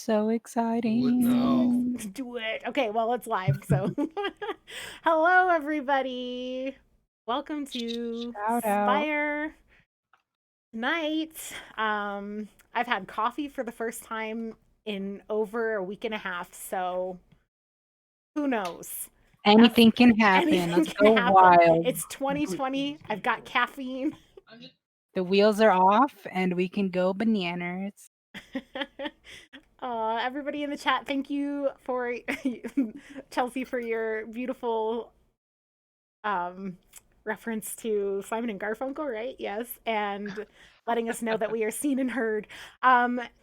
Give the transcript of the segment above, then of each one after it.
so exciting. No. Do it. Okay, well, it's live, so. Hello, everybody. Welcome to Shout out. Spire. Tonight, I've had coffee for the first time in over a week and a half, so who knows? Anything can happen. Anything Let's can go happen. wild. It's 2020. I've got caffeine. The wheels are off and we can go bananas. Everybody in the chat, thank you for Chelsea for your beautiful reference to Simon and Garfunkel, right? Yes, and letting us know that we are seen and heard.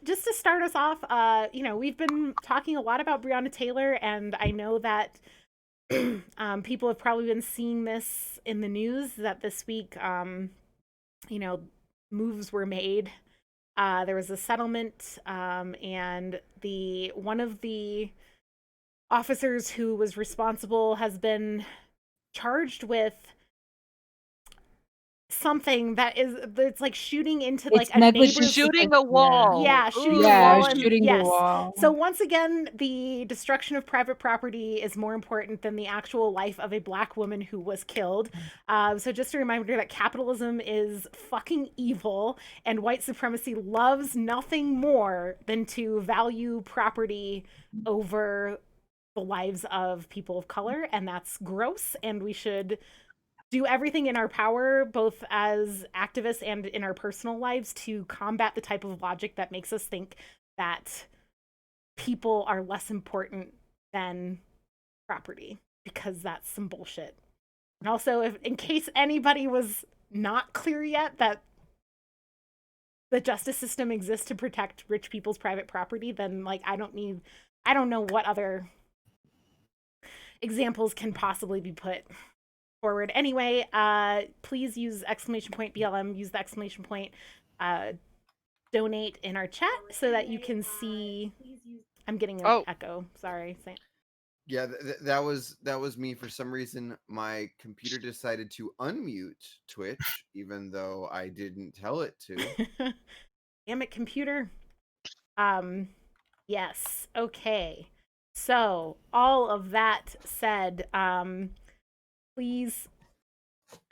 Just to start us off, we've been talking a lot about Breonna Taylor, and I know that people have probably been seeing this in the news that this week, moves were made. There was a settlement, and one of the officers who was responsible has been charged with something it's like shooting into like It's a neighbor's Shooting a wall. shooting the Yeah, wall, and shooting the yes. wall. So once again, the destruction of private property is more important than the actual life of a black woman who was killed. So just a reminder that capitalism is fucking evil, and white supremacy loves nothing more than to value property over the lives of people of color, and that's gross, and we should do everything in our power, both as activists and in our personal lives, to combat the type of logic that makes us think that people are less important than property, because that's some bullshit. And also, in case anybody was not clear yet, that the justice system exists to protect rich people's private property, then I don't know what other examples can possibly be put forward. Anyway, please use !BLM, use the exclamation point, donate in our chat so that you can see. I'm getting an echo. Sorry. Yeah, that was me. For some reason, my computer decided to unmute Twitch, even though I didn't tell it to. Damn it, computer. Yes. Okay. So, all of that said, please,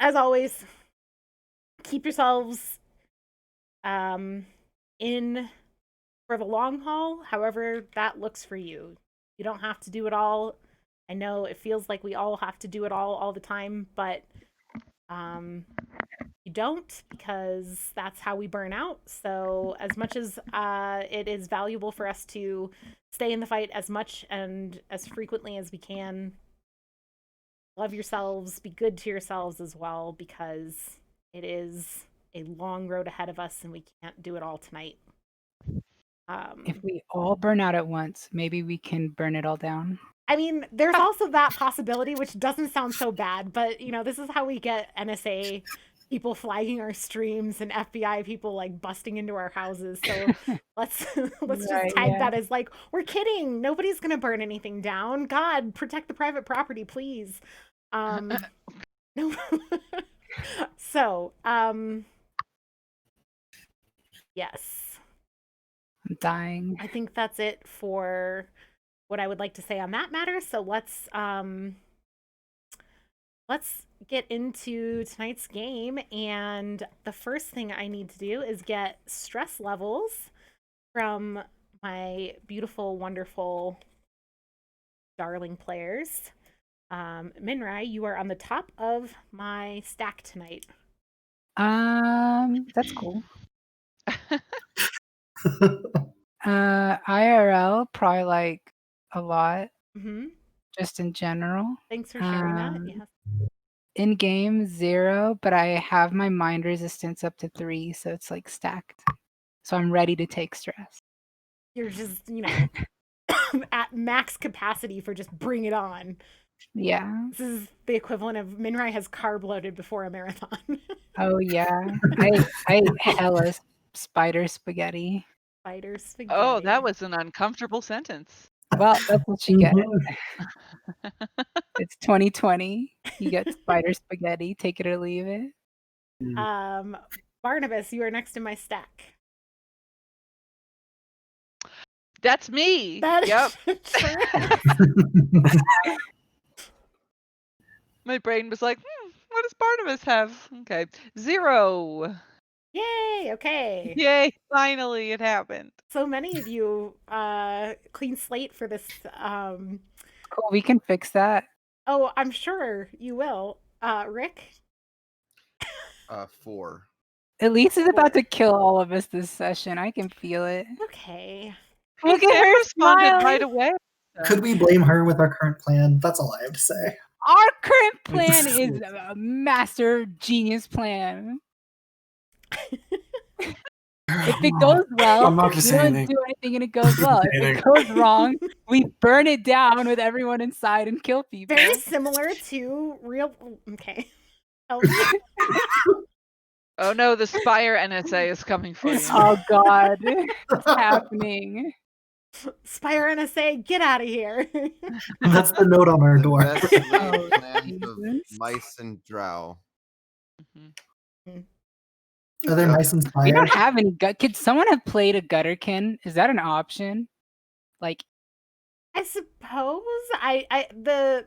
as always, keep yourselves in for the long haul, however that looks for you. You don't have to do it all. I know it feels like we all have to do it all the time, but you don't, because that's how we burn out. So as much as it is valuable for us to stay in the fight as much and as frequently as we can, love yourselves, be good to yourselves as well, because it is a long road ahead of us and we can't do it all tonight. If we all burn out at once, maybe we can burn it all down. I mean, there's also that possibility, which doesn't sound so bad, but this is how we get NSA people flagging our streams and FBI people busting into our houses. So let's just tag that as we're kidding. Nobody's gonna burn anything down. God, protect the private property, please. No. So, yes. I'm dying. I think that's it for what I would like to say on that matter. So let's get into tonight's game, and the first thing I need to do is get stress levels from my beautiful, wonderful, darling players. Minrai, you are on the top of my stack tonight. That's cool. IRL probably a lot. Mm-hmm. Just in general. Thanks for sharing that. Yes. In game 0, but I have my mind resistance up to 3, so it's stacked. So I'm ready to take stress. You're just, at max capacity for just bring it on. Yeah. This is the equivalent of Minrai has carb loaded before a marathon. Oh yeah. I ate hella spider spaghetti. Spider spaghetti. Oh, that was an uncomfortable sentence. Well, that's what you get. It's 2020. You get spider spaghetti. Take it or leave it. Barnabas, you are next in my stack. That's me. That Yep. sure is. My brain was like, what does Barnabas have? Okay. 0. Yay, okay. Yay, finally it happened. So many of you clean slate for this. Cool, we can fix that. Oh, I'm sure you will. Rick? 4. Elise is about to kill all of us this session. I can feel it. Okay. Look at Sam her responded smiling. right away. Could we blame her with our current plan? That's all I have to say. Our current plan is a master genius plan. If it goes well, I'm not gonna we say don't anything. do anything and it goes well. If it goes wrong, we burn it down with everyone inside and kill people. Very similar to real. Okay. Oh no, the Spire NSA is coming for you. Oh God, it's happening. Spire NSA, get out of here. That's the note on our The door. best laid Oh, plans of Jesus. mice and drow. Are there mice We inspired? don't have any gut. Could someone have played a gutterkin? Is that an option? Like, I suppose the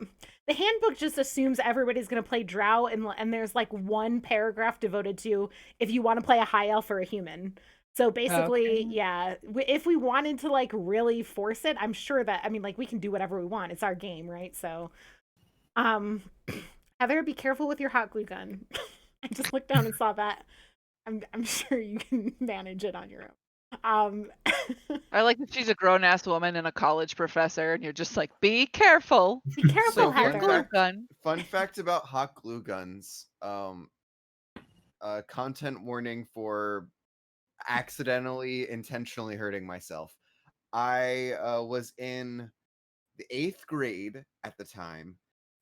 handbook just assumes everybody's going to play drow, and there's like one paragraph devoted to if you want to play a high elf or a human. So basically, Okay. yeah, if we wanted to like really force it, I'm sure that, I mean, like, we can do whatever we want. It's our game, right? So, Heather, be careful with your hot glue gun. I just looked down and saw that. I'm sure you can manage it on your own. I like that she's a grown-ass woman and a college professor, and you're just like, be careful. Be careful, So Heather. Glue gun. Fun fact about hot glue guns. Content warning for accidentally, intentionally hurting myself. I was in the 8th grade at the time,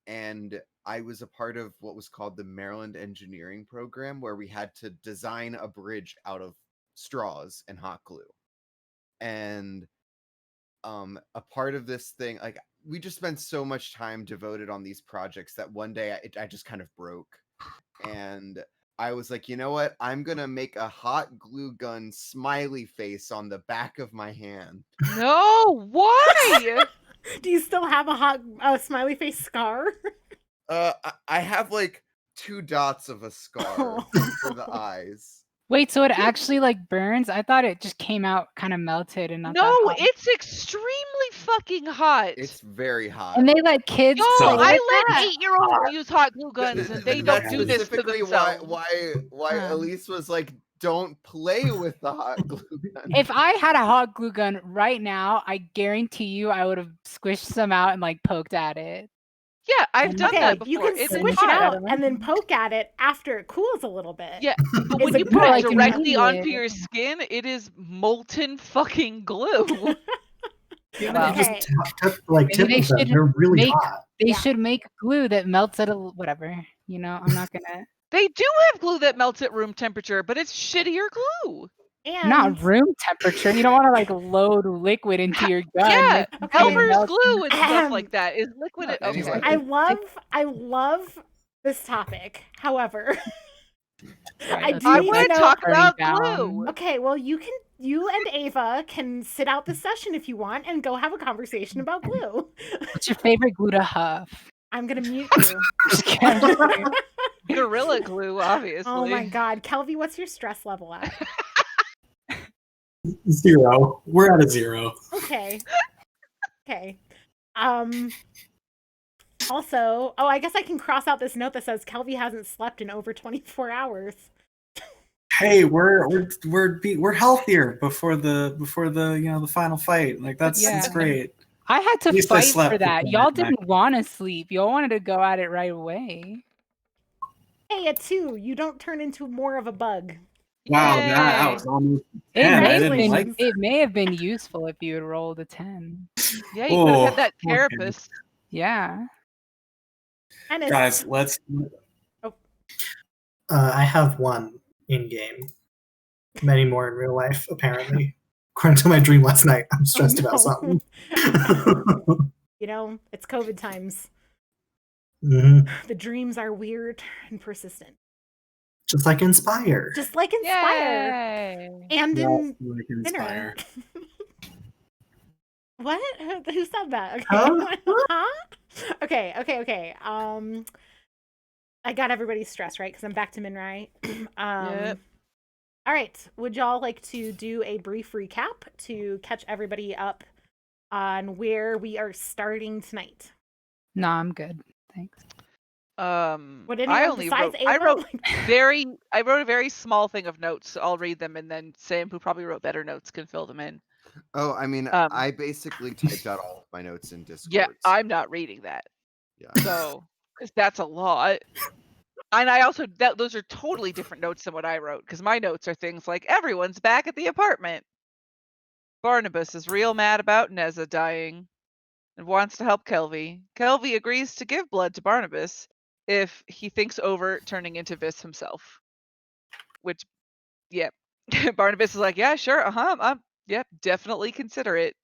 and I was a part of what was called the Maryland Engineering Program, where we had to design a bridge out of straws and hot glue. And a part of this thing, like, we just spent so much time devoted on these projects that one day I just kind of broke, and I was like, you know what, I'm gonna make a hot glue gun smiley face on the back of my hand. No, why? Do you still have a hot smiley face scar? I have like 2 dots of a scar for the Oh. eyes. wait, so it actually like burns? I thought it just came out kind of melted and not that No, hot. it's extremely fucking hot. It's very hot. And they let kids No, play I with let that? 8-year-olds use hot glue guns, and they don't That's do this to specifically themselves. why Elise was like, don't play with the hot glue gun. If I had a hot glue gun right now, I guarantee you I would have squished some out and like poked at it. Yeah, I've And done Okay, that before. you can It's squish it hot. out and then poke at it after it cools a little bit. Yeah, but Is when it you good? put it Like directly onto immediate. your skin, it is molten fucking glue. Wow. Just Okay. tip Maybe them. they should They're really make- hot. They Yeah. should make glue that melts at whatever. You know, I'm not gonna. They do have glue that melts at room temperature, but it's shittier glue. And Not room temperature. You don't want to like load liquid into your gun. Yeah, It's gonna Elmer's melt. glue and stuff Ahem. like that is liquid. Not Okay. anyway. I love this topic. However, Right, I let's do I get need want to to know- talk burning about down. glue. okay, well, you and Ava can sit out the session if you want and go have a conversation about glue. What's your favorite glue to huff? I'm gonna mute you. Just kidding, I'm just kidding. Gorilla glue, obviously. Oh my god, Kelvy, what's your stress level at? 0. We're at a 0. Okay. Okay. Also, I guess I can cross out this note that says Kelvy hasn't slept in over 24 hours. Hey, we're healthier before the the final fight. Like that's Yeah. great. I had to At least I fight slept for that. before Y'all that night. didn't want to sleep. Y'all wanted to go at it right away. Hey, at 2, you don't turn into more of a bug. Wow, Yay. that was almost It 10. may, I have didn't been, like it may have been useful if you had rolled a 10. Yeah, you could have Oh, had that okay. therapist. Yeah. And it's, guys. Let's. I have 1 in game. Many more in real life, apparently. According to my dream last night, I'm stressed no. about something. you know, it's COVID times. Mhm. The dreams are weird and persistent. Just like Inspire. Just like Inspire. Yay. And Yeah, in like Dinner. Inspire. What? Who said that? Okay. Huh? Huh? Okay. I got everybody's stress, right? Because I'm back to Minrai. Yep. All right. Would y'all like to do a brief recap to catch everybody up on where we are starting tonight? No, I'm good. Thanks. Would I anyone only besides wrote. Ava? I wrote I wrote a very small thing of notes. I'll read them, and then Sam, who probably wrote better notes, can fill them in. Oh, I mean, Um, I basically typed out all of my notes in Discord. Yeah, so- I'm not reading that. Yeah. So, because that's a lot. And I also those are totally different notes than what I wrote, because my notes are things like everyone's back at the apartment. Barnabas is real mad about Neza dying and wants to help Kelvy. Kelvy agrees to give blood to Barnabas if he thinks over turning into Vis himself. Which, yeah, Barnabas is like, yeah, sure, yep, definitely consider it.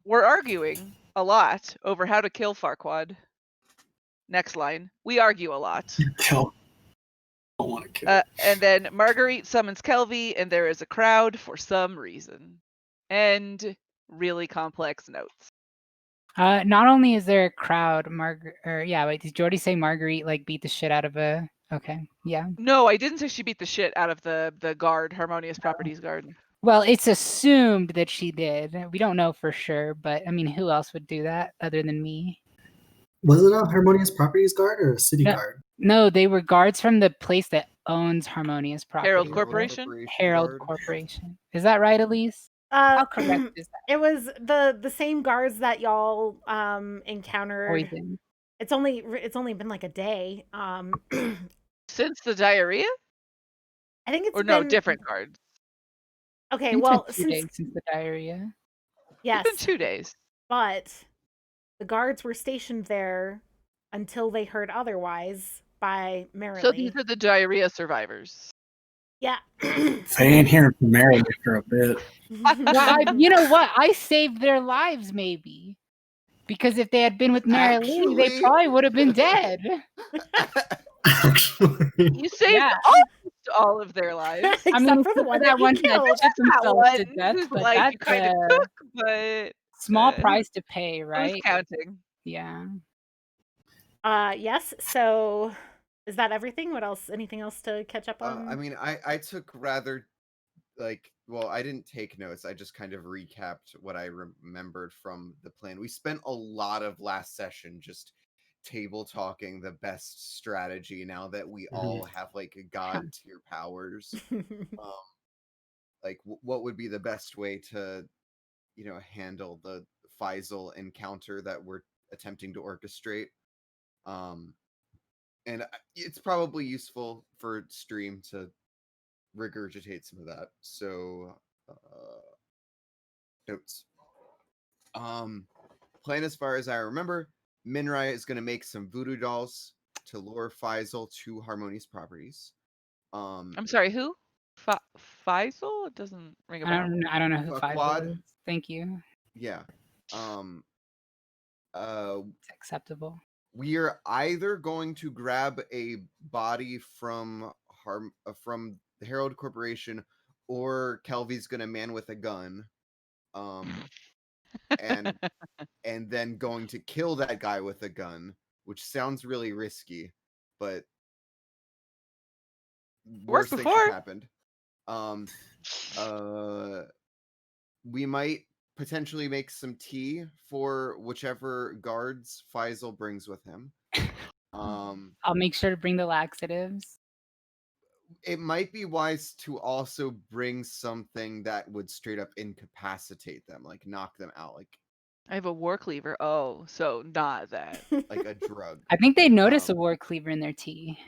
We're arguing a lot over how to kill Farquaad. Next line. We argue a lot. Kill. I don't want to kill. And then Marguerite summons Kelvy, and there is a crowd for some reason. And really complex notes. Not only is there a crowd, wait, did Jordy say Marguerite like beat the shit out of a? Okay, yeah. No, I didn't say she beat the shit out of the guard, Harmonious Properties guard. Well, it's assumed that she did. We don't know for sure, but I mean, who else would do that other than me? Was it a Harmonious Properties guard or a city guard? No, they were guards from the place that owns Harmonious Properties. Herald Corporation? Herald Guard. Corporation. Is that right, Elise? How correct is that? It was the same guards that y'all encountered. Poison. It's only been like a day. Since the diarrhea? I think it's Or been no, different guards. Okay, It's well, been 2 days since the diarrhea. yes, It's been 2 days. but the guards were stationed there until they heard otherwise by Merrily. So these are the diarrhea survivors. Yeah. They ain't hearing from Merrily for a bit. Well, you know what? I saved their lives, maybe. Because if they had been with Mary Lee, they Actually- probably would have been dead. Actually. You saved Yeah. almost all of their lives. Except I mean, for the one that that one you that killed. shot themselves to One death, whose but life you that's kind of a took, but small price to pay, who's right? counting? Yeah. Yes. So, is that everything? What else? Anything else to catch up on? I mean, I took rather I didn't take notes. I just kind of recapped what I remembered from the plan. We spent a lot of last session just table talking the best strategy now that we all have like god tier powers. What would be the best way to, handle the Faisal encounter that we're attempting to orchestrate. And it's probably useful for stream to regurgitate some of that. So notes. Plan as far as I remember, Minrai is going to make some voodoo dolls to lure Faisal to Harmonious Properties. I'm sorry, who? Faisal? It doesn't ring a bell. I don't know who Fuckwad? Faisal is. Thank you. Yeah. It's acceptable. We are either going to grab a body from the Herald Corporation, or Kelvy's gonna man with a gun, and then going to kill that guy with a gun, which sounds really risky, but worst things have happened. We might potentially make some tea for whichever guards Faisal brings with him. I'll make sure to bring the laxatives. It might be wise to also bring something that would straight up incapacitate them, like knock them out, like I have a war cleaver. Oh, so not that. like a drug. I think they notice a war cleaver in their tea.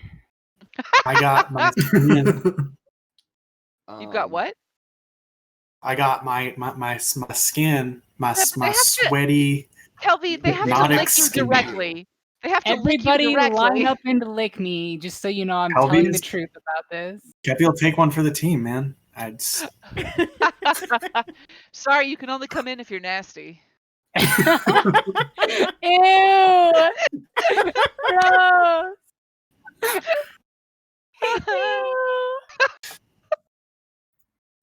I got my skin. You've got what? I got my skin, my Yeah, but they have to- sweaty. Kelvy, they have to Hypnotic lick you skin. directly. They have to Everybody lick you directly. line up and lick me, just so you know I'm Kelby telling the is- truth about this. Kepi will take one for the team, man. I'd Sorry, you can only come in if you're nasty. Ew! Gross!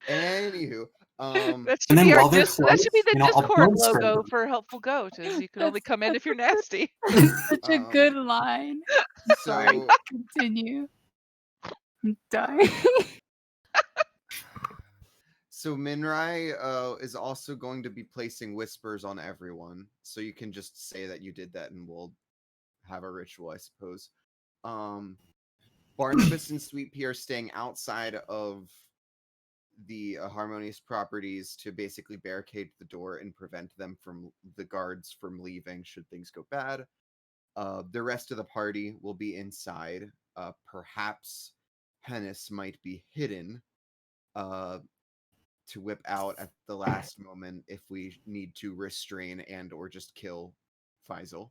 Anywho, That's should then be while our they're that should be close, the I'll Discord bone spray logo them. for Helpful Goat. Is you can only come in if you're nasty. Such a good line. Sorry, So continue. I'm dying. So Minrai is also going to be placing whispers on everyone. So you can just say that you did that and we'll have a ritual, I suppose. Barnabas and Sweet Pea are staying outside of the Harmonious properties to basically barricade the door and prevent them from the guards from leaving should things go bad. The rest of the party will be inside. Perhaps Hennis might be hidden. To whip out at the last moment if we need to restrain and or just kill Faisal.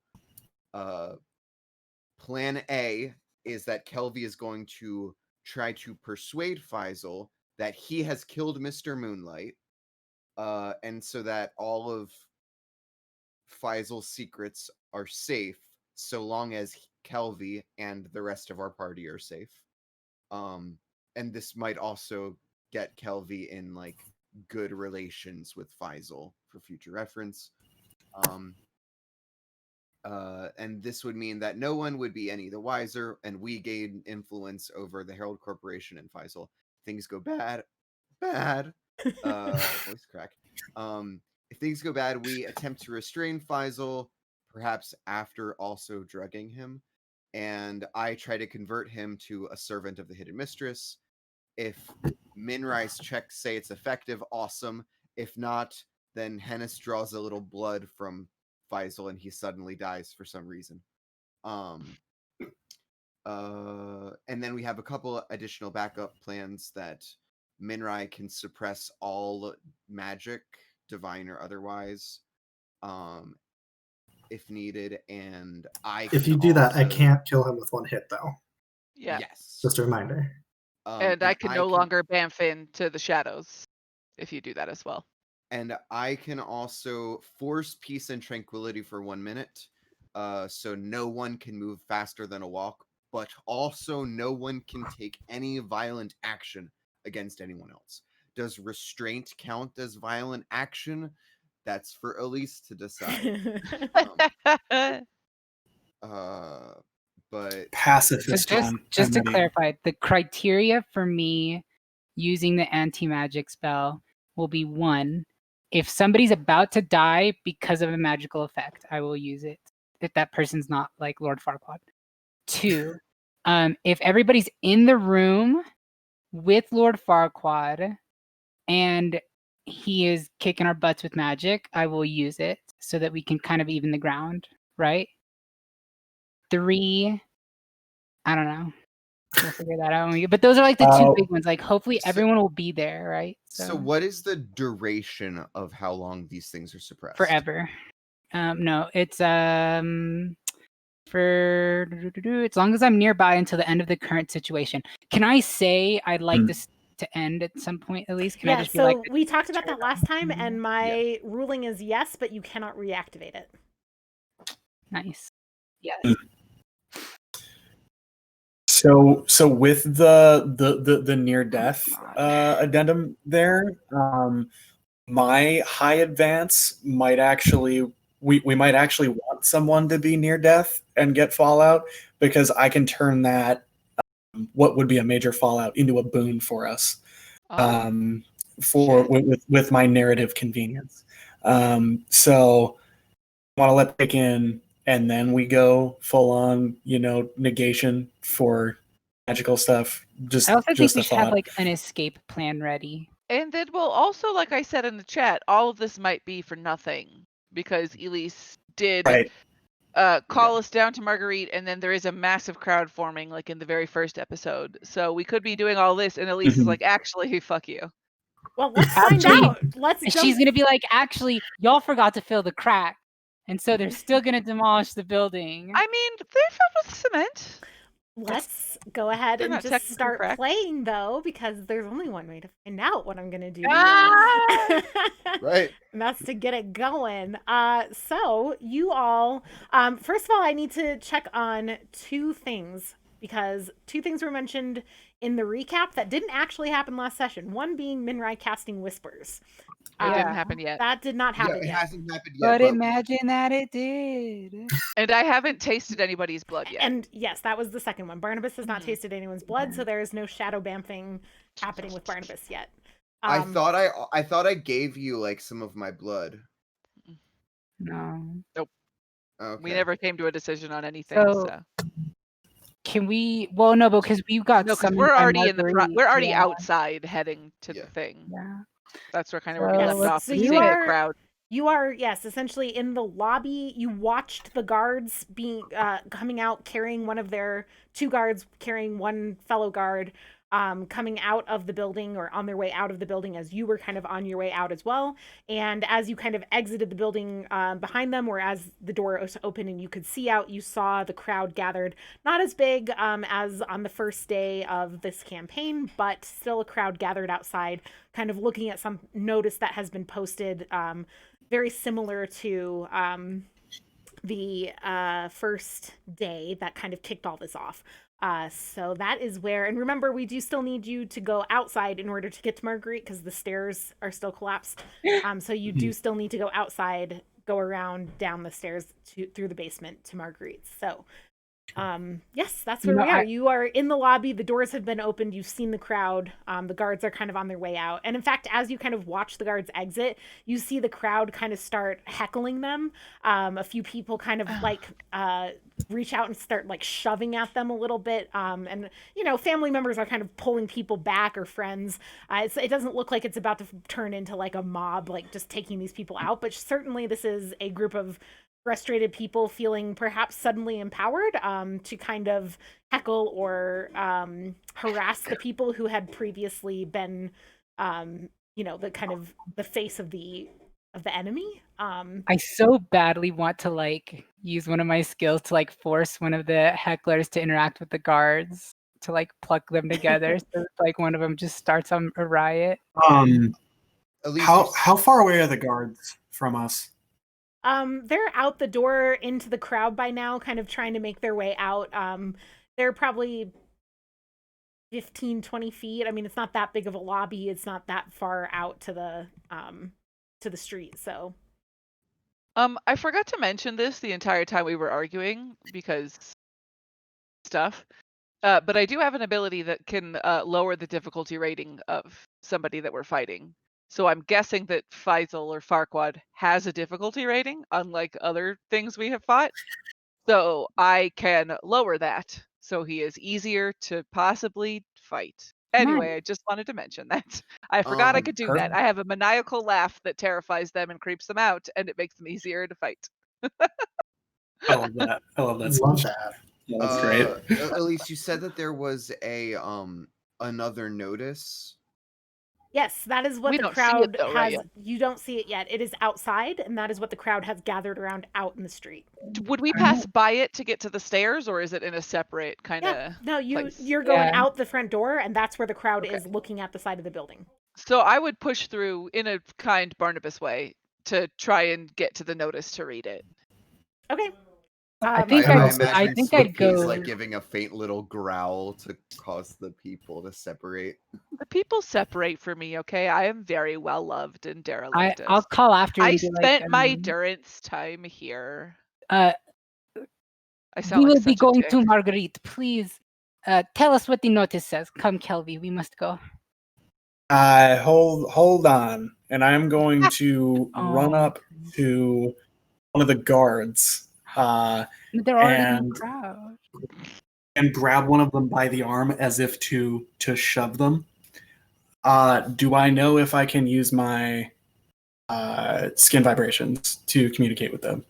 Plan A is that Kelvy is going to try to persuade Faisal that he has killed Mr. Moonlight, and so that all of Faisal's secrets are safe so long as Kelvy and the rest of our party are safe. And this might also get Kelvy in like good relations with Faisal for future reference. And this would mean that no one would be any the wiser, and we gain influence over the Herald Corporation and Faisal. Things go bad. Voice crack. If things go bad, we attempt to restrain Faisal, perhaps after also drugging him, and I try to convert him to a servant of the Hidden Mistress. If Minrai's checks say it's effective, awesome. If not, then Hennis draws a little blood from Faisal and he suddenly dies for some reason. And then we have a couple additional backup plans that Minrai can suppress all magic, divine or otherwise, if needed. And If you do that, I can't kill him with one hit, though. Yeah. Yes. Just a reminder. And I can no longer bamf into the shadows if you do that as well. And I can also force peace and tranquility for 1 minute. So no one can move faster than a walk, but also no one can take any violent action against anyone else. Does restraint count as violent action? That's for Elise to decide. But Pacifist. Just to clarify, the criteria for me using the anti-magic spell will be 1, if somebody's about to die because of a magical effect, I will use it. If that person's not like Lord Farquaad. 2, if everybody's in the room with Lord Farquaad and he is kicking our butts with magic, I will use it so that we can kind of even the ground, right? 3, I don't know. We'll figure that out. But those are like the 2 big ones. Like hopefully everyone will be there, right? So what is the duration of how long these things are suppressed? Forever. No, it's for as long as I'm nearby until the end of the current situation. Can I say I'd like this to end at some point at least? Can I just be like, we talked about that last time, and my ruling is yes, but you cannot reactivate it. Nice. Yes. So with the near death addendum there, my high advance might actually we might actually want someone to be near death and get fallout, because I can turn that what would be a major fallout into a boon for us, with my narrative convenience. So I want to let pick in, and then we go full on, negation for magical stuff. I also think we should have like an escape plan ready. And then we'll also, like I said in the chat, all of this might be for nothing because Elise did call us down to Marguerite, and then there is a massive crowd forming like in the very first episode. So we could be doing all this, and Elise is like, actually, fuck you. Well, let's find out. She's going to be like, actually, y'all forgot to fill the crack. And so they're still going to demolish the building. I mean, they're filled with cement. Let's go ahead and just start playing, though, because there's only one way to find out what I'm going to do. Right. And that's to get it going. So you all, first of all, I need to check on 2 things, because 2 things were mentioned in the recap that didn't actually happen last session. One being Minrai casting whispers. It didn't Uh, happen yet. That did not Yeah, happen it yet. hasn't happened yet. But imagine that it did. And I haven't tasted anybody's blood yet. And yes, that was the second one. Barnabas has not Mhm. tasted anyone's blood, so there is no shadow bamfing happening with Barnabas yet. I thought I gave you like some of my blood. No. Okay. We never came to a decision on anything. So- So, Can we? Well, no, because we've got no, because some. we're already we're already yeah. outside heading to Yeah. the thing. Yeah. That's where kind of So we're getting left let's off. So with you seeing the are- crowd. You are, yes, essentially in the lobby. You watched the guards being coming out carrying one of their two guards carrying one fellow guard coming out of the building or on their way out of the building as you were kind of on your way out as well. And as you kind of exited the building behind them, or as the door was open and you could see out, you saw the crowd gathered. Not as big as on the first day of this campaign, but still a crowd gathered outside, kind of looking at some notice that has been posted, very similar to the first day that kind of kicked all this off. So that is where, and remember, we do still need you to go outside in order to get to Marguerite because the stairs are still collapsed. So you do still need to go outside, go around down the stairs through the basement to Marguerite. So yes, that's where we are. You are in the lobby. The doors have been opened. You've seen the crowd. The guards are kind of on their way out. And in fact, as you kind of watch the guards exit, you see the crowd kind of start heckling them. A few people kind of like reach out and start like shoving at them a little bit. And, you know, family members are kind of pulling people back, or friends. It doesn't look like it's about to turn into like a mob, like just taking these people out. But certainly this is a group of frustrated people feeling perhaps suddenly empowered to kind of heckle or harass the people who had previously been you know, the kind of the face of the enemy. I so badly want to like use one of my skills to like force one of the hecklers to interact with the guards, to like pluck them together so like one of them just starts on a riot. At least How far away are the guards from us? They're out the door into the crowd by now, kind of trying to make their way out. They're probably 15, 20 feet. I mean, it's not that big of a lobby. It's not that far out to the street. So, I forgot to mention this the entire time we were arguing because stuff. But I do have an ability that can lower the difficulty rating of somebody that we're fighting. So I'm guessing that Faisal or Farquaad has a difficulty rating, unlike other things we have fought. So I can lower that, so he is easier to possibly fight. Anyway, I just wanted to mention that. I forgot I could do that. I have a maniacal laugh that terrifies them and creeps them out, and it makes them easier to fight. I love that. I love that. so Love much. that. Yeah, that's great. Elise, you said that there was a another notice. yes, that is what We the don't see it crowd though, right, has. You don't see it yet. It is outside, and that is what the crowd has gathered around out in the street. Would we pass by it to get to the stairs, or is it in a separate kind of? Yeah, no, place? you're going Yeah. out the front door, and that's where the crowd Okay. is looking at the side of the building. So I would push through in a kind Barnabas way to try and get to the notice to read it. Okay. I think I I'd- imagine I think I'd Spooky's go- like giving a faint little growl to cause the people to separate. The people separate for me, okay? I am very well loved and derelict. I'll call after I you. to, spent like, my durance time here. Uh, I sound we like will be such a going dick. to Marguerite. Please, tell us what the notice says. Come, Kelby, we must go. Hold on, and I'm going to run Oh. up to one of the guards They're already in And- the crowd. and grab one of them by the arm as if to shove them. Do I know if I can use my skin vibrations to communicate with them?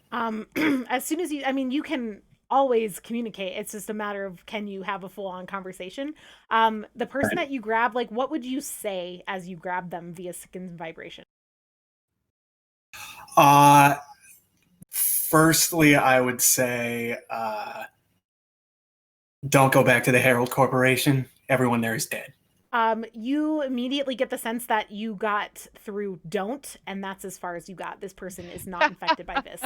As soon as you can always communicate. It's just a matter of, can you have a full-on conversation? The person that you grab, like, what would you say as you grab them via skin vibration? Firstly, I would say, don't go back to the Herald Corporation. Everyone there is dead. You immediately get the sense that you got through don't, and that's as far as you got. This person is not infected by this.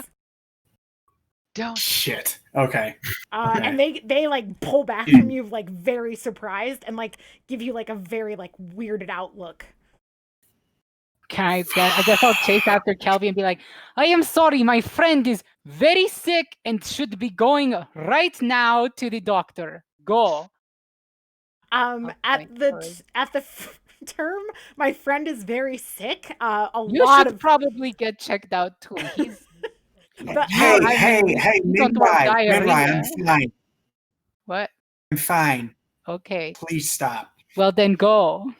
Don't. Shit. Okay. Okay. And they like pull back from you, like very surprised, and like give you like a very like weirded out look. I guess I'll chase after Kelvy and be like, I am sorry, my friend is very sick and should be going right now to the doctor. Go. At the term, my friend is very sick. You should probably get checked out too. He's But, Hey, I mean, hey, he's on top of Minrai, diarrhea. I'm fine. What? I'm fine. Okay. Please stop. Well, then go.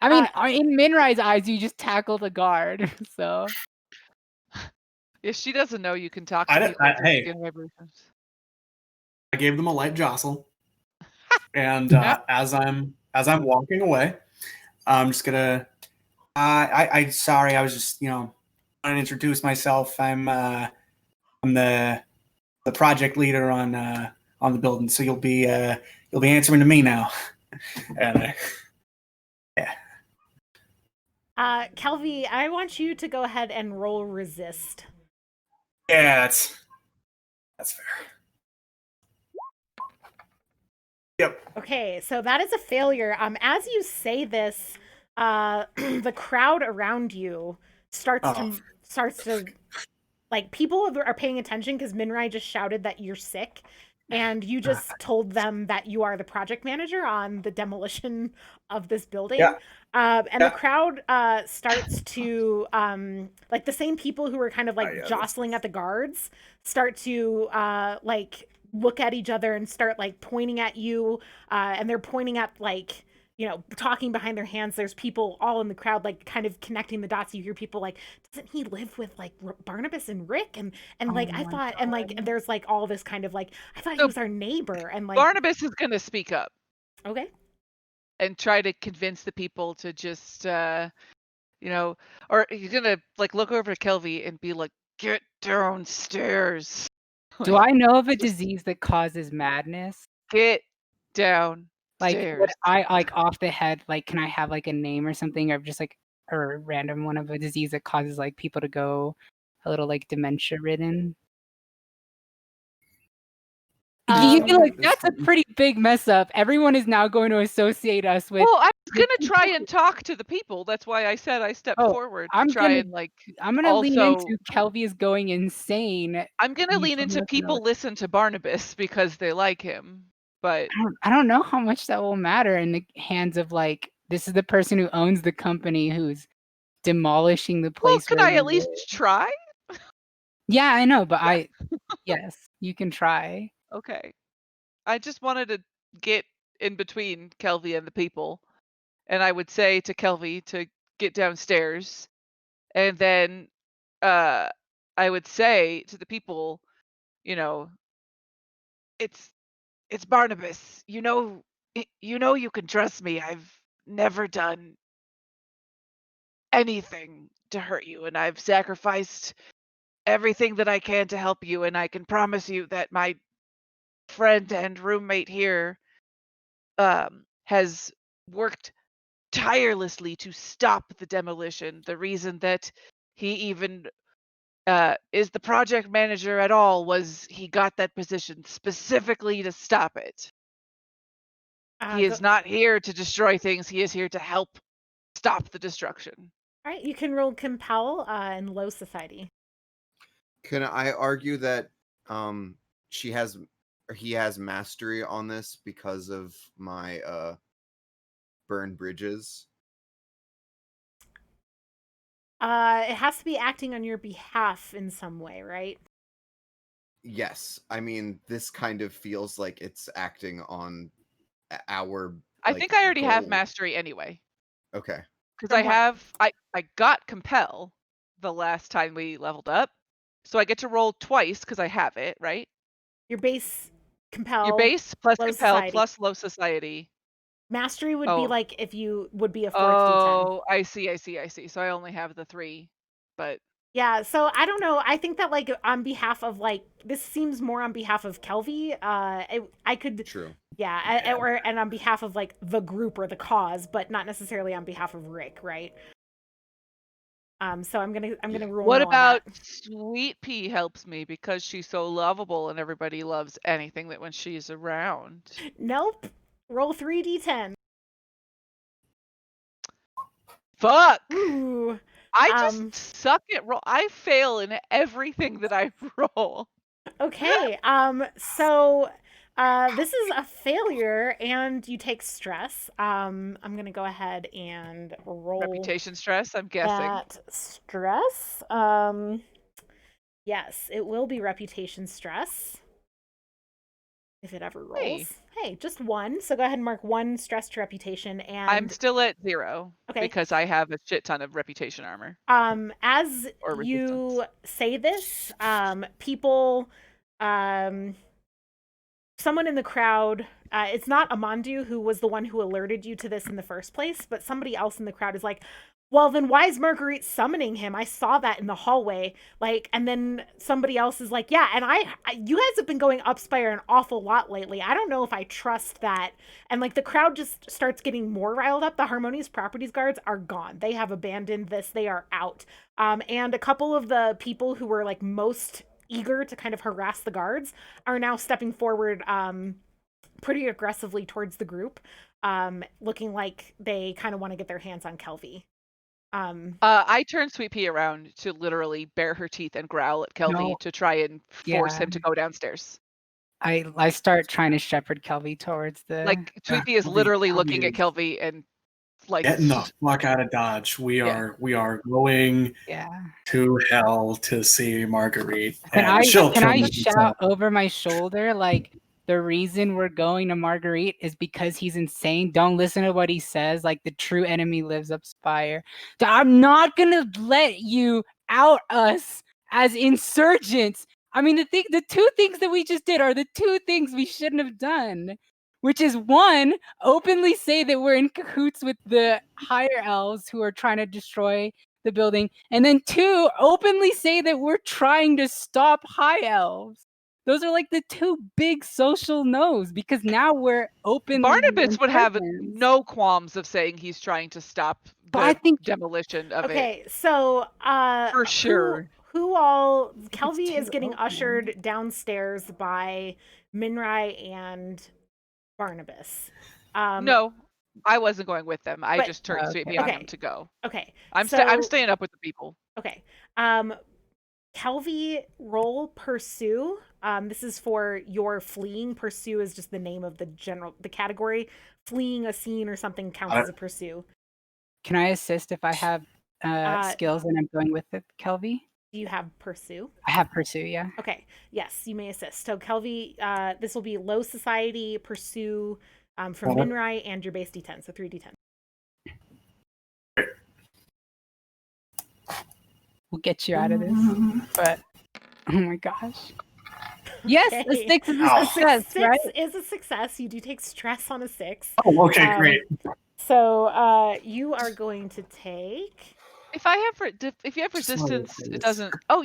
I mean, in Minrai's eyes, you just tackle the guard. So If she doesn't know you can talk I to don't- people I- through hey. skin vibrations. I gave them a light jostle, and Yep. as I'm walking away, I'm just gonna. I sorry. I was just want to introduce myself. I'm the project leader on the building, so you'll be answering to me now. And yeah. Kelvy, I want you to go ahead and roll resist. Yeah, that's fair. Yep. Okay, so that is a failure. As you say this, the crowd around you starts to like, people are paying attention because Minrai just shouted that you're sick, and you just told them that you are the project manager on the demolition of this building. Yeah. And the crowd starts to like, the same people who were kind of like jostling at the guards start to like look at each other and start like pointing at you, and they're pointing at, like, talking behind their hands. There's people all in the crowd, like, kind of connecting the dots. You hear people like, doesn't he live with, like, Barnabas and Rick? And like, I thought, and like, there's like all this kind of like, I thought he was our neighbor. And like, Barnabas is going to speak up. Okay. And try to convince the people to just, or he's going to like look over to Kelvy and be like, get downstairs. Do I know of a disease that causes madness? Get down. Like, would I, like, off the head, like, can I have like a name or something, or just like a random one of a disease that causes like people to go a little like dementia ridden? You'd be like, that's a pretty big mess up. Everyone is now going to associate us with. Well, I was gonna try and talk to the people. That's why I said I stepped forward to try and like. I'm gonna lean into Kelvy is going insane. I'm gonna lean into people listen to Barnabas because they like him, but I don't know how much that will matter in the hands of, like, this is the person who owns the company who's demolishing the place. Well, can I at least try? Yeah, I know, but yes, you can try. Okay. I just wanted to get in between Kelvy and the people. And I would say to Kelvy to get downstairs. And then I would say to the people, it's Barnabas. You know you can trust me. I've never done anything to hurt you, and I've sacrificed everything that I can to help you, and I can promise you that my friend and roommate here has worked tirelessly to stop the demolition. The reason that he even is the project manager at all was he got that position specifically to stop it. He is not here to destroy things. He is here to help stop the destruction. All right, you can roll compel in low society. Can I argue that he has mastery on this because of my burn bridges? It has to be acting on your behalf in some way, right? Yes. I mean, this kind of feels like it's acting on our. I think I already have mastery anyway. Okay. Because I got compel the last time we leveled up, so I get to roll twice because I have it, right? Your base compel. Your base plus compel society. plus low society. Mastery would be like if you would be a fourth D10. I see. So I only have the 3, but yeah. So I don't know. I think that, like, on behalf of, like, this seems more on behalf of Kelvy. I could. True. Yeah, and on behalf of, like, the group or the cause, but not necessarily on behalf of Rick, right? So I'm gonna rule. What no about Sweet Pea helps me because she's so lovable and everybody loves anything that when she's around. Nope. Roll 3d10. Fuck. Ooh. I just suck at roll. I fail in everything that I roll. Okay. So this is a failure, and you take stress. I'm gonna go ahead and roll Reputation stress, I'm guessing. that stress. Yes, it will be reputation stress. If it ever rolls. Hey, just one. So go ahead and mark one stress to reputation, and I'm still at 0 Okay. because I have a shit ton of reputation armor. As Or you say this, people, someone in the crowd, it's not Amandu who was the one who alerted you to this in the first place, but somebody else in the crowd is like, well, then why is Marguerite summoning him? I saw that in the hallway. Like, and then somebody else is like, yeah, and you guys have been going up Spire an awful lot lately. I don't know if I trust that. And like the crowd just starts getting more riled up. The Harmonious Properties guards are gone. They have abandoned this. They are out. And a couple of the people who were like most eager to kind of harass the guards are now stepping forward pretty aggressively towards the group, looking like they kind of want to get their hands on Kelvy. I turn Sweet Pea around to literally bare her teeth and growl at Kelvy to try and force him to go downstairs. I start trying to shepherd Kelvy towards the. Like Sweet Pea is literally looking at Kelvy and like getting the fuck out of Dodge. We are going to hell to see Marguerite. Can I shout over my shoulder like, the reason we're going to Marguerite is because he's insane. Don't listen to what he says. Like, the true enemy lives up Spire. I'm not gonna let you out us as insurgents. I mean, the two things that we just did are the two things we shouldn't have done. Which is, one, openly say that we're in cahoots with the higher elves who are trying to destroy the building. And then two, openly say that we're trying to stop high elves. Those are like the two big social no's, because now we're openly. Barnabas would have no qualms of saying he's trying to stop the demolition of it. Okay, so for sure. Who all Kelvy is getting ushered downstairs by Minrai and Barnabas. No, I wasn't going with them. I just turned Sweet Pea on them to go. Okay. I'm staying up with the people. Okay. Kelvy, roll pursue. This is for your fleeing. Pursue is just the name of the category. Fleeing a scene or something counts as a pursue. Can I assist if I have skills and I'm going with it, Kelvy? Do you have pursue? I have pursue, yeah. Okay. Yes, you may assist. So Kelvy, this will be low society pursue from Minrai and your base D10, so 3d10. We'll get you out of this, but oh my gosh. Yes, a 6 is a success, right? 6 is a success. You do take stress on a 6. Oh, okay, great. So you are going to take. If you have resistance, it doesn't. So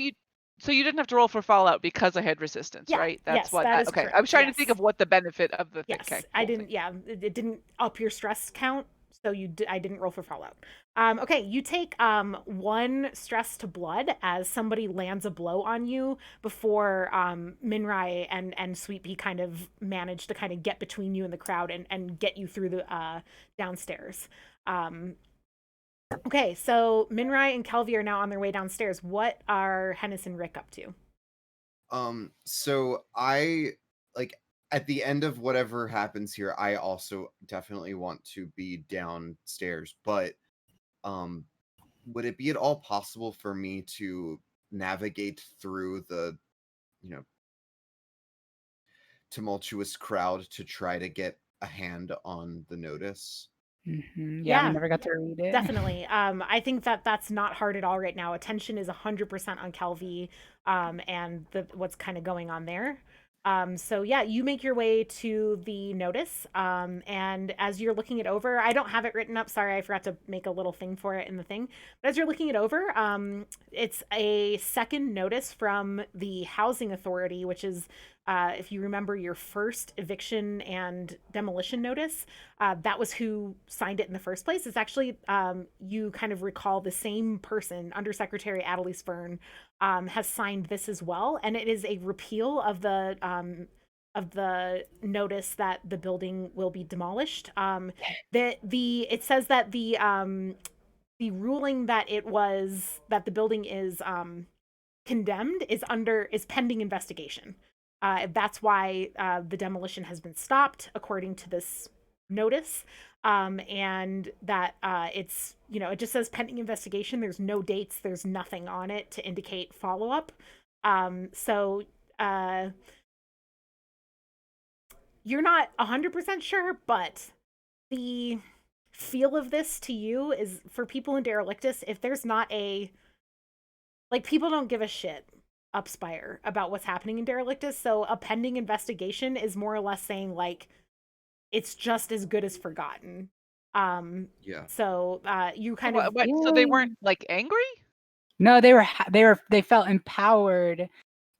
you didn't have to roll for Fallout because I had resistance, right? That's what. That is okay, correct. I was trying to think of what the benefit of the thing. Yes, I didn't. Yeah, it didn't up your stress count, so I didn't roll for Fallout. Okay, you take 1 stress to blood as somebody lands a blow on you before Minrai and Sweet Pea kind of manage to kind of get between you and the crowd and get you through the downstairs. Okay, so Minrai and Kelvy are now on their way downstairs. What are Hennis and Rick up to? So I, like, at the end of whatever happens here, I also definitely want to be downstairs, but would it be at all possible for me to navigate through the, tumultuous crowd to try to get a hand on the notice? Mm-hmm. Yeah, I never got to read it. Definitely. I think that's not hard at all right now. Attention is 100% on Kelvy and what's kind of going on there. So yeah, you make your way to the notice, and as you're looking it over, I don't have it written up. Sorry, I forgot to make a little thing for it in the thing. But as you're looking it over, it's a second notice from the Housing Authority, which is, if you remember your first eviction and demolition notice, that was who signed it in the first place. It's actually, you kind of recall the same person, Undersecretary Adelise Fern, has signed this as well, and it is a repeal of the notice that the building will be demolished. It says that the ruling that the building is condemned is pending investigation. That's why the demolition has been stopped according to this notice. And that it's, it just says pending investigation. There's no dates, there's nothing on it to indicate follow-up. So you're not 100% sure, but the feel of this to you is, for people in Derelictus, if there's not people don't give a shit up Spire about what's happening in Derelictus, so a pending investigation is more or less saying, like, it's just as good as forgotten. Yeah. So you kind of... So they weren't, like, angry? No, they felt empowered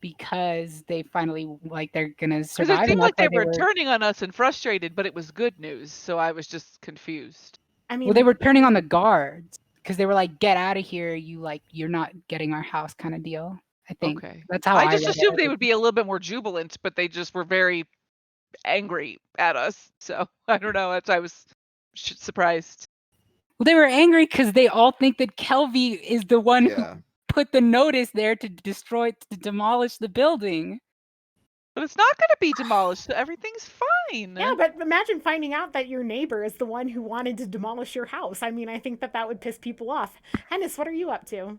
because they finally, like, they're gonna survive. Because it seemed like they were were turning on us and frustrated, but it was good news, so I was just confused. I mean, well, they were turning on the guards because they were like, "Get out of here! You're not getting our house," kind of deal. I think Okay. that's how I just read assumed it. they would be a little bit more jubilant, but they just were very angry at us. So I don't know. I was surprised. Well, they were angry because they all think that Kelvy is the one who put the notice there to demolish the building. But it's not going to be demolished, so everything's fine. Yeah, but imagine finding out that your neighbor is the one who wanted to demolish your house. I mean, I think that would piss people off. Hennis, what are you up to?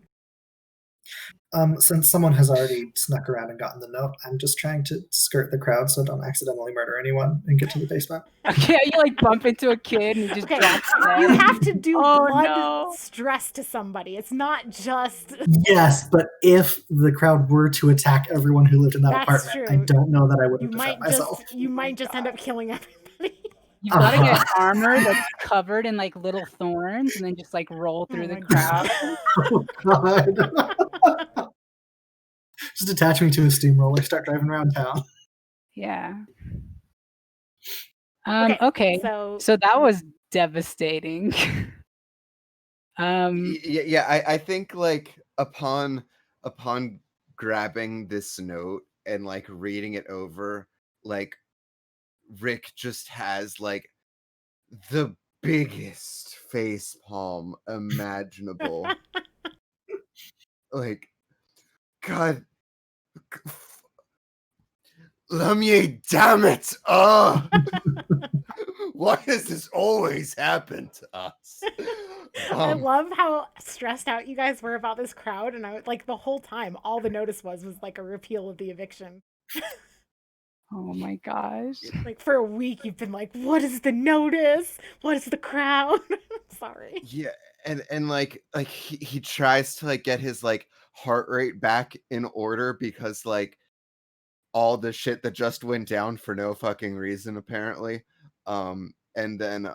Since someone has already snuck around and gotten the note, I'm just trying to skirt the crowd so I don't accidentally murder anyone and get to the basement. Okay, you like bump into a kid and you just drop You have to do blood no. stress to somebody. It's not just... Yes, but if the crowd were to attack everyone who lived in that That's apartment, true. I don't know that I would have defended myself. You might just end up killing everybody. You've got to get armor that's covered in like little thorns and then just like roll through the crowd. Oh god. Just attach me to a steamroller, start driving around town. Yeah. Okay. So that was devastating. Yeah, I think like upon grabbing this note and like reading it over, like Rick just has like the biggest face palm imaginable. Like, God, Lumiere, damn it! Oh, why does this always happen to us? I love how stressed out you guys were about this crowd, and I like the whole time, all the notice was like a repeal of the eviction. Oh my gosh! Like for a week, you've been like, "What is the notice? What is the crowd?" Sorry. Yeah, and like he tries to like get his like heart rate back in order because like all the shit that just went down for no fucking reason apparently, and then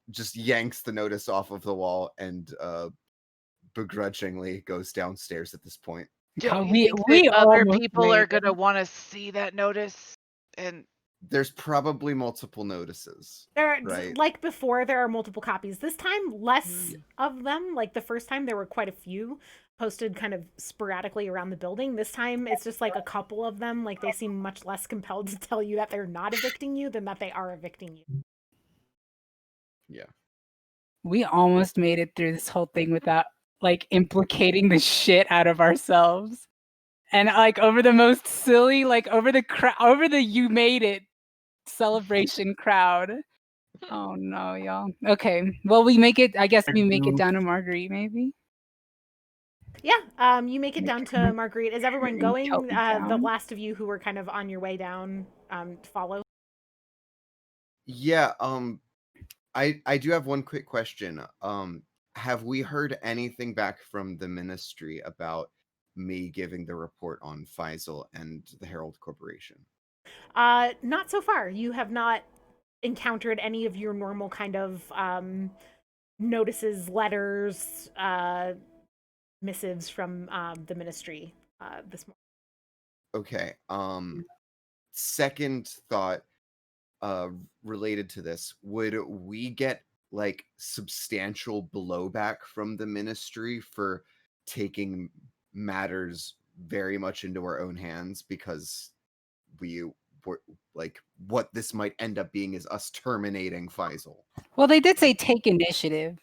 just yanks the notice off of the wall and begrudgingly goes downstairs at this point. Don't you think that other people are going to want to see that notice? And there's probably multiple notices. Right? Like before, there are multiple copies. This time, less of them. Like the first time, there were quite a few posted kind of sporadically around the building. This time, it's just like a couple of them. Like they seem much less compelled to tell you that they're not evicting you than that they are evicting you. Yeah. We almost made it through this whole thing without like implicating the shit out of ourselves. And like over the most silly, like over the you made it celebration crowd. Oh no, y'all. Okay. Well, we make it, I guess we make it down to Marguerite, maybe. Yeah, you make it down to Marguerite. Is everyone going? The last of you who were kind of on your way down, follow? Yeah, I do have one quick question. Have we heard anything back from the ministry about me giving the report on Faisal and the Herald Corporation? Not so far. You have not encountered any of your normal kind of notices, letters, missives from the ministry this morning. Okay. Second thought related to this, would we get like substantial blowback from the ministry for taking matters very much into our own hands, because we were like, what this might end up being is us terminating Faisal? Well, they did say take initiative.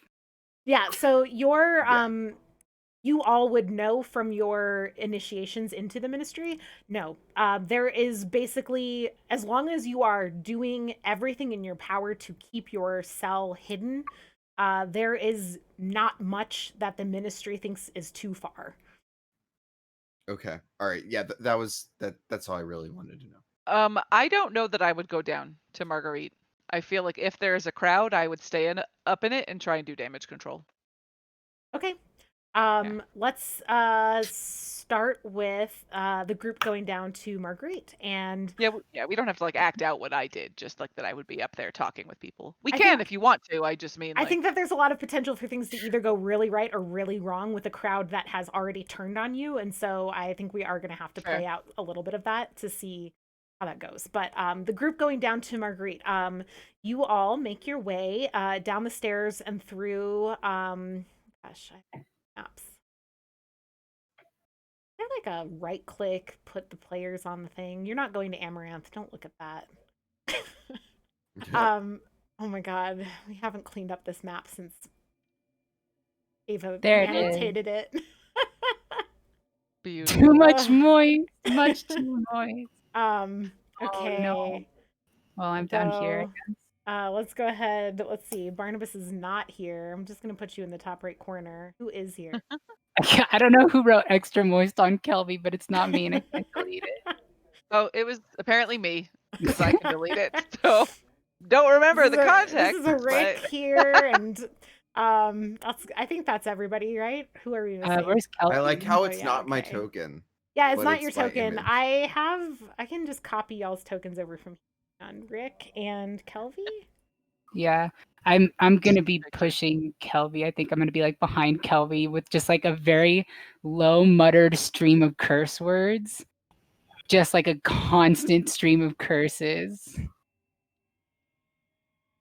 Yeah, so your Yeah. you all would know from your initiations into the ministry. No, there is basically, as long as you are doing everything in your power to keep your cell hidden, there is not much that the ministry thinks is too far. Okay. All right. Yeah, that was that's all I really wanted to know. I don't know that I would go down to Marguerite. I feel like if there is a crowd, I would stay up in it and try and do damage control. Okay. Yeah. Let's start with the group going down to Marguerite, and Yeah, we don't have to like act out what I did, just like that I would be up there talking with people. We I can think if you want to. I just mean I like think that there's a lot of potential for things to either go really right or really wrong with a crowd that has already turned on you, and so I think we are going to have to Fair. play out a little bit of that to see how that goes. But the group going down to Marguerite, you all make your way down the stairs and through. Gosh, I have maps. They're like a right click, put the players on the thing. You're not going to Amaranth. Don't look at that. Oh my god, we haven't cleaned up this map since Ava There it is. annotated it. beautiful. Too much moist. Much too moist. Okay. Oh, no. Well, I'm down here. Let's go ahead. Let's see. Barnabas is not here. I'm just gonna put you in the top right corner. Who is here? I don't know who wrote extra moist on Kelby, but it's not me, and I can't delete it. Oh, it was apparently me because I can delete it. So don't remember the context. This is a Rick but... here, and I think that's everybody, right? Who are we missing? Where's Kelby? I like how Oh, it's yeah, not my okay. token. Yeah, it's but not it's your by token. image. I can just copy y'all's tokens over from on Rick and Kelvy. Yeah, I'm gonna be pushing Kelby. I think I'm gonna be like behind Kelby with just like a very low muttered stream of curse words, just like a constant stream of curses.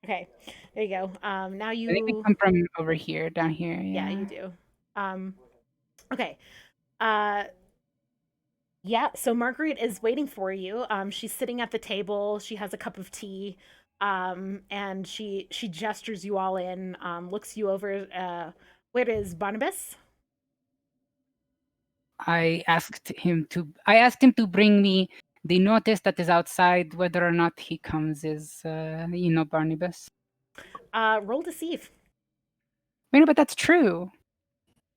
Okay, there you go. Now I think they you. come from over here, down here. Yeah, you do. Okay. Yeah, so Marguerite is waiting for you. She's sitting at the table. She has a cup of tea. And she gestures you all in, looks you over. Where is Barnabas? I asked him to bring me the notice that is outside. Whether or not he comes is, Barnabas. Roll deceive. Wait, but that's true.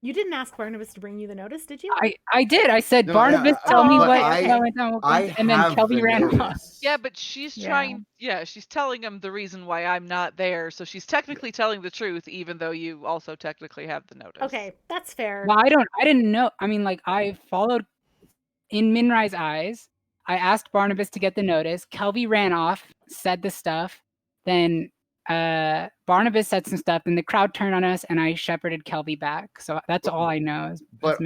You didn't ask Barnabas to bring you the notice, did you? I did. I said, No, Barnabas, yeah, tell me but what I- went down, I and then have Kelby the ran off. notice. Yeah, but she's trying. Yeah, she's telling him the reason why I'm not there. So she's technically telling the truth, even though you also technically have the notice. Okay, that's fair. Well, I didn't know. I mean, like, I followed in Minrai's eyes. I asked Barnabas to get the notice. Kelby ran off, said the stuff. Then Barnabas said some stuff, and the crowd turned on us, and I shepherded Kelby back. So that's all I know. But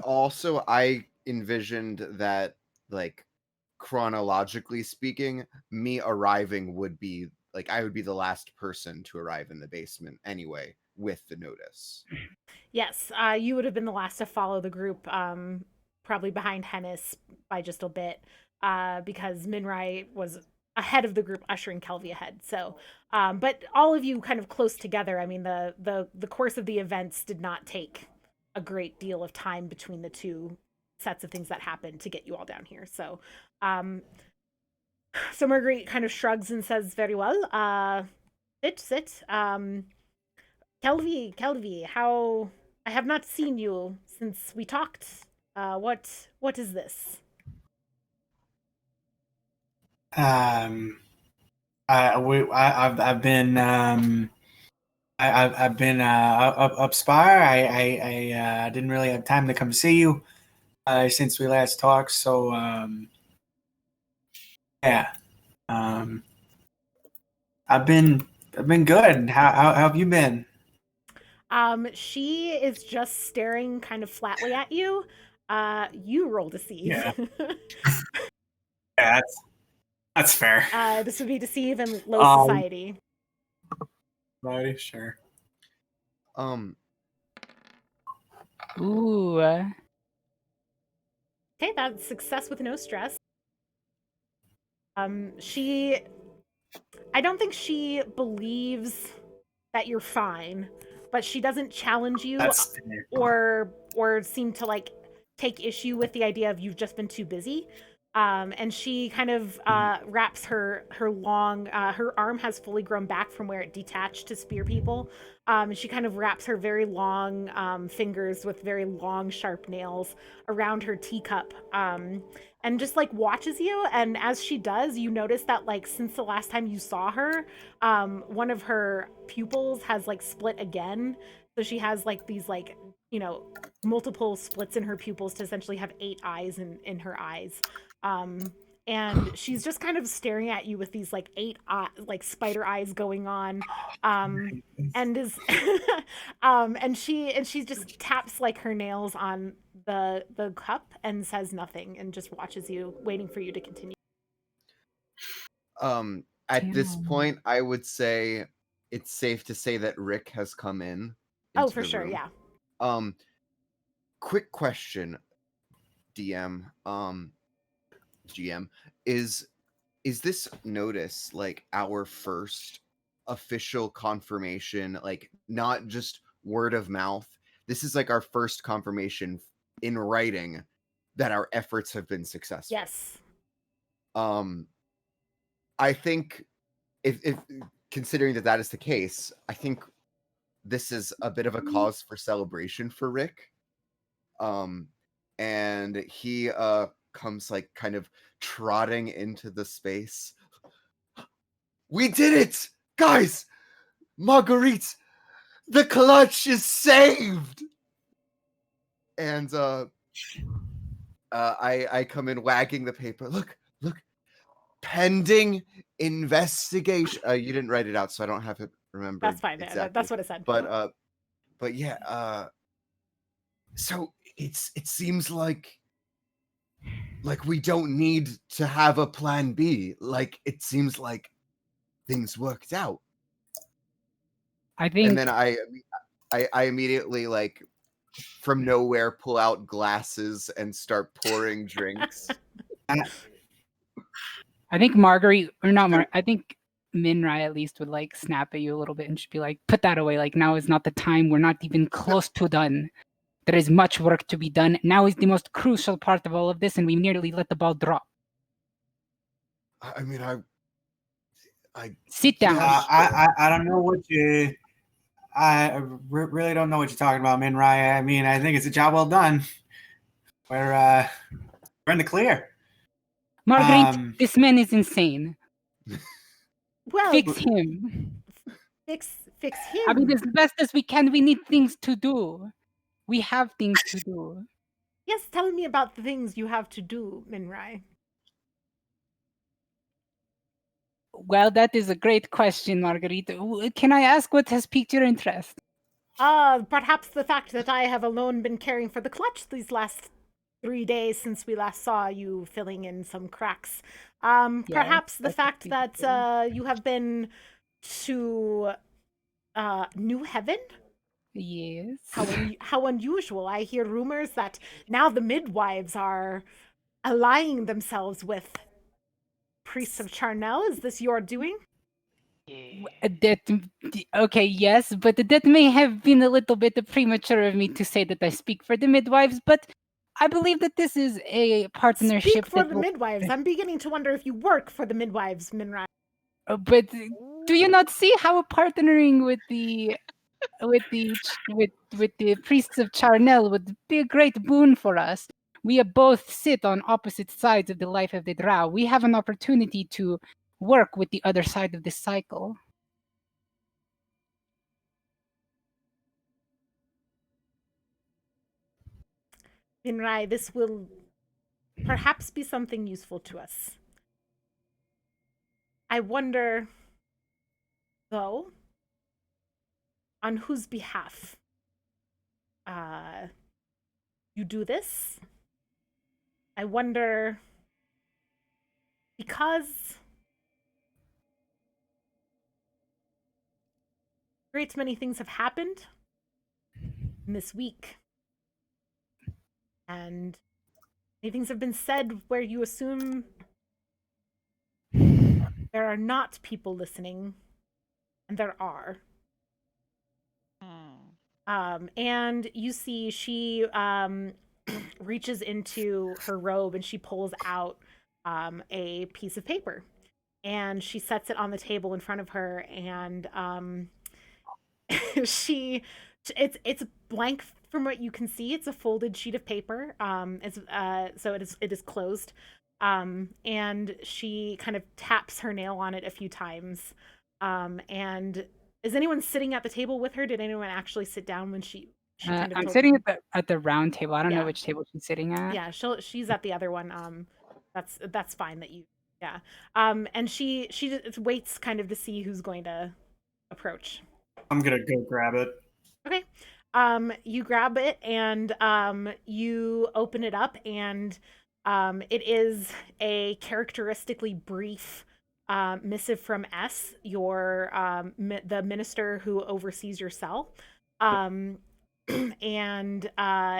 also I envisioned that, like, chronologically speaking, me arriving would be like I would be the last person to arrive in the basement anyway with the notice. Yes, you would have been the last to follow the group, probably behind Hennis by just a bit, because Minrai was ahead of the group, ushering Kelvy ahead. So, but all of you kind of close together. I mean, the course of the events did not take a great deal of time between the two sets of things that happened to get you all down here. So, so Marguerite kind of shrugs and says, "Very well. Sit. Kelvy, how I have not seen you since we talked. What is this?" I've been I've been up Spire. I didn't really have time to come see you since we last talked. So yeah, I've been good. How have you been? She is just staring kind of flatly at you. You roll deceive. Yeah. Yeah, that's fair. This would be deceive and low society. Right, sure. Ooh. Okay, that's success with no stress. I don't think she believes that you're fine. but she doesn't challenge you That's or seem to like take issue with the idea of you've just been too busy. And she kind of wraps her long, her arm has fully grown back from where it detached to spear people. And she kind of wraps her very long fingers with very long, sharp nails around her teacup. And just like watches you. And as she does, you notice that like since the last time you saw her, one of her pupils has like split again. So she has like these like, you know, multiple splits in her pupils to essentially have 8 eyes in her eyes. And she's just kind of staring at you with these like 8 like spider eyes going on. And is and she just taps like her nails on the cup and says nothing and just watches you, waiting for you to continue. At this Damn. point, I would say it's safe to say that Rick has come in. Oh, into for the sure, room. yeah. Quick question, DM, GM, is this notice like our first official confirmation, like not just word of mouth? This is like our first confirmation in writing that our efforts have been successful. Yes. I think if considering that is the case, I think this is a bit of a cause for celebration for Rick. And he comes like kind of trotting into the space. We did it, guys! Marguerite, the clutch is saved. And I come in wagging the paper. Look, pending investigation. You didn't write it out, so I don't have it remembered. That's fine. Exactly. That's what it said. But yeah. So it seems like we don't need to have a plan B. Like it seems like things worked out. I think. And then I immediately like from nowhere pull out glasses and start pouring drinks. I think Marguerite, or not Mar, I think Minrai at least would like snap at you a little bit and just be like, put that away. Like now is not the time. We're not even close to done. There is much work to be done. Now is the most crucial part of all of this, and we nearly let the ball drop. I mean, I sit down. I don't know what you. Really don't know what you're talking about, Minrai. I mean, I think it's a job well done. We're in the clear. Marguerite, this man is insane. Well, Fix him. Fix him. I mean, as best as we can. We need things to do. We have things to do. Yes, tell me about the things you have to do, Minrai. Well, that is a great question, Marguerite. Can I ask what has piqued your interest? Perhaps the fact that I have alone been caring for the clutch these last 3 days since we last saw you filling in some cracks. Perhaps the fact that you have been to New Heaven? Yes. How unusual. I hear rumors that now the midwives are allying themselves with priests of Charnel. Is this your doing? Okay, yes, but that may have been a little bit premature of me to say that I speak for the midwives, but I believe that this is a partnership. Speak for the midwives. I'm beginning to wonder if you work for the midwives, Minrai. But do you not see how partnering with the priests of Charnel would be a great boon for us? We both sit on opposite sides of the life of the Drow. We have an opportunity to work with the other side of this cycle. Minrai, this will perhaps be something useful to us. I wonder, though, on whose behalf you do this. I wonder, because great many things have happened in this week. And many things have been said where you assume there are not people listening, and there are. And you see she reaches into her robe and she pulls out a piece of paper, and she sets it on the table in front of her, and she it's blank from what you can see. It's a folded sheet of paper. It's so it is closed. And she kind of taps her nail on it a few times. And is anyone sitting at the table with her? Did anyone actually sit down when she kind of I'm told sitting them? at the round table. I don't know Yeah. which table she's sitting at. Yeah, she's at the other one. That's fine that you yeah. And she just waits kind of to see who's going to approach. I'm gonna go grab it. Okay. You grab it and you open it up, and it is a characteristically brief missive from S, your the minister who oversees your cell. Um, and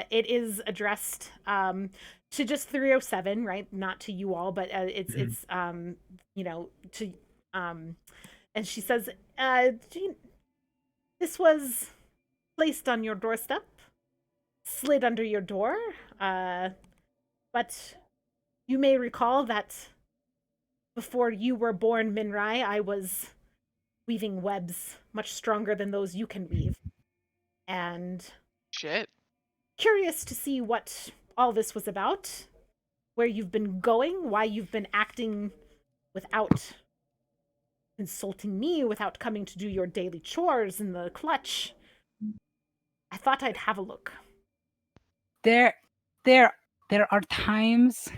it is addressed to just 307, right? Not to you all, but it's you know, to and she says, this was placed on your doorstep, slid under your door, but you may recall that before you were born, Minrai, I was weaving webs much stronger than those you can weave. And Shit. curious to see what all this was about, where you've been going, why you've been acting without consulting me, without coming to do your daily chores in the clutch. I thought I'd have a look. There are times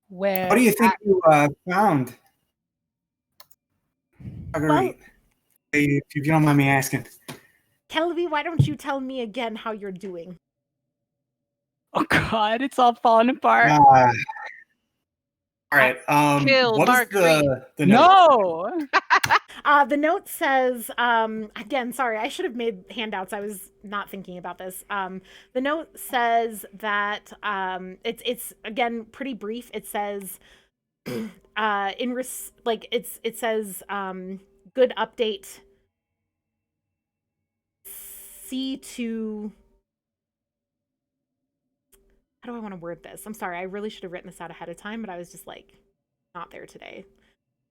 where What do you think you found? Marguerite, if you don't mind me asking. Kelvy, why don't you tell me again how you're doing? Oh God, it's all falling apart. All right. Kill What is Marguerite. the note? No. The note says, again, sorry, I should have made handouts. I was not thinking about this. The note says that it's again pretty brief. It says, it says, good update. C2. How do I want to word this? I'm sorry, I really should have written this out ahead of time, but I was just like not there today.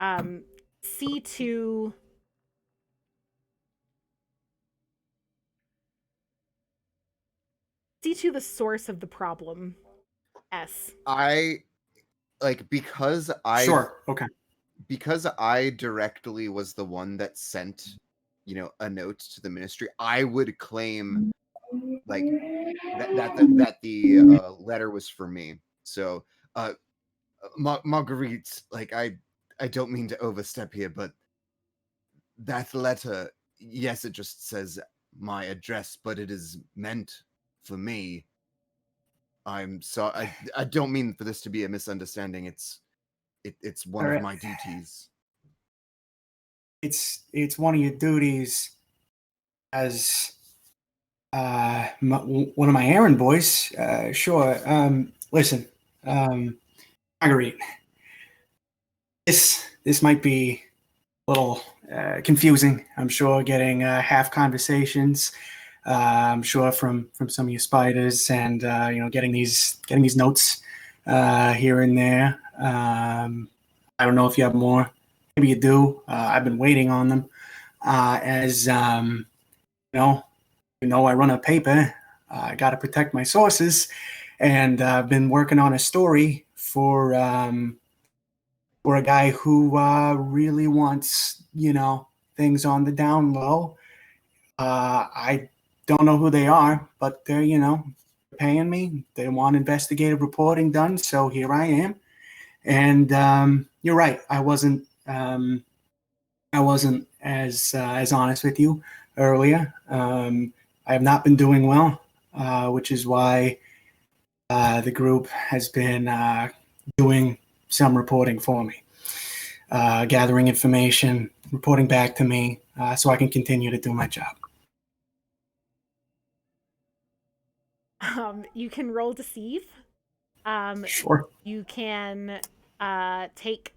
C2. C2 the source of the problem. S. Because I Sure. Okay. because I directly was the one that sent, a note to the ministry. I would claim like that the letter was for me. So, Marguerite, I don't mean to overstep here, but that letter, yes, it just says my address, but it is meant for me. I'm sorry. I don't mean for this to be a misunderstanding. It's one of my duties. It's one of your duties as one of my errand boys. Sure. Listen, Marguerite. This might be a little confusing. I'm sure getting half conversations. I'm sure from some of your spiders, and getting these notes here and there. I don't know if you have more. Maybe you do. I've been waiting on them. As I run a paper. I got to protect my sources, and I've been working on a story for a guy who really wants things on the down low. I don't know who they are, but they're paying me. They want investigative reporting done, so here I am. And you're right. I wasn't as honest with you earlier. I have not been doing well, which is why the group has been doing some reporting for me, gathering information, reporting back to me, so I can continue to do my job. You can roll deceive. Sure. You can take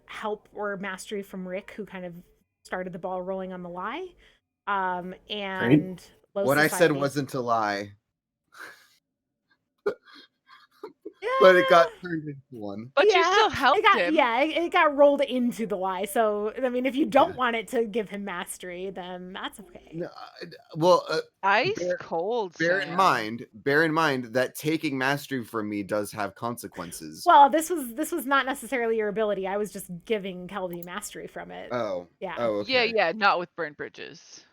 help or mastery from Rick, who kind of started the ball rolling on the lie. And low What I said society. wasn't a lie, Yeah. but it got turned into one. But you still helped him. Yeah, it got rolled into the lie. So, I mean, if you don't Yeah. want it to give him mastery, then that's okay. No, well, Ice Bear- cold. bear Sam. in mind that taking mastery from me does have consequences. Well, this was not necessarily your ability. I was just giving Kelvy mastery from it. Oh, Yeah. Oh, okay. Yeah, not with burnt bridges.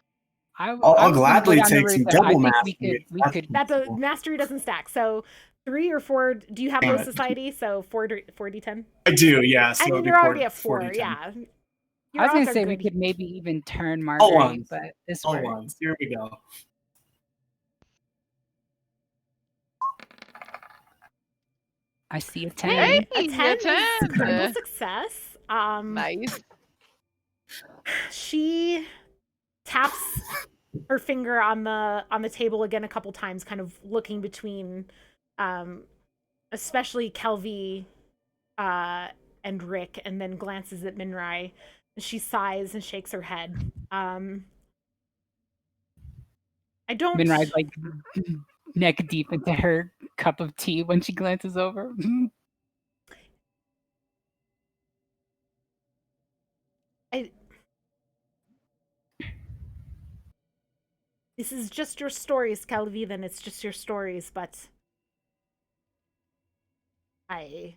I I'll was gonna go gladly down the take route some that I double think mastery. we That's could. That the possible. mastery doesn't stack. So 3 or 4. Do you have Damn low it. society? So 4d10. I do, yeah. So I mean, it'd be you're already at 4 4. D10. Yeah. I was gonna odds are say we good. could maybe even turn All Marguerite, ones. but this All works. ones. Here we go. I see a 10. Hey, A 10 is a 10. critical success. Nice. She taps her finger on the table again a couple times, kind of looking between especially Kelvy and Rick, and then glances at Minrai. She sighs and shakes her head. I don't Minrai's like neck deep into her cup of tea when she glances over. This is just your stories, Kelvy, then it's just your stories, but I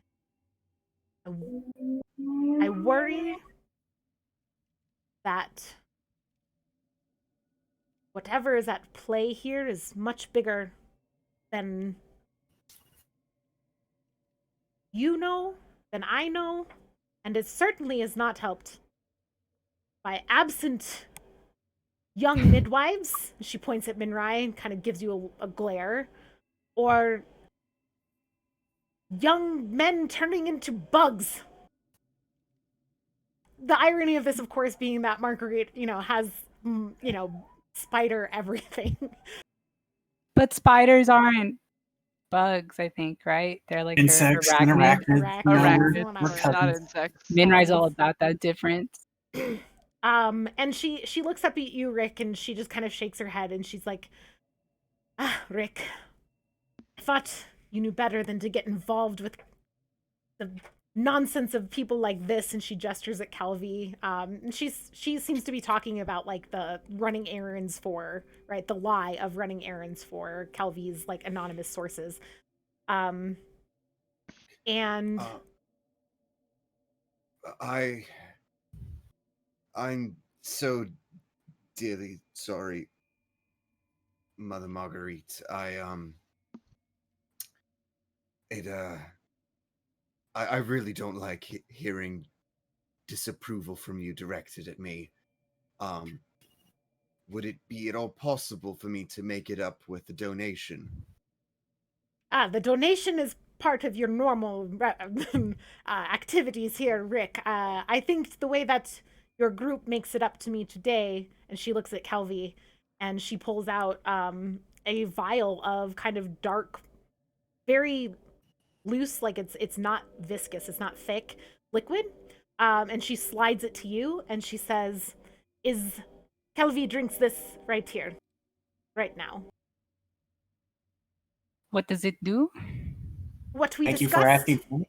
worry that whatever is at play here is much bigger than you know, than I know, and it certainly is not helped by absent young midwives. She points at Minrai and kind of gives you a glare, or young men turning into bugs. The irony of this, of course, being that Marguerite, has, spider everything. But spiders aren't bugs, I think, right? They're like Insects and arachnids. arachnids. Arachnids, We're whatever. Not cousins. insects. Minrai's all about that difference. And she looks up at you, Rick, and she just kind of shakes her head, and she's like, Rick, I thought you knew better than to get involved with the nonsense of people like this. And she gestures at Kelvy. And she seems to be talking about like the running errands for, right, the lie of running errands for Kelvy's like anonymous sources. And I'm so dearly sorry, Mother Marguerite. I really don't like hearing disapproval from you directed at me. Would it be at all possible for me to make it up with a donation? The donation is part of your normal activities here, Rick. I think the way that your group makes it up to me today, and she looks at Kelvy, and she pulls out a vial of kind of dark, very loose, like it's not viscous, it's not thick, liquid. And she slides it to you, and she says, Kelvy drinks this right here, right now. What does it do? What we Thank you discussed, for asking.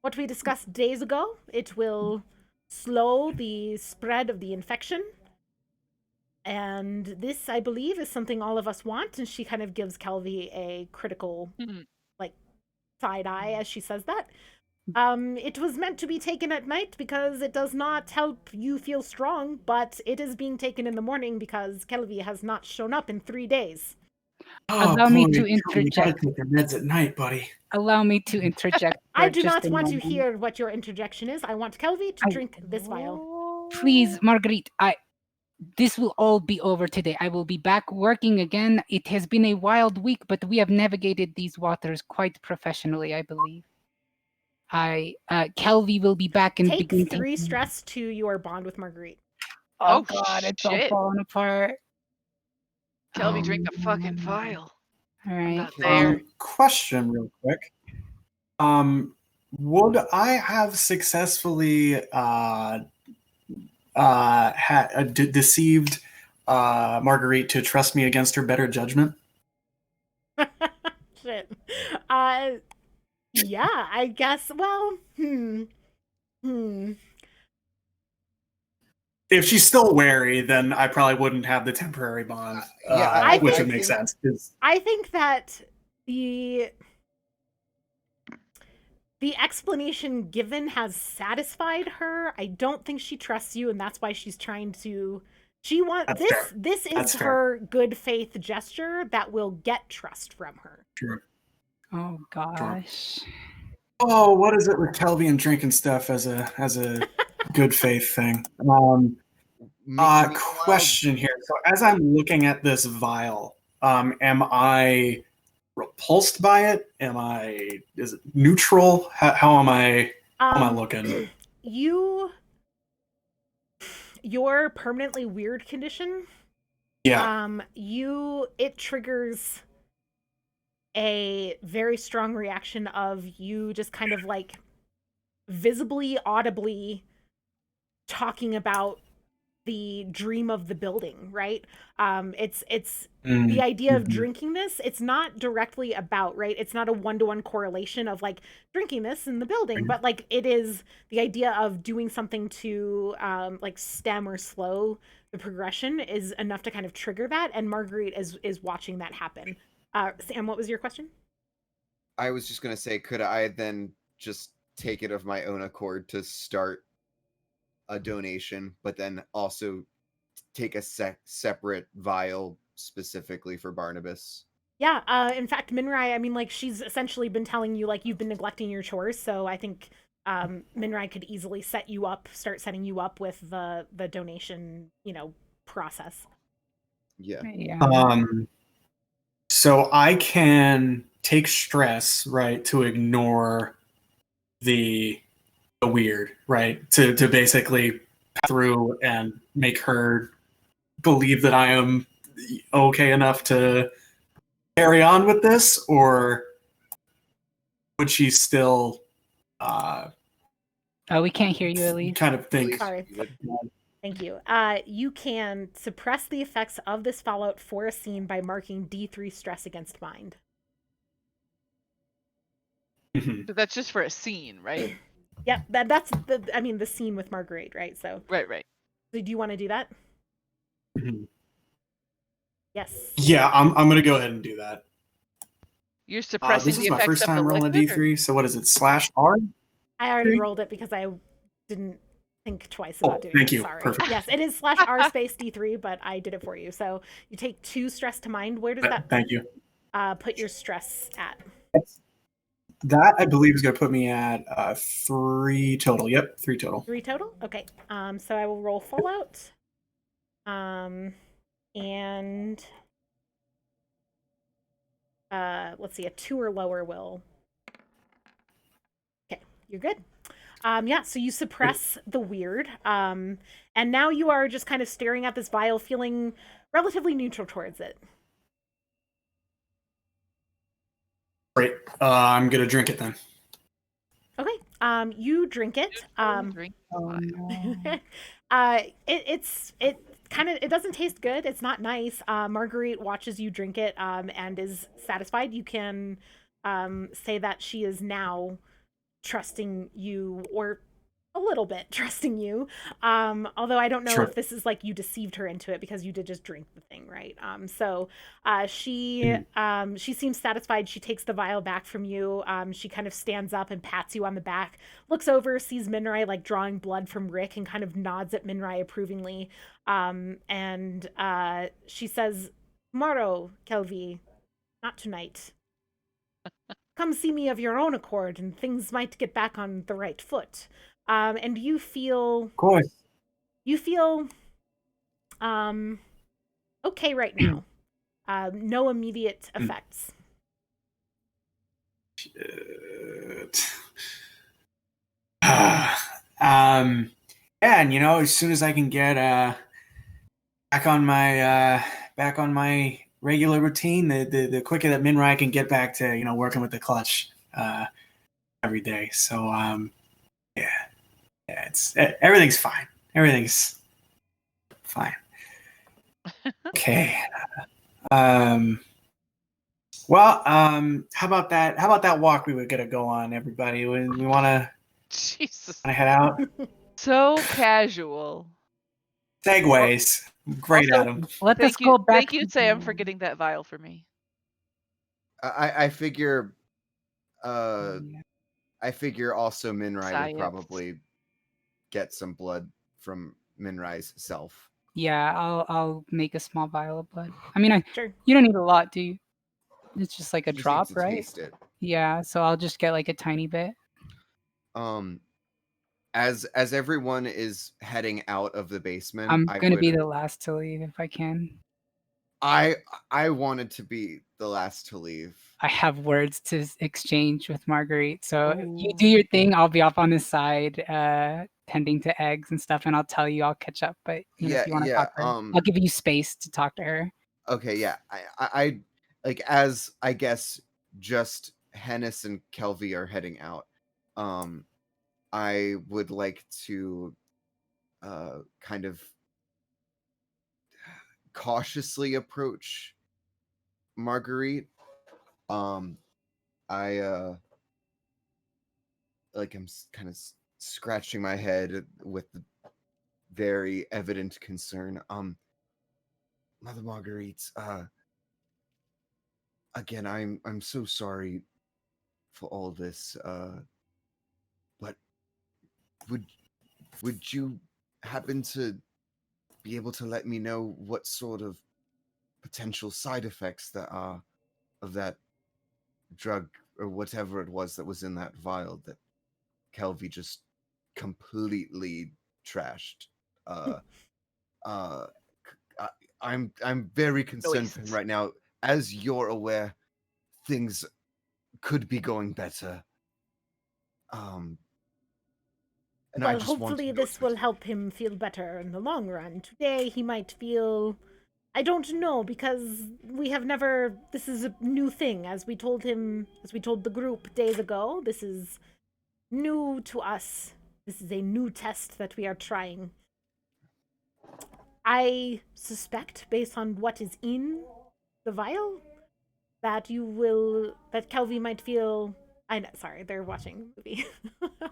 what we discussed days ago, it will slow the spread of the infection. And this, I believe, is something all of us want. And she kind of gives Kelvy a critical, like, side eye as she says that. It was meant to be taken at night because it does not help you feel strong, but it is being taken in the morning because Kelvy has not shown up in 3 days. Allow me to You gotta interject. take your meds at night, buddy. Allow me to interject. I for do just not a want to moment. hear what your interjection is. I want Kelvy to drink this vial. Please, Marguerite, this will all be over today. I will be back working again. It has been a wild week, but we have navigated these waters quite professionally, I believe. Kelvy will be back and Take begin 3 taking- stress to your bond with Marguerite. Oh, Oh, God, it's all shit. falling apart. Kelvy, drink the fucking vial. All I'm right. not there. Question real quick. Would I have successfully deceived Marguerite to trust me against her better judgment? Shit. Yeah, I guess. Well, If she's still wary, then I probably wouldn't have the temporary bond, which would make sense. I think that the explanation given has satisfied her. I don't think she trusts you, and that's why she's trying to. This is her good faith gesture that will get trust from her. Sure. Oh gosh. Sure. Oh, what is it with Kelvy and drinking stuff as a good faith thing? Question here. So as I'm looking at this vial, am I repulsed by it? Is it neutral? How am I looking? Your permanently weird condition. Yeah. It triggers a very strong reaction of you just kind of like visibly, audibly talking about the dream of the building, right? It's the idea of drinking this. It's not directly about, right? It's not a one-to-one correlation of like drinking this in the building, but like it is the idea of doing something to like stem or slow the progression is enough to kind of trigger that. And Marguerite is watching that happen. Sam, what was your question? I was just gonna say, could I then just take it of my own accord to start a donation, but then also take a separate vial specifically for Barnabas? Yeah, in fact, Minrai, I mean, like, she's essentially been telling you, like, you've been neglecting your chores, so I think Minrai could easily start setting you up with the donation, process. Yeah. So I can take stress, right, to ignore the weird, right? To basically pass through and make her believe that I am okay enough to carry on with this, or would she still we can't hear you, Elise. kind of think? Sorry. Thank you. You can suppress the effects of this fallout for a scene by marking D3 stress against mind. So that's just for a scene, right? Yeah, that's the scene with Marguerite, right? So right. So do you want to do that? Yes. Yeah, I'm gonna go ahead and do that. You're suppressing this the is my effects first of time the rolling a liquid, D3, so what is it, /R? I already rolled it because I didn't think twice about doing thank it. you. Sorry. Perfect. Yes, it is /R space D3, but I did it for you. So you take 2 stress to mind. Where does that Thank you. Put your stress at? That, I believe, is going to put me at 3 total. Yep, 3 total. 3 total? Okay. So I will roll Fallout. And let's see, a 2 or lower will. Okay, you're good. Yeah, so you suppress the weird. And now you are just kind of staring at this vial, feeling relatively neutral towards it. Great. I'm going to drink it then. Okay. You drink it. It doesn't taste good. It's not nice. Marguerite watches you drink it and is satisfied. You can say that she is now trusting you, or a little bit trusting you. Although I don't know if this is like you deceived her into it, because you did just drink the thing, right? She seems satisfied. She takes the vial back from you. She kind of stands up and pats you on the back, looks over, sees Minrai like drawing blood from Rick, and kind of nods at Minrai approvingly. And she says, "Tomorrow, Kelvy, not tonight. Come see me of your own accord, and things might get back on the right foot." And you feel, of course, okay right now. No immediate effects. Yeah, and as soon as I can get back on my regular routine, the quicker that Minrai can get back to working with the clutch every day. So yeah, it's everything's fine. Everything's fine. Okay. Well, how about that? How about that walk we were gonna go on, everybody? We wanna Jesus. head out. So casual. Segways. Great, Also, Adam. Let us Thank go you, back. thank you, Sam, for getting that vial for me. I figure Yeah. I figure also Minrai Science. would probably get some blood from Minrai's self. Yeah, I'll make a small vial of blood. I mean, Sure. you don't need a lot, do you? It's just like a You just drop, need to right? taste it. Yeah, so I'll just get like a tiny bit. As everyone is heading out of the basement, I'm I gonna be would the last to leave if I can. I wanted to be the last to leave. I have words to exchange with Marguerite. So you Ooh. do your thing. I'll be off on the side, tending to eggs and stuff, and I'll tell you. I'll catch up. But you know, if you want to talk to her, I'll give you space to talk to her. Okay, yeah. I like, as I guess just Hennis and Kelvy are heading out. I would like to kind of cautiously approach Marguerite. I like, I'm kind of scratching my head with very evident concern. Mother Marguerite, again, I'm so sorry for all this. But would you happen to be able to let me know what sort of potential side effects there are of that drug or whatever it was that was in that vial that Kelvy just completely trashed? I'm very concerned for him Noised. right now. As you're aware, things could be going better. And I Well, just want to hopefully know this will help him feel better in the long run. Today he might feel, I don't know, because we have never, this is a new thing, as we told him, as we told the group days ago. This is new to us. This is a new test that we are trying. I suspect, based on what is in the vial, that Kelvy might feel. Sorry, they're watching a movie.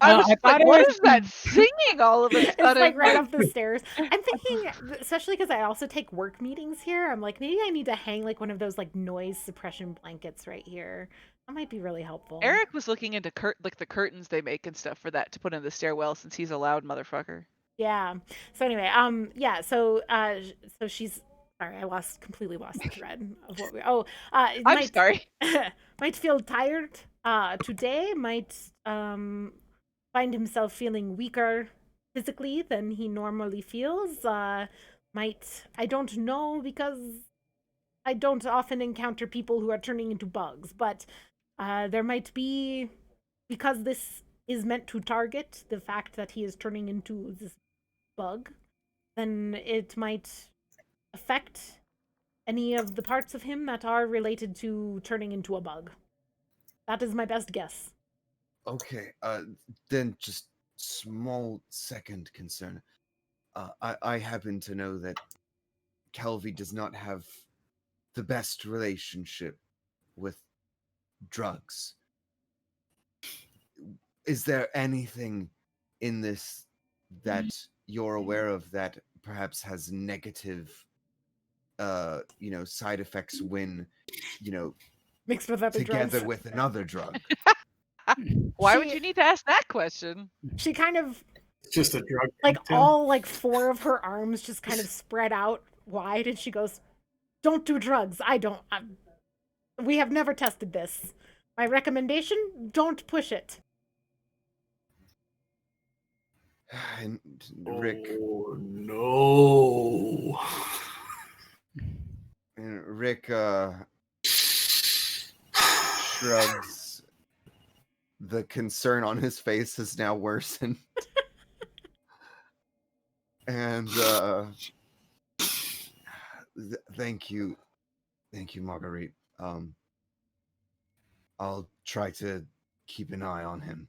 I Well, was I like, thought it what was- is that singing all of a It's sudden? like right off the stairs. I'm thinking, especially because I also take work meetings here. I'm like, maybe I need to hang like one of those like noise suppression blankets right here. That might be really helpful. Eric was looking into like the curtains they make and stuff for that to put in the stairwell, since he's a loud motherfucker. Yeah. So anyway, yeah. So she's sorry. I completely lost the thread of what we. Oh, I'm sorry. might feel tired. Today might find himself feeling weaker physically than he normally feels. I don't know, because I don't often encounter people who are turning into bugs, but there might be, because this is meant to target the fact that he is turning into this bug, then it might affect any of the parts of him that are related to turning into a bug. That is my best guess. Okay, then just small second concern. I happen to know that Kelvy does not have the best relationship with drugs. Is there anything in this that you're aware of that perhaps has negative, side effects when, Mixed with other together drugs. with another drug? Why would She- you need to ask that question? She kind of, It's just a drug. like, cocktail. all like four of her arms just kind of spread out wide, and she goes, "Don't do drugs. We have never tested this. My recommendation: don't push it." And Rick, Oh no. Shrugs. The concern on his face has now worsened. And thank you, Marguerite. I'll try to keep an eye on him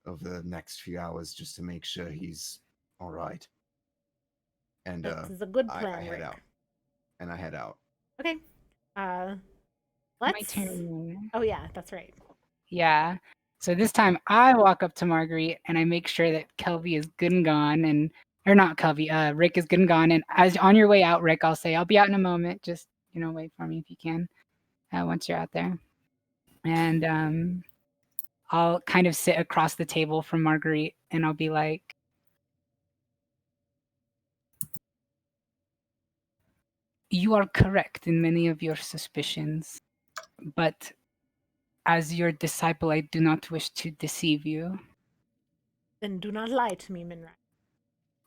over the next few hours just to make sure he's all right. And That is a good I plan, head Rick. out. and I head out. Okay. My Let's. turn. Oh yeah, that's right. Yeah. So this time I walk up to Marguerite and I make sure that Kelvy is good and gone, and or not Kelvy, Rick is good and gone. And as on your way out, Rick, I'll say I'll be out in a moment. Just wait for me if you can. Once you're out there, and I'll kind of sit across the table from Marguerite, and I'll be like, "You are correct in many of your suspicions, but as your disciple, I do not wish to deceive you. Then do not lie to me, Minrai.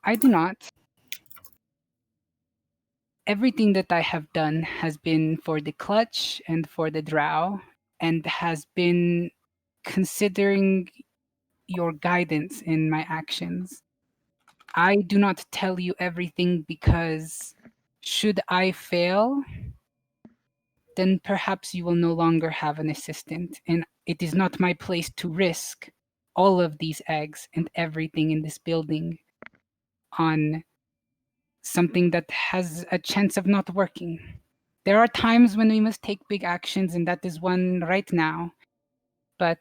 I do not. Everything that I have done has been for the clutch and for the drow, and has been considering your guidance in my actions. I do not tell you everything because should I fail, then perhaps you will no longer have an assistant, and it is not my place to risk all of these eggs and everything in this building on something that has a chance of not working. There are times when we must take big actions, and that is one right now. But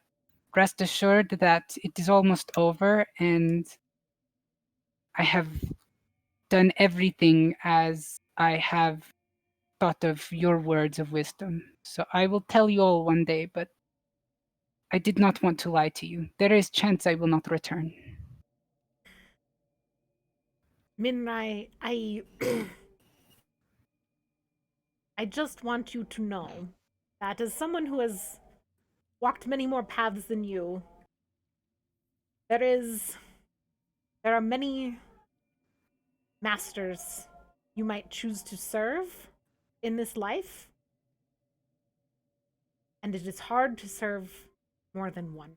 rest assured that it is almost over, and I have done everything as I have thought of your words of wisdom. So I will tell you all one day, but I did not want to lie to you. There is chance I will not return. Minrai, I I just want you to know that as someone who has walked many more paths than you, there are many masters you might choose to serve in this life, and it is hard to serve more than one.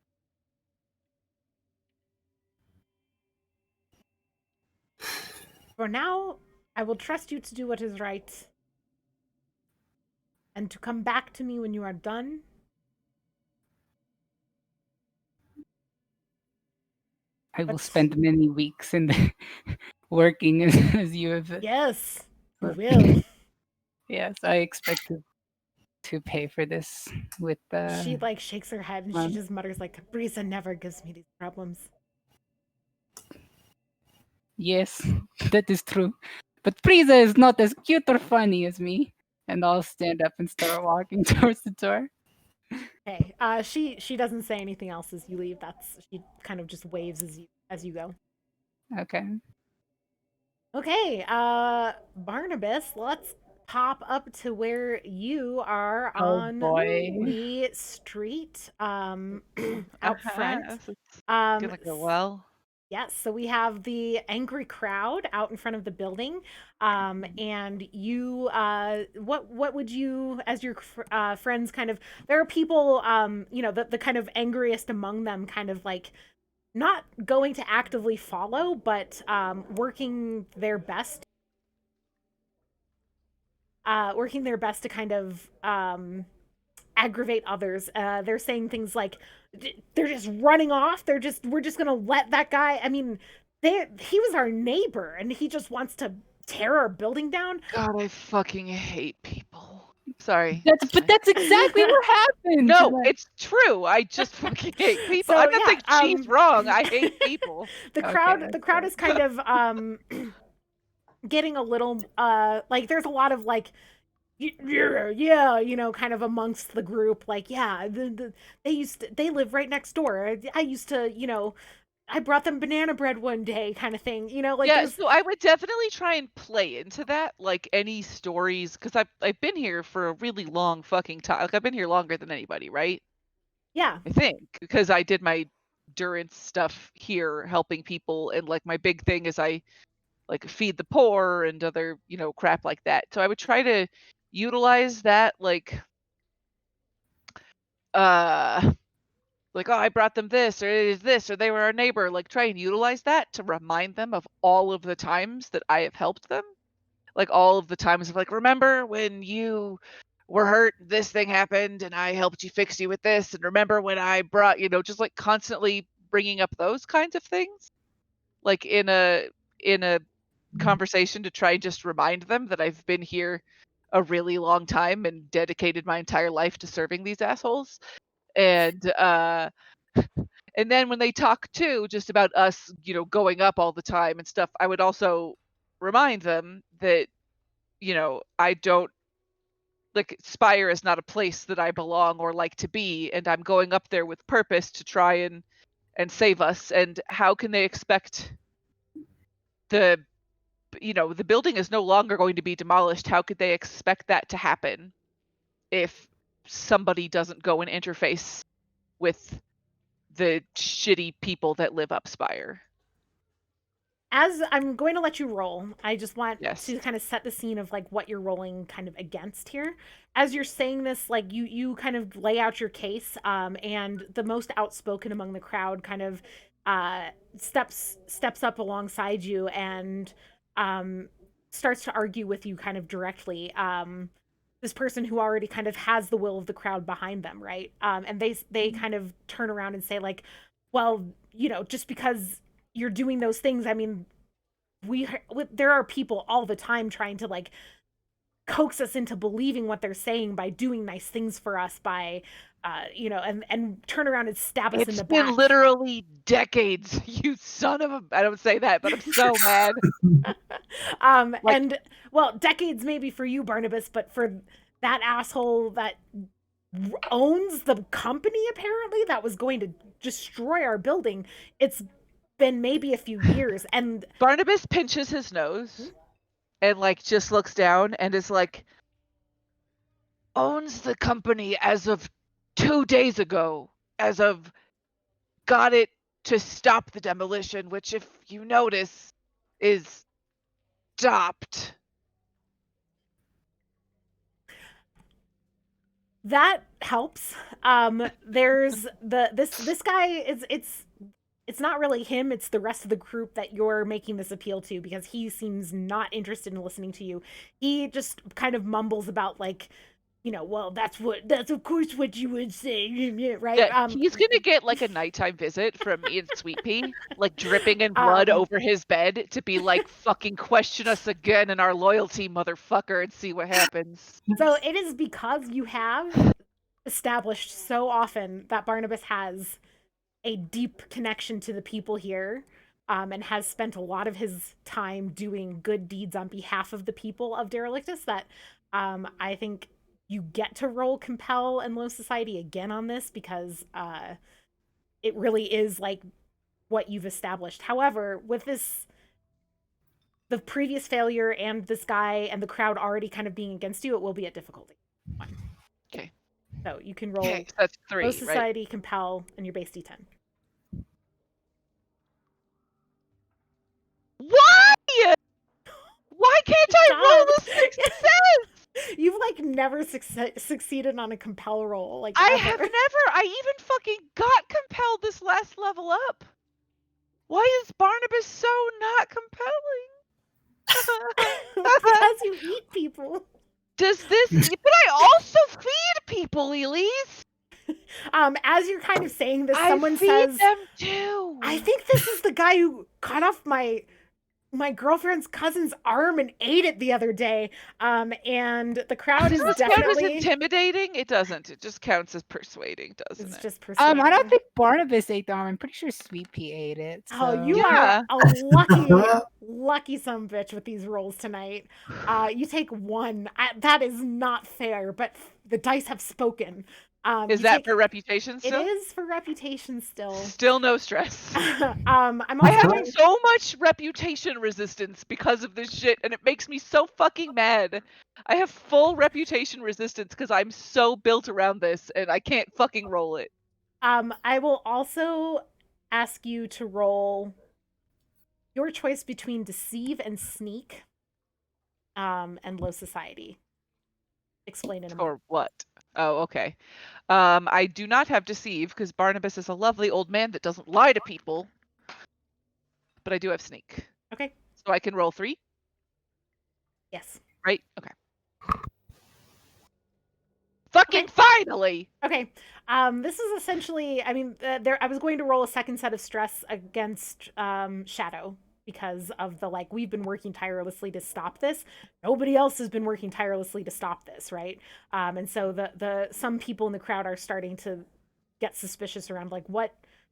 For now, I will trust you to do what is right, and to come back to me when you are done. I will But- spend many weeks in the working as you have. Yes, you will. Yes, I expect to pay for this with She like shakes her head and she month. just mutters like, "Brisa never gives me these problems." Yes, that is true. But Frieza is not as cute or funny as me. And I'll stand up and start walking towards the door. Okay. She doesn't say anything else as you leave. She kind of just waves as you go. Okay. Okay. Barnabas, let's pop up to where you are Oh on boy. the street out front. It's Um gonna go well. Yes, so we have the angry crowd out in front of the building, and you. What would you, as your friends, kind of? There are people, the kind of angriest among them, kind of like not going to actively follow, but working their best. Working their best to kind of aggravate others. They're saying things like they're just running off. We're just gonna let that guy. I mean, he was our neighbor, and he just wants to tear our building down. God, I fucking hate people. Sorry. But that's exactly what happened. No, Like, it's true. I just fucking hate people. So, I'm not yeah, saying she's wrong. I hate people. The Okay, crowd that's the crowd fair. is kind of getting a little like there's a lot of like yeah, kind of amongst the group, like, yeah, they live right next door. I used to, I brought them banana bread one day, kind of thing. Like Yeah, there's so I would definitely try and play into that, like any stories, because I've been here for a really long fucking time. Like I've been here longer than anybody, right? yeah, I think because I did my durance stuff here, helping people, and like my big thing is I like feed the poor and other crap like that. So I would try to utilize that, like, oh, I brought them this, or it is this, or they were our neighbor. Like, try and utilize that to remind them of all of the times that I have helped them. Like, all of the times of, like, remember when you were hurt, this thing happened, and I helped you fix you with this. And remember when I brought, just like constantly bringing up those kinds of things, like in a conversation to try and just remind them that I've been here a really long time and dedicated my entire life to serving these assholes. And and then when they talk too, just about us, going up all the time and stuff, I would also remind them that, I don't like Spire is not a place that I belong or like to be, and I'm going up there with purpose to try and save us. And how can they expect the building is no longer going to be demolished? How could they expect that to happen if somebody doesn't go and interface with the shitty people that live up Spire? As I'm going to let you roll, I just want Yes. to kind of set the scene of like what you're rolling kind of against here. As you're saying this, like you kind of lay out your case, and the most outspoken among the crowd kind of steps up alongside you and starts to argue with you kind of directly. This person who already kind of has the will of the crowd behind them, right? And they kind of turn around and say like, well, just because you're doing those things, I mean, there are people all the time trying to like coax us into believing what they're saying by doing nice things for us, by and turn around and stab us in the back. It's been literally decades, you son of a... I don't say that, but I'm so mad. And well, decades maybe for you, Barnabas, but for that asshole that owns the company apparently that was going to destroy our building, it's been maybe a few years. And Barnabas pinches his nose and like just looks down and is like, owns the company as of 2 days ago, as of got it to stop the demolition, which if you notice is stopped. That helps. There's this guy it's not really him, it's the rest of the group that you're making this appeal to, because he seems not interested in listening to you. He just kind of mumbles about like, well, that's of course what you would say, right? Yeah, he's gonna get like a nighttime visit from me and Sweet Pea, like dripping in blood over his bed to be like, fucking question us again in our loyalty, motherfucker, and see what happens. So it is because you have established so often that Barnabas has a deep connection to the people here, and has spent a lot of his time doing good deeds on behalf of the people of Derelictus, that I think you get to roll Compel and Low Society again on this, because it really is like what you've established. However, with the previous failure and this guy and the crowd already kind of being against you, it will be at difficulty 1. Okay. So you can roll Okay, so that's 3, Low right? Society, Compel, and your base D10. Why? Why can't I roll a success? You've like never succeeded on a Compel roll, like I ever. have never. I even fucking got compelled this last level up. Why is Barnabas so not compelling? Because you eat people. Does this? But I also feed people, Elise. As you're kind of saying this, I someone feed says, them too. I think this is the guy who cut off my girlfriend's cousin's arm and ate it the other day. And the crowd is Does this definitely count as intimidating? It doesn't. It just counts as persuading, doesn't it's it? just persuading. I don't think Barnabas ate the arm. I'm pretty sure Sweet Pea ate it. Oh, so- you Yeah. are a lucky some bitch with these rolls tonight. You take 1. That is not fair, but the dice have spoken. Is that for reputation It still? is for reputation still. Still no stress. I'm I also have so much reputation resistance because of this shit, and it makes me so fucking mad. I have full reputation resistance because I'm so built around this, and I can't fucking roll it. I will also ask you to roll your choice between deceive and sneak, and low society. Explain in a moment. Or what? Oh, okay. I do not have deceive because Barnabas is a lovely old man that doesn't lie to people. But I do have sneak. Okay. So I can roll 3, Yes. right? Okay. Fucking finally! Okay. This is essentially, I mean, I was going to roll a second set of stress against Shadow, because of the like, we've been working tirelessly to stop this. Nobody else has been working tirelessly to stop this, right? And so the some people in the crowd are starting to get suspicious around like,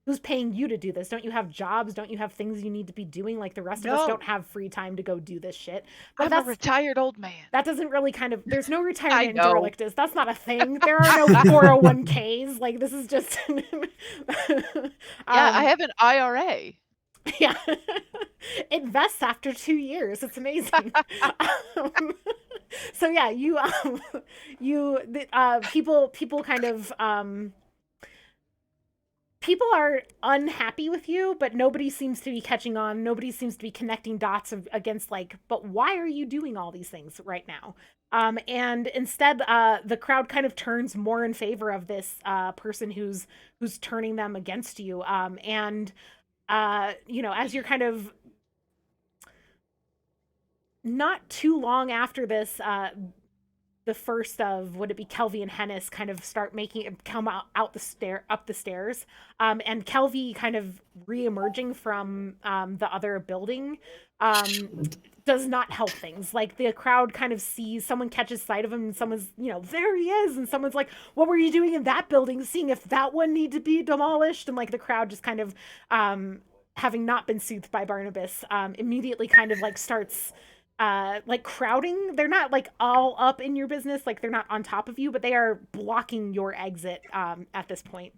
who's paying you to do this? Don't you have jobs? Don't you have things you need to be doing? Like the rest of us No. don't have free time to go do this shit. But I'm a retired old man. that doesn't really there's no retirement in know. Derelict. That's not a thing. There are no 401ks. Like this is just I have an IRA. Yeah. It vests after 2 years. It's amazing. So yeah, people kind of people are unhappy with you, but nobody seems to be catching on. Nobody seems to be connecting dots against like, but why are you doing all these things right now? And instead, the crowd kind of turns more in favor of this person who's turning them against you. And as you're kind of not too long after this, the first of, would it be Kelvy and Hennis kind of start come up the stairs, and Kelvy kind of re-emerging from the other building does not help things. Like the crowd kind of sees, someone catches sight of him and someone's, there he is, and someone's like, what were you doing in that building, seeing if that one need to be demolished? And like the crowd just kind of having not been soothed by Barnabas, immediately kind of like starts like crowding. They're not like all up in your business, like they're not on top of you, but they are blocking your exit at this point.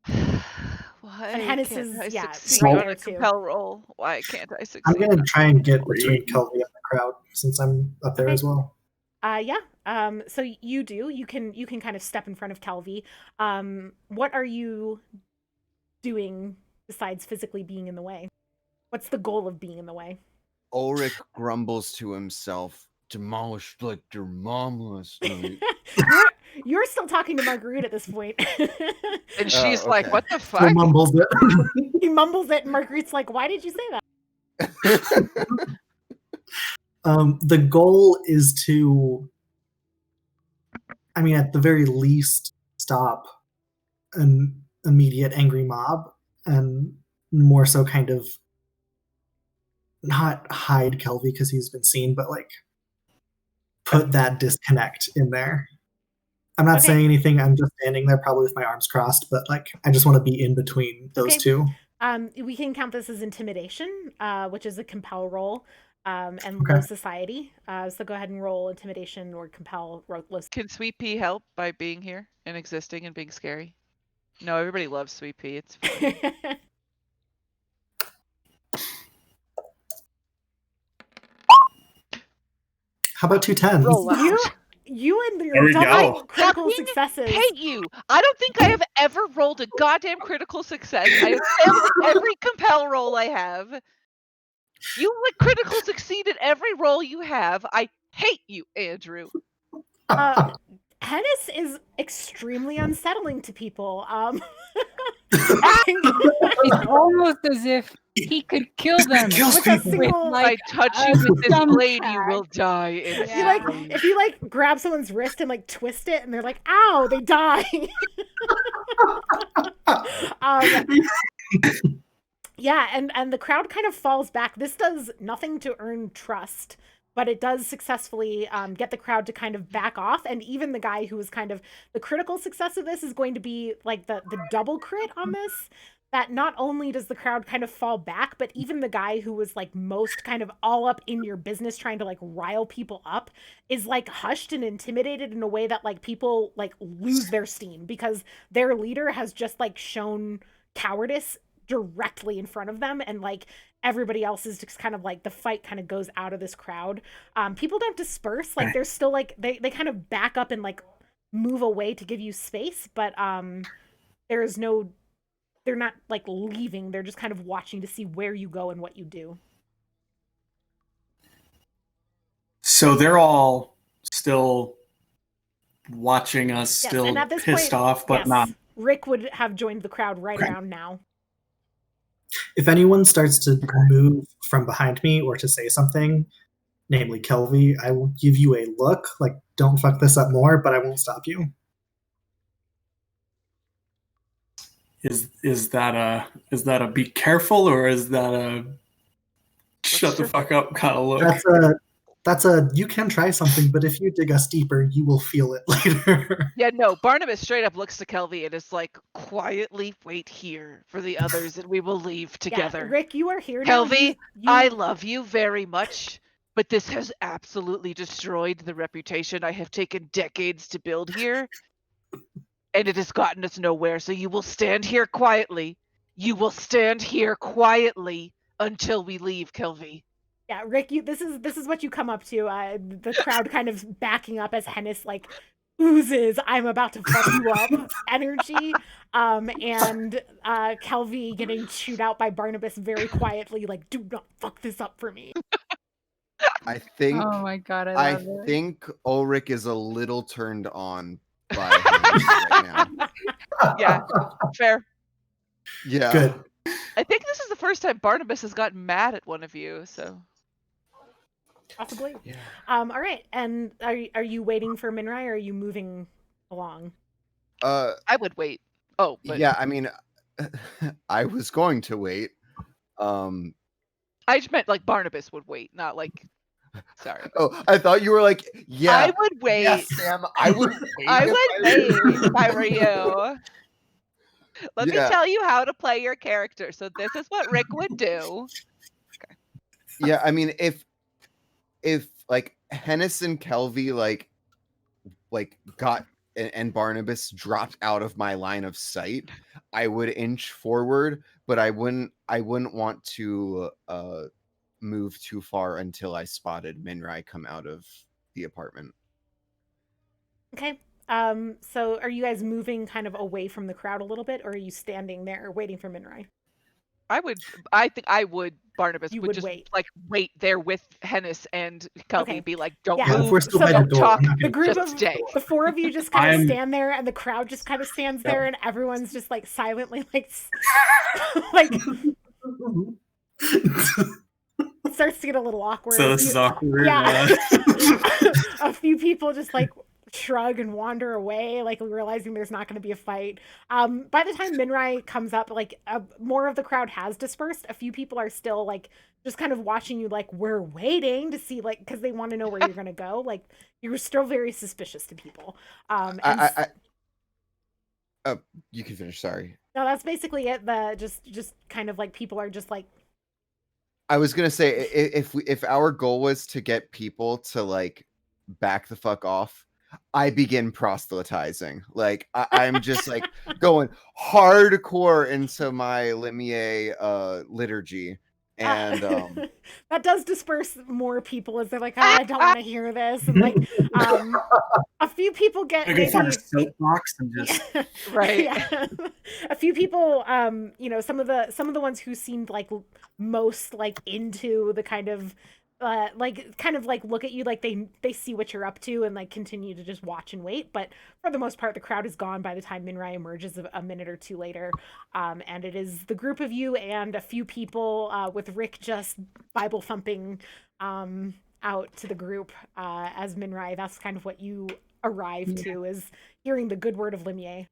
Why And Hennis can't is, I yeah, succeed right on there a too. compel roll? Why can't I succeed? I'm gonna try and get between Kelvy and the crowd since I'm up there Okay. as well. So you can kind of step in front of Kelvy. What are you doing besides physically being in the way? What's the goal of being in the way? Ulrich grumbles to himself, demolished like your mom last night. You're still talking to Marguerite at this point. And she's like, okay. what the He fuck? mumbles it. He mumbles it, and Marguerite's like, why did you say that? The goal is to, at the very least, stop an immediate angry mob, and more so kind of not hide Kelvy because he's been seen, but like put that disconnect in there. I'm not Okay. saying anything. I'm just standing there probably with my arms crossed, but like I just want to be in between those Okay. two. We can count this as intimidation, which is a compel roll, and Okay. low society. So go ahead and roll intimidation or compel low. Can Sweet Pea help by being here and existing and being scary? No, everybody loves Sweet Pea. It's fine. How about 2 10s? Roll out. You and There your we double go. critical Fucking successes. hate you. I don't think I have ever rolled a goddamn critical success. I have failed every compel roll I have. You like critical succeed at every roll you have. I hate you, Andrew. Hennis is extremely unsettling to people. I think It's almost as if he could kill them. kills with a people. single, If I touch you with this thumb blade, you tag. will die. if you like, if you like grab someone's wrist and like twist it, and they're like, "Ow!" they die. Yeah, and the crowd kind of falls back. This does nothing to earn trust, but it does successfully get the crowd to kind of back off. And even the guy who was kind of the critical success of this is going to be like the double crit on this. That not only does the crowd kind of fall back, but even the guy who was like most kind of all up in your business trying to like rile people up is like hushed and intimidated in a way that like people like lose their steam because their leader has just like shown cowardice directly in front of them, and like everybody else is just kind of like the fight kind of goes out of this crowd. People don't disperse, like they're still like they kind of back up and like move away to give you space, but there's no, they're not like leaving, they're just kind of watching to see where you go and what you do. So they're all still watching us, Yes, still and at this pissed point, off, but yes, not. Rick would have joined the crowd right Okay. around now. If anyone starts to move from behind me or to say something, namely Kelvy, I will give you a look, like, don't fuck this up more, but I won't stop you. Is that a be careful, or is that a shut the fuck up kind of look? That's a you can try something, but if you dig us deeper, you will feel it later. Yeah, no, Barnabas straight up looks to Kelvy and is like, quietly wait here for the others and we will leave together. Yeah, Rick, you are here now. Kelvy, I love you very much, but this has absolutely destroyed the reputation I have taken decades to build here. And it has gotten us nowhere, so you will stand here quietly. You will stand here quietly until we leave, Kelvy. Yeah, Rick, this is what you come up to. The crowd kind of backing up as Hennis like oozes "I'm about to fuck you up" energy, and Kelvy getting chewed out by Barnabas very quietly, like, "Do not fuck this up for me." I think. Oh my god, I love it. think Ulrich is a little turned on by Hennis right now. Yeah, fair. Yeah. Good. I think this is the first time Barnabas has gotten mad at one of you, so. Possibly. Yeah. All right. And are you waiting for Minrai, or are you moving along? I would wait. Oh, but Yeah, I mean, I was going to wait. I just meant like Barnabas would wait, not like. Sorry. Oh, I thought you were like, yeah. I would wait. Yes, Sam, I would wait. I if would wait if I were you. Let me Yeah. tell you how to play your character. So this is what Rick would do. Yeah, I mean, if like Hennis and Kelvy like got and Barnabas dropped out of my line of sight, I would inch forward, but I wouldn't want to move too far until I spotted Minrai come out of the apartment. Okay. So are you guys moving kind of away from the crowd a little bit, or are you standing there waiting for Minrai? I think I would. Barnabas You would would just wait. like wait there with Hennis and Kelvy, Okay. be like, "Don't Yeah. move, If we're still So by the don't door, talk, I'm not The gonna group just of stay." the four of you just kind of I'm- stand there, and the crowd just kind of stands there, and everyone's just like silently like it starts to get a little awkward. So this is awkward. Yeah. A few people just like shrug and wander away, like realizing there's not going to be a fight. By the time Minrai comes up, like more of the crowd has dispersed. A few people are still like just kind of watching you, like, we're waiting to see, like, because they want to know where you're going to go. Like, you're still very suspicious to people. You can finish. Sorry. No, that's basically it. The just kind of like people are just like. I was gonna say if our goal was to get people to like back the fuck off, I begin proselytizing. Like I'm just like going hardcore into my Limier liturgy. And that does disperse more people as they're like, I don't want to hear this. And like a few people get I go find a soapbox and just Right. Yeah. A few people, some of the ones who seemed like most like into the kind of look at you like they see what you're up to and like continue to just watch and wait. But for the most part, the crowd is gone by the time Minrai emerges a minute or two later. And it is the group of you and a few people with Rick just Bible thumping out to the group as Minrai. That's kind of what you arrive to, is hearing the good word of Limier.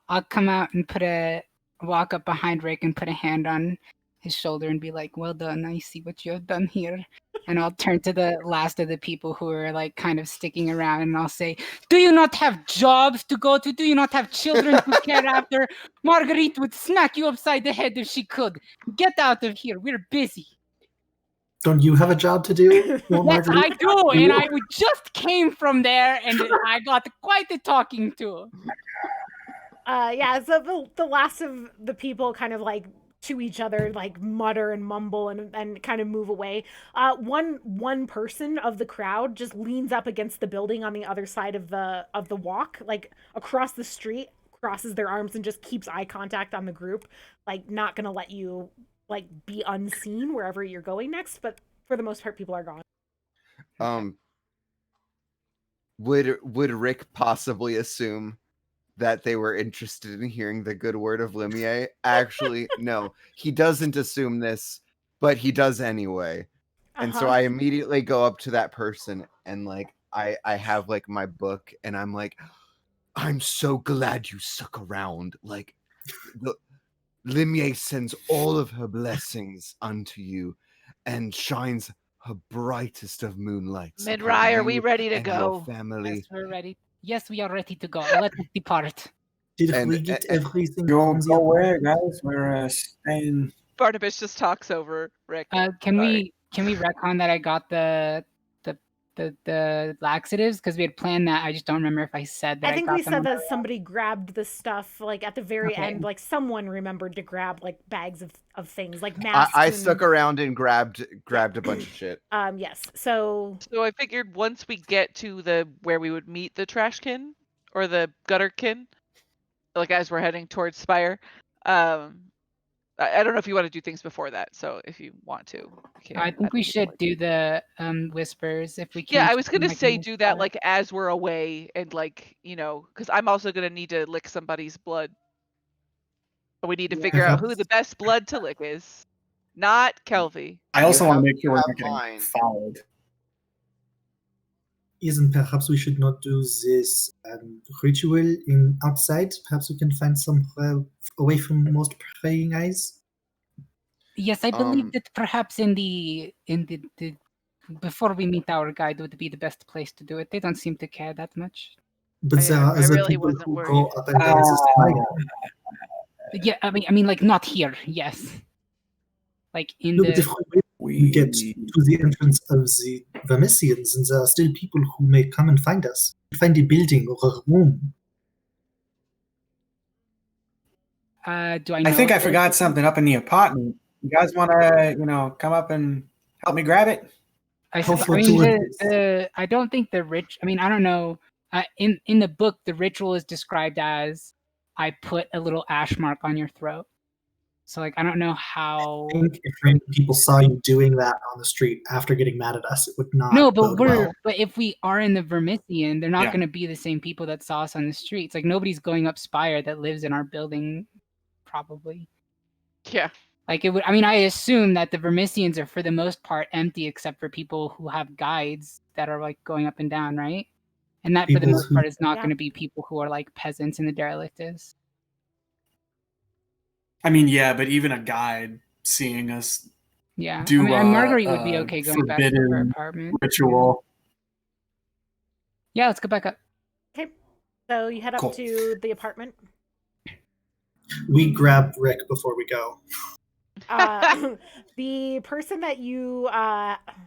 I'll come out and walk up behind Rick and put a hand on his shoulder and be like, well done, I see what you have done here. And I'll turn to the last of the people who are like kind of sticking around and I'll say, do you not have jobs to go to? Do you not have children to care after? Marguerite would smack you upside the head if she could. Get out of here, we're busy. Don't you have a job to do? Yes, I do, and I just came from there and I got quite the talking to. So the last of the people kind of like to each other like mutter and mumble and kind of move away. One person of the crowd just leans up against the building on the other side of the walk, like across the street, crosses their arms and just keeps eye contact on the group, like not gonna let you like be unseen wherever you're going next. But for the most part, people are gone. Would Rick possibly assume that they were interested in hearing the good word of Limier? Actually, no, he doesn't assume this, but he does anyway. And so I immediately go up to that person and like I have like my book and I'm like, I'm so glad you stuck around. Like Limye sends all of her blessings unto you and shines her brightest of moonlights upon Midrai, are we you ready to and your go? family. Yes, we're ready. Yes, we are ready to go. Let us depart. Did And- we get and- everything Go from the go where, guys? We're staying. Barnabas just talks over Rick. Can Sorry. we retcon that I got the laxatives because we had planned that. I just don't remember if I said that. I think got we them said or that not. somebody grabbed the stuff like at the very Okay. end. Like someone remembered to grab like bags of things like masks. I and- stuck around and grabbed a bunch of shit. Yes. So So I figured once we get to where we would meet the trashkin or the gutterkin, like as we're heading towards Spire, I don't know if you want to do things before that. So if you want to, we I can. think we it's should like- do the whispers if we can. Yeah, I keep was them, gonna like, say near do that Spire. like as we're away and like because I'm also gonna need to lick somebody's blood. But we need to Yeah. figure out who the best blood to lick is, not Kelvy. I also You want have- to make sure you we're have not getting mine. followed. Isn't perhaps we should not do this ritual in outside? Perhaps we can find somewhere away from most prying eyes. Yes, I believe Um, that perhaps in the before we meet our guide would be the best place to do it. They don't seem to care that much. But there I are other really people wasn't who worried. go up and down this spiral. Yeah, I mean, like not here. Yes, like in No, but if the. we get to the entrance of the Vermissians, and there are still people who may come and find us, find a building or a room. Do I know? I think if I there's- forgot something up in the apartment. You guys want to, come up and help me grab it? I, How I mean, fortuitous. I don't think the rich. I mean, I don't know. In the book, the ritual is described as I put a little ash mark on your throat. So like, I don't know how. I think if many people saw you doing that on the street after getting mad at us, it would not No, but bode well. but if we are in the Vermissian, they're not Yeah. going to be the same people that saw us on the streets. Like nobody's going up Spire that lives in our building, probably. Yeah. Like it would. I mean, I assume that the Vermissians are for the most part empty, except for people who have guides that are like going up and down, right? And that for the People most who- part is not Yeah. going to be people who are like peasants in the derelictus. I mean, yeah, but even a guide seeing us Yeah, do I mean, and Marguerite would be a okay going back to her forbidden apartment. ritual. Yeah, let's go back up. so you head up Cool. to the apartment. We grab Rick before we go. The person that you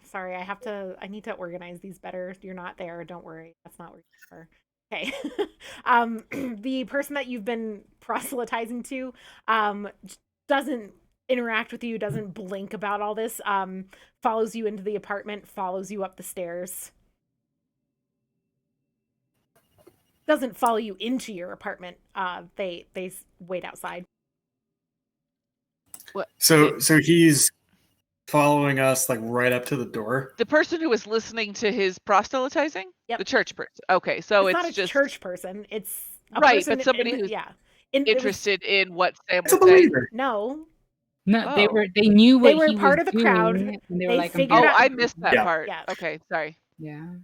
sorry, I need to organize these better. You're not there, don't worry. That's not where you are. Okay. The person that you've been proselytizing to doesn't interact with you, doesn't blink about all this, follows you into the apartment, follows you up the stairs. Doesn't follow you into your apartment. They wait outside. So he's following us like right up to the door. The person who was listening to his proselytizing? Yep. The church person. Okay, so it's it's not a just church person. It's a Right, person but somebody in, who's yeah. It was- interested in what Sam It's a would say. believer. no, No, Oh. they knew what They were he part was of the crowd. doing, and they were They like, figured Oh, out- I missed that Yeah. part. Yeah. Okay, sorry. Yeah.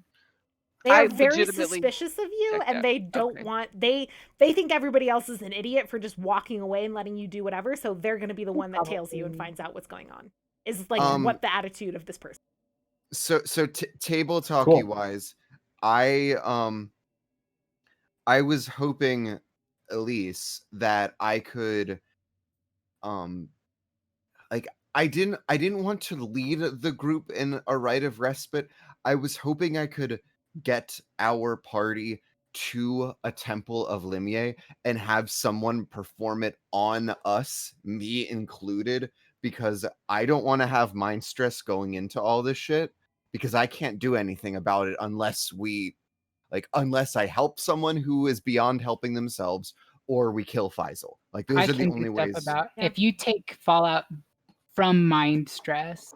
they are I very legitimately suspicious of you, checked and out. they don't Okay. want they think everybody else is an idiot for just walking away and letting you do whatever. So they're going to be the one that tails you and Probably. finds out what's going on. Is like Um, what the attitude of this person. So table talky Cool. wise, I was hoping, Elise, that I could like I didn't want to lead the group in a rite of respite. I was hoping I could get our party to a temple of Limye and have someone perform it on us, me included, because I don't want to have mind stress going into all this shit, because I can't do anything about it unless I help someone who is beyond helping themselves, or we kill Faisal. Like those I are the can only do stuff ways. about Yeah. if you take Fallout from mind stress.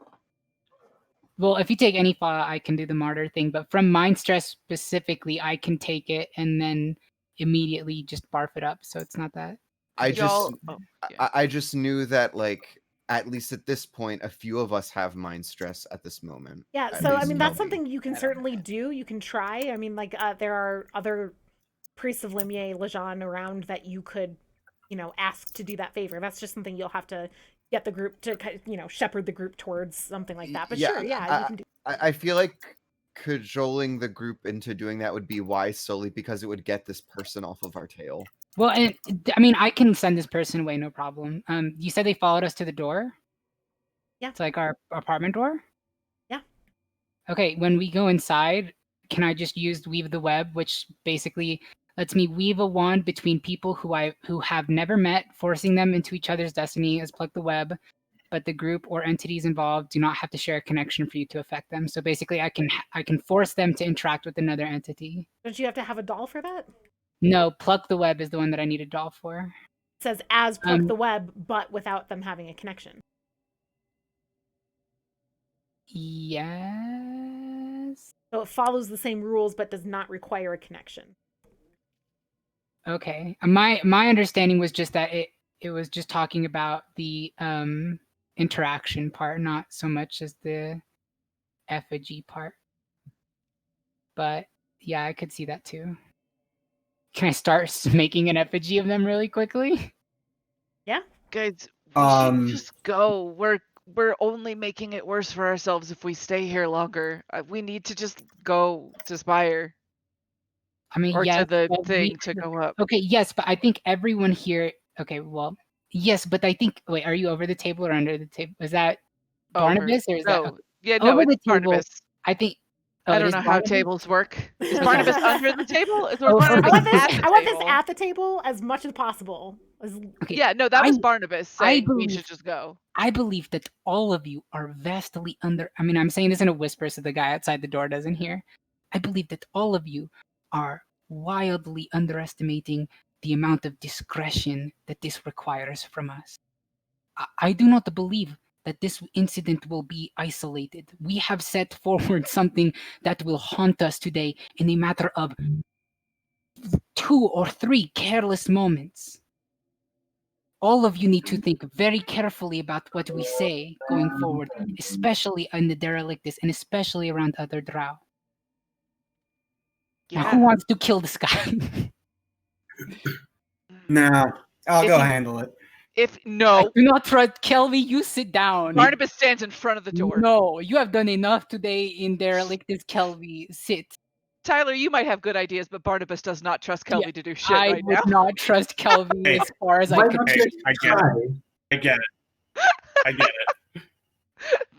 Well, if you take any Fallout, I can do the martyr thing, but from mind stress specifically, I can take it and then immediately just barf it up. So it's not that. I just Y'all- oh, yeah. I just knew that, like, at least at this point, a few of us have mind stress at this moment. Yeah, At so I least mean that's Kelby. something you can certainly do. You can try. I mean, like there are other priests of Limye, Lejean around that you could ask to do that favor. That's just something you'll have to get the group to, shepherd the group towards something like that. But sure, yeah, you can do. I feel like cajoling the group into doing that would be wise solely because it would get this person off of our tail. Well, and I mean, I can send this person away, no problem. You said they followed us to the door? Yeah. It's like our apartment door? Yeah. Okay, when we go inside, can I just use Weave the Web, which basically lets me weave a wand between people who have never met, forcing them into each other's destiny as Plug the Web, but the group or entities involved do not have to share a connection for you to affect them. So basically, I can force them to interact with another entity. Don't you have to have a doll for that? No, Pluck the Web is the one that I need a doll for. It says as Pluck the Web, but without them having a connection. Yes. So it follows the same rules, but does not require a connection. Okay. My understanding was just that it was just talking about the interaction part, not so much as the effigy part. But yeah, I could see that too. Can I start making an effigy of them really quickly? Yeah. Guys, we should just go. We're only making it worse for ourselves if we stay here longer. We need to just go to Spire. I mean, or yes, to the but thing to go up. Okay, yes, but I think everyone here. Okay, well, yes, but I think. Wait, are you over the table or under the table? Is that Barnabas or is that? No, yeah, no, over it's the table? Barnabas. I think. I don't know how tables work. Is Barnabas under the table? Is Barnabas I want this at the table as much as possible. Okay, yeah, no, that was Barnabas saying we should just go. I believe that all of you are vastly under. I mean, I'm saying this in a whisper so the guy outside the door doesn't hear. I believe that all of you are wildly underestimating the amount of discretion that this requires from us. I do not believe that this incident will be isolated. We have set forward something that will haunt us today in a matter of 2 or 3 careless moments. All of you need to think very carefully about what we say going forward, especially in the Derelictus and especially around other drow. Yeah. Now, who wants to kill this guy? No, I'll go handle it. I do not trust Kelvy, you sit down. Barnabas stands in front of the door. No, you have done enough today in Derelictus, Kelvy. Sit. Tyler, you might have good ideas, but Barnabas does not trust Kelvy to do shit I right now. would not trust Kelvy as far as I could. I get it.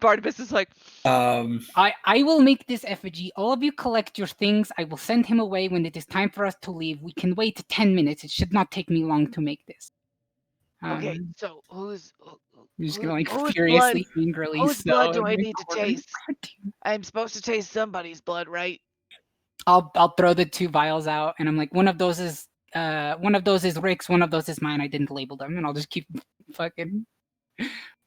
Barnabas is like, I will make this effigy. All of you collect your things. I will send him away when it is time for us to leave. We can wait 10 minutes. It should not take me long to make this. okay, so who's I'm just gonna whose furiously, angrily. Whose blood do I need to taste? I'm supposed to taste somebody's blood, right? I'll throw the 2 vials out, and I'm like, one of those is Rick's, one of those is mine. I didn't label them, and I'll just keep fucking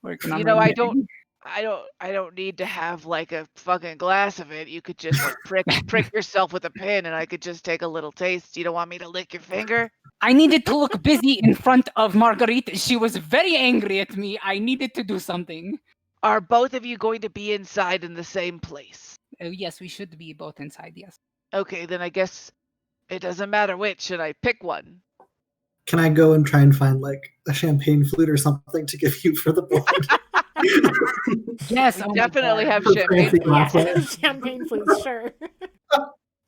working on. You know, I don't need to have like a fucking glass of it. You could just like prick yourself with a pin, and I could just take a little taste. You don't want me to lick your finger? I needed to look busy in front of Marguerite. She was very angry at me. I needed to do something. Are both of you going to be inside in the same place? Yes, we should be both inside, yes. Okay, then I guess it doesn't matter which. Should I pick one? Can I go and try and find like a champagne flute or something to give you for the blood? Yes, we definitely have champagne flutes. Champagne flutes, sure.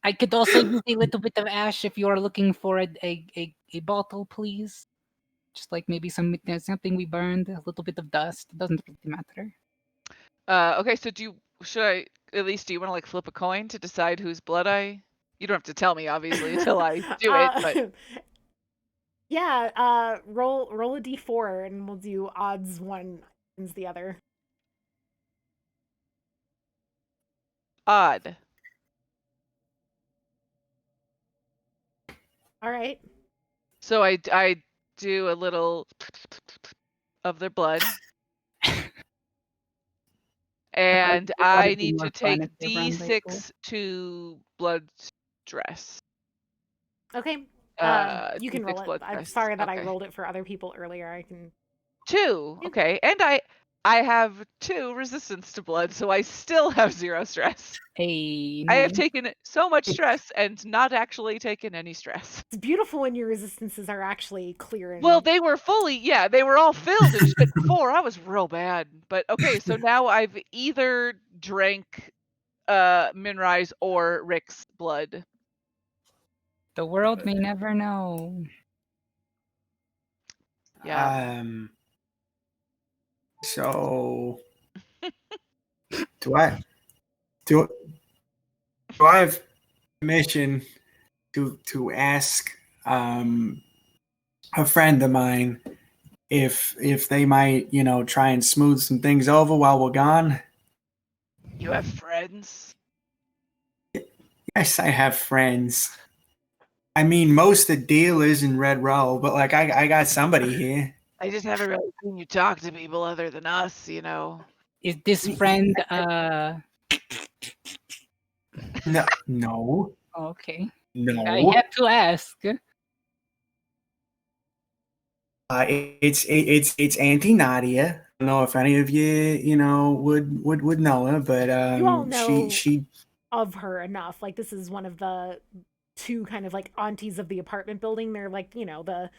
I could also use a little bit of ash if you are looking for a bottle, please. Just like maybe something we burned, a little bit of dust. It doesn't really matter. Okay, so do you want to like flip a coin to decide whose blood you don't have to tell me obviously until I do it, but yeah, roll a d4 and we'll do odds one wins the other. Odd. All right. So I do a little of their blood. And I need to take D6 to blood stress. Okay. You can roll it. I'm sorry that I rolled it for other people earlier. I can. 2. Okay. And I have 2 resistance to blood, so I still have 0 stress. Hey, I have nice. taken so much stress and not actually taken any stress. It's beautiful when your resistances are actually clear. Well, And they were they were all filled and shit before. I was real bad. But okay, so now I've either drank Minrai's or Rick's blood. The world may never know. Yeah. So do I have permission to ask a friend of mine if they might, try and smooth some things over while we're gone? You have friends? Yes, I have friends. I mean, most of the dealers in Red Row, but like I got somebody here. I just haven't really seen you talk to people other than us, Is this friend No. okay. I No. have to ask. It's Auntie Nadia. I don't know if any of you, would know her, but you all know she of her enough. Like, this is one of the 2 kind of like aunties of the apartment building. They're like, the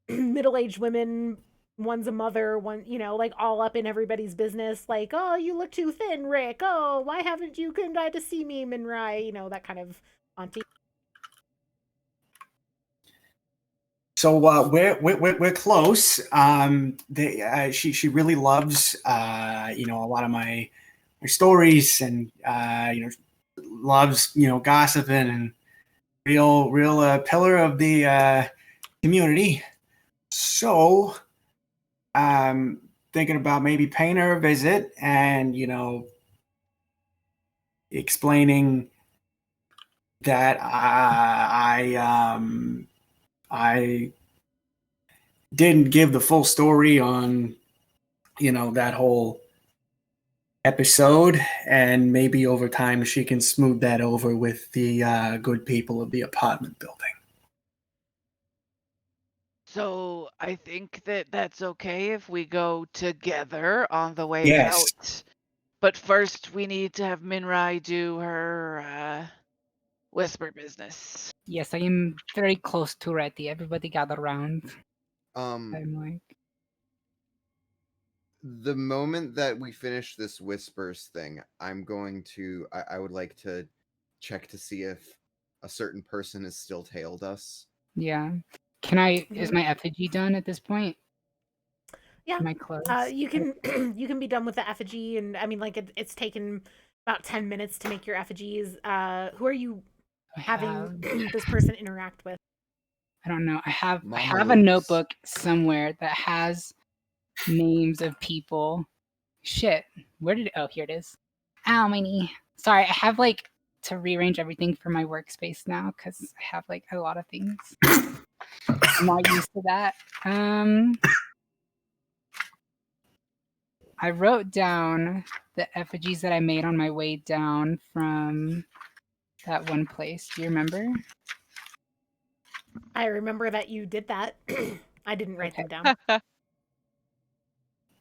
middle-aged women. One's a mother, one, like all up in everybody's business. Like, oh, you look too thin, Rick. Oh, why haven't you come by to see me, Minrai? That kind of auntie. So we're close. She really loves a lot of my stories, and loves gossiping, and real pillar of the community. So thinking about maybe paying her a visit and explaining that I didn't give the full story on that whole episode, and maybe over time she can smooth that over with the good people of the apartment building. So I think that's okay if we go together on the way Yes. out. But first we need to have Minrai do her whisper business. Yes, I am very close to ready. Everybody gather around. Um, I'm like, the moment that we finish this whispers thing, I would like to check to see if a certain person has still tailed us. yeah. Can I? Is my effigy done at this point? Yeah. Am I close? You can you can be done with the effigy, and I mean, like, it's taken about 10 minutes to make your effigies. Who are you having this person interact with? I don't know. I have Mama a Luz. notebook somewhere that has names of people. Shit. Where did it? Oh, here it is. Ow, my knee. Sorry, I have like to rearrange everything for my workspace now because I have like a lot of things. I'm not used to that. I wrote down the effigies that I made on my way down from that one place. Do you remember? I remember that you did that. I didn't write Okay. them down.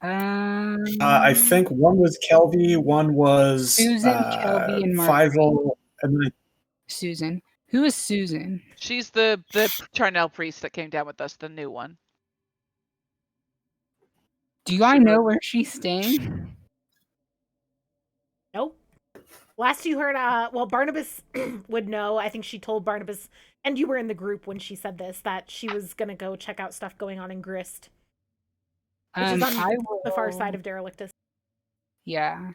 I think one was Kelvy, one was Susan, Kelby, and Mark. 50. Susan. Who is Susan? She's the Charnel priest that came down with us, the new one. Do I know where she's staying? Nope. Last you heard, well, Barnabas would know. I think she told Barnabas, and you were in the group when she said this, that she was gonna go check out stuff going on in Grist, which is on the far side of Derelictus. Yeah.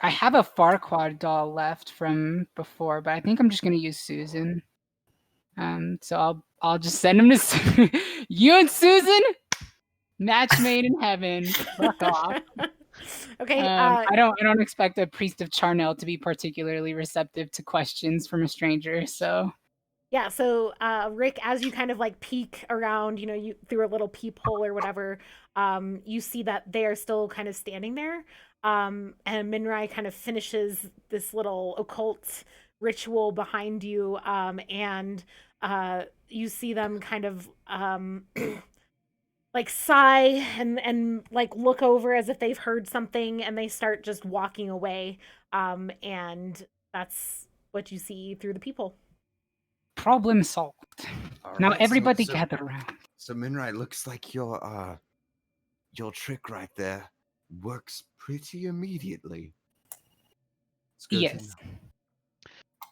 I have a Farquaad doll left from before, but I think I'm just gonna use Susan. So I'll just send him to you and Susan. Match made in heaven. Fuck off. Okay. I don't expect a priest of Charnel to be particularly receptive to questions from a stranger. So yeah. So Rick, as you kind of like peek around, you through a little peephole or whatever, you see that they are still kind of standing there. And Minrai kind of finishes this little occult ritual behind you, and you see them kind of like sigh and like look over as if they've heard something, and they start just walking away. And that's what you see through the peephole. Problem solved. All Now right, everybody gather around. So Minrai, looks like your trick right there works pretty immediately. It's good to Yes. know.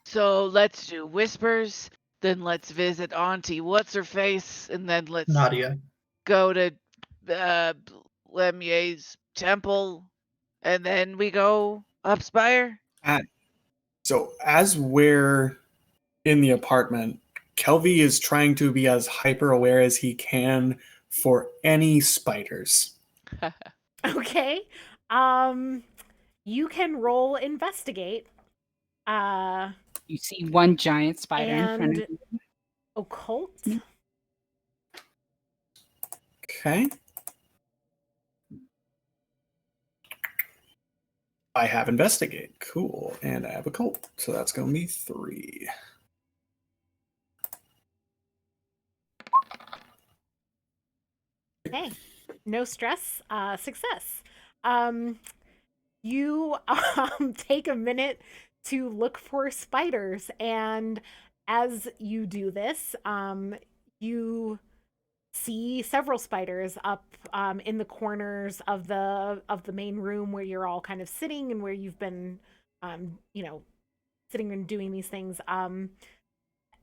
So let's do whispers, then let's visit Auntie What's Her Face, and then let's Nadia. go to Lemier's temple, and then we go up Spire. So as we're in the apartment, Kelvy is trying to be as hyper aware as he can for any spiders. Okay. You can roll investigate. You see one giant spider in front of And you. occult. Okay. I have investigate. Cool. And I have occult. So that's going to be 3. Okay. No stress. Success. You take a minute to look for spiders, and as you do this, you see several spiders up in the corners of the main room where you're all kind of sitting and where you've been sitting and doing these things.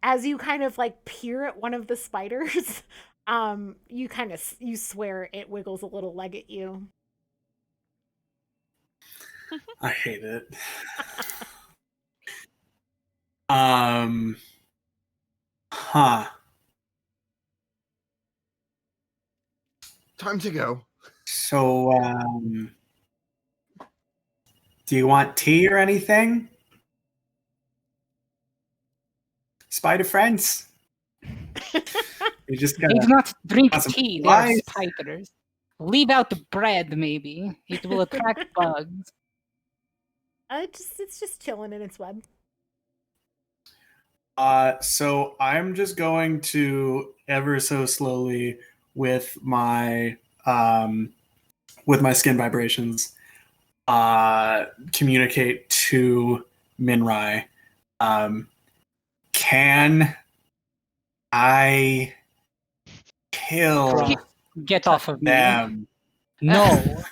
As you kind of like peer at one of the spiders, you swear it wiggles a little leg at you. I hate it. Huh. Time to go. So, do you want tea or anything? Spider friends? You just They gotta... do not drink got some tea. They are flies. spiders. Leave out the bread, maybe. It will attract bugs. It's just chilling in its web. So I'm just going to ever so slowly with my skin vibrations communicate to Minrai. Can I kill Get off of me. them? No.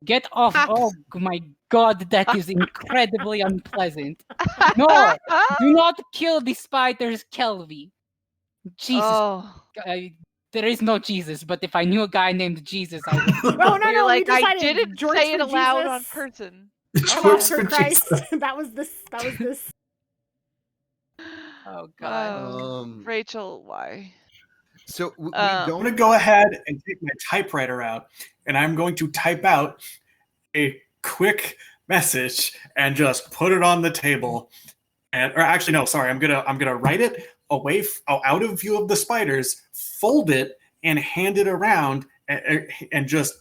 Get off. Oh my god, that is incredibly unpleasant. No, do not kill the spiders, Kelvy. Jesus. Oh. There is no Jesus, but if I knew a guy named Jesus, I would. Oh no, You're no, like, we I decided didn't George say it for aloud on Jesus. person. Oh, for Christ. That was this. Oh god. Rachel, why? So we I'm don't. going to go ahead and take my typewriter out, and I'm going to type out a quick message and just put it on the table. Or actually, no, sorry, I'm gonna write it away, out of view of the spiders, fold it, and hand it around, and just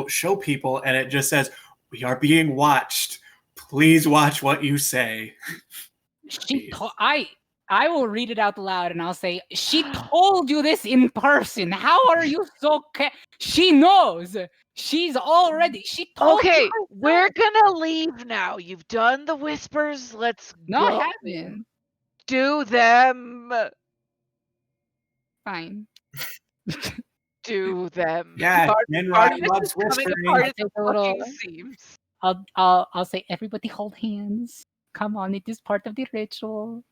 show people. And it just says, "We are being watched. Please watch what you say." I will read it out loud and I'll say, she told you this in person. How are you so she knows. She told Okay, you we're gonna leave now. You've done the whispers. Let's No, go. I haven't. Do them. Fine. Do them. Yeah, Minrai loves whispering. I'll say, everybody hold hands. Come on, it is part of the ritual.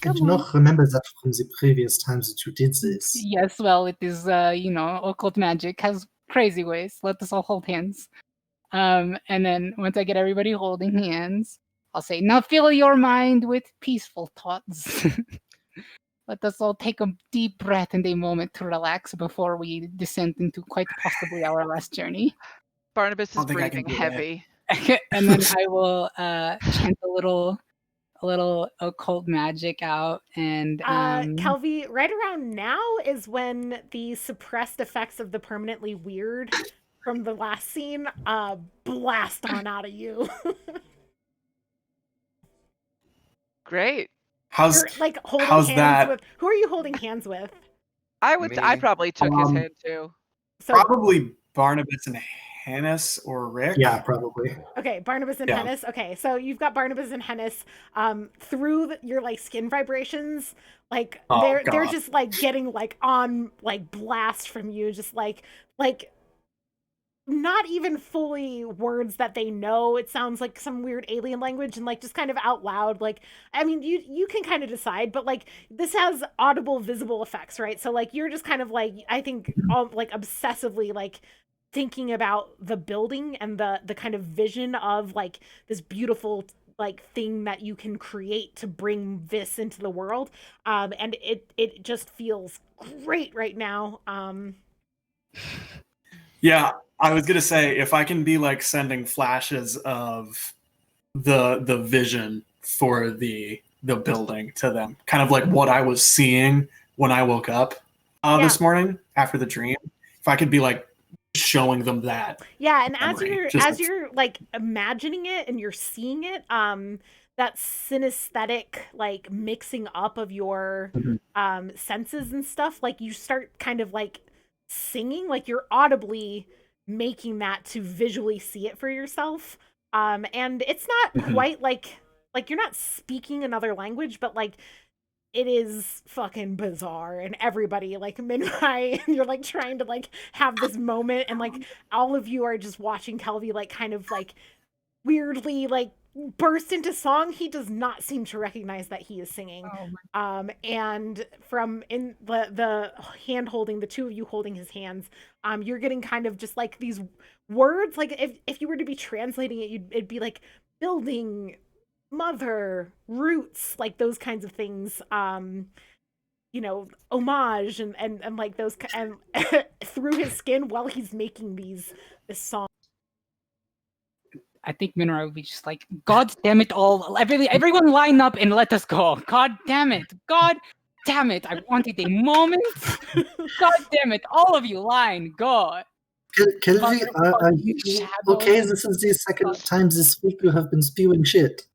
I do not remember that from the previous times that you did this. Yes, well, it is, occult magic has crazy ways. Let us all hold hands. And then once I get everybody holding hands, I'll say, now fill your mind with peaceful thoughts. Let us all take a deep breath and a moment to relax before we descend into quite possibly our last journey. Barnabas is breathing heavy. And then I will chant a little occult magic out, and Kelvy, right around now is when the suppressed effects of the permanently weird from the last scene blast on out of you. Great. How's You're like holding how's hands that? with. Who are you holding hands with? I Me. probably took his Um, hand too. So Probably Barnabas and Hannes or Rick. Yeah, probably. okay, Barnabas and Yeah. Hennis. Okay, so you've got Barnabas and Hennis. Through your like skin vibrations, like Oh, they're God. just like getting like on like blast from you, just like not even fully words that they know. It sounds like some weird alien language and like just kind of out loud. Like, I mean, you can kind of decide, but like this has audible, visible effects, right? So like you're just kind of like, I think all like obsessively like thinking about the building and the kind of vision of like this beautiful like thing that you can create to bring this into the world. And it just feels great right now. Yeah, I was gonna say if I can be like sending flashes of the vision for the building to them, kind of like what I was seeing when I woke up this morning after the dream. If I could be like showing them that. Yeah, and memory, as you're like imagining it and you're seeing it, that synesthetic like mixing up of your Mhm. senses and stuff, like you start kind of like singing, like you're audibly making that to visually see it for yourself. And it's not Mhm. quite like you're not speaking another language, but like it is fucking bizarre, and everybody like Minrai and you're like trying to like have this moment, and like all of you are just watching Kelvy like kind of like weirdly like burst into song. He does not seem to recognize that he is singing. Oh my. And from in the hand holding, the two of you holding his hands, you're getting kind of just like these words, like if you were to be translating it, it'd be like building, mother, roots, like those kinds of things. You know, homage and like those and through his skin while he's making this song. I think Minora would be just like, God damn it all. Everyone line up and let us go. God damn it. God damn it. I wanted a moment. God damn it. All of you line. Go. Kelvy, are you Shadows. okay? This is the second time this week you have been spewing shit.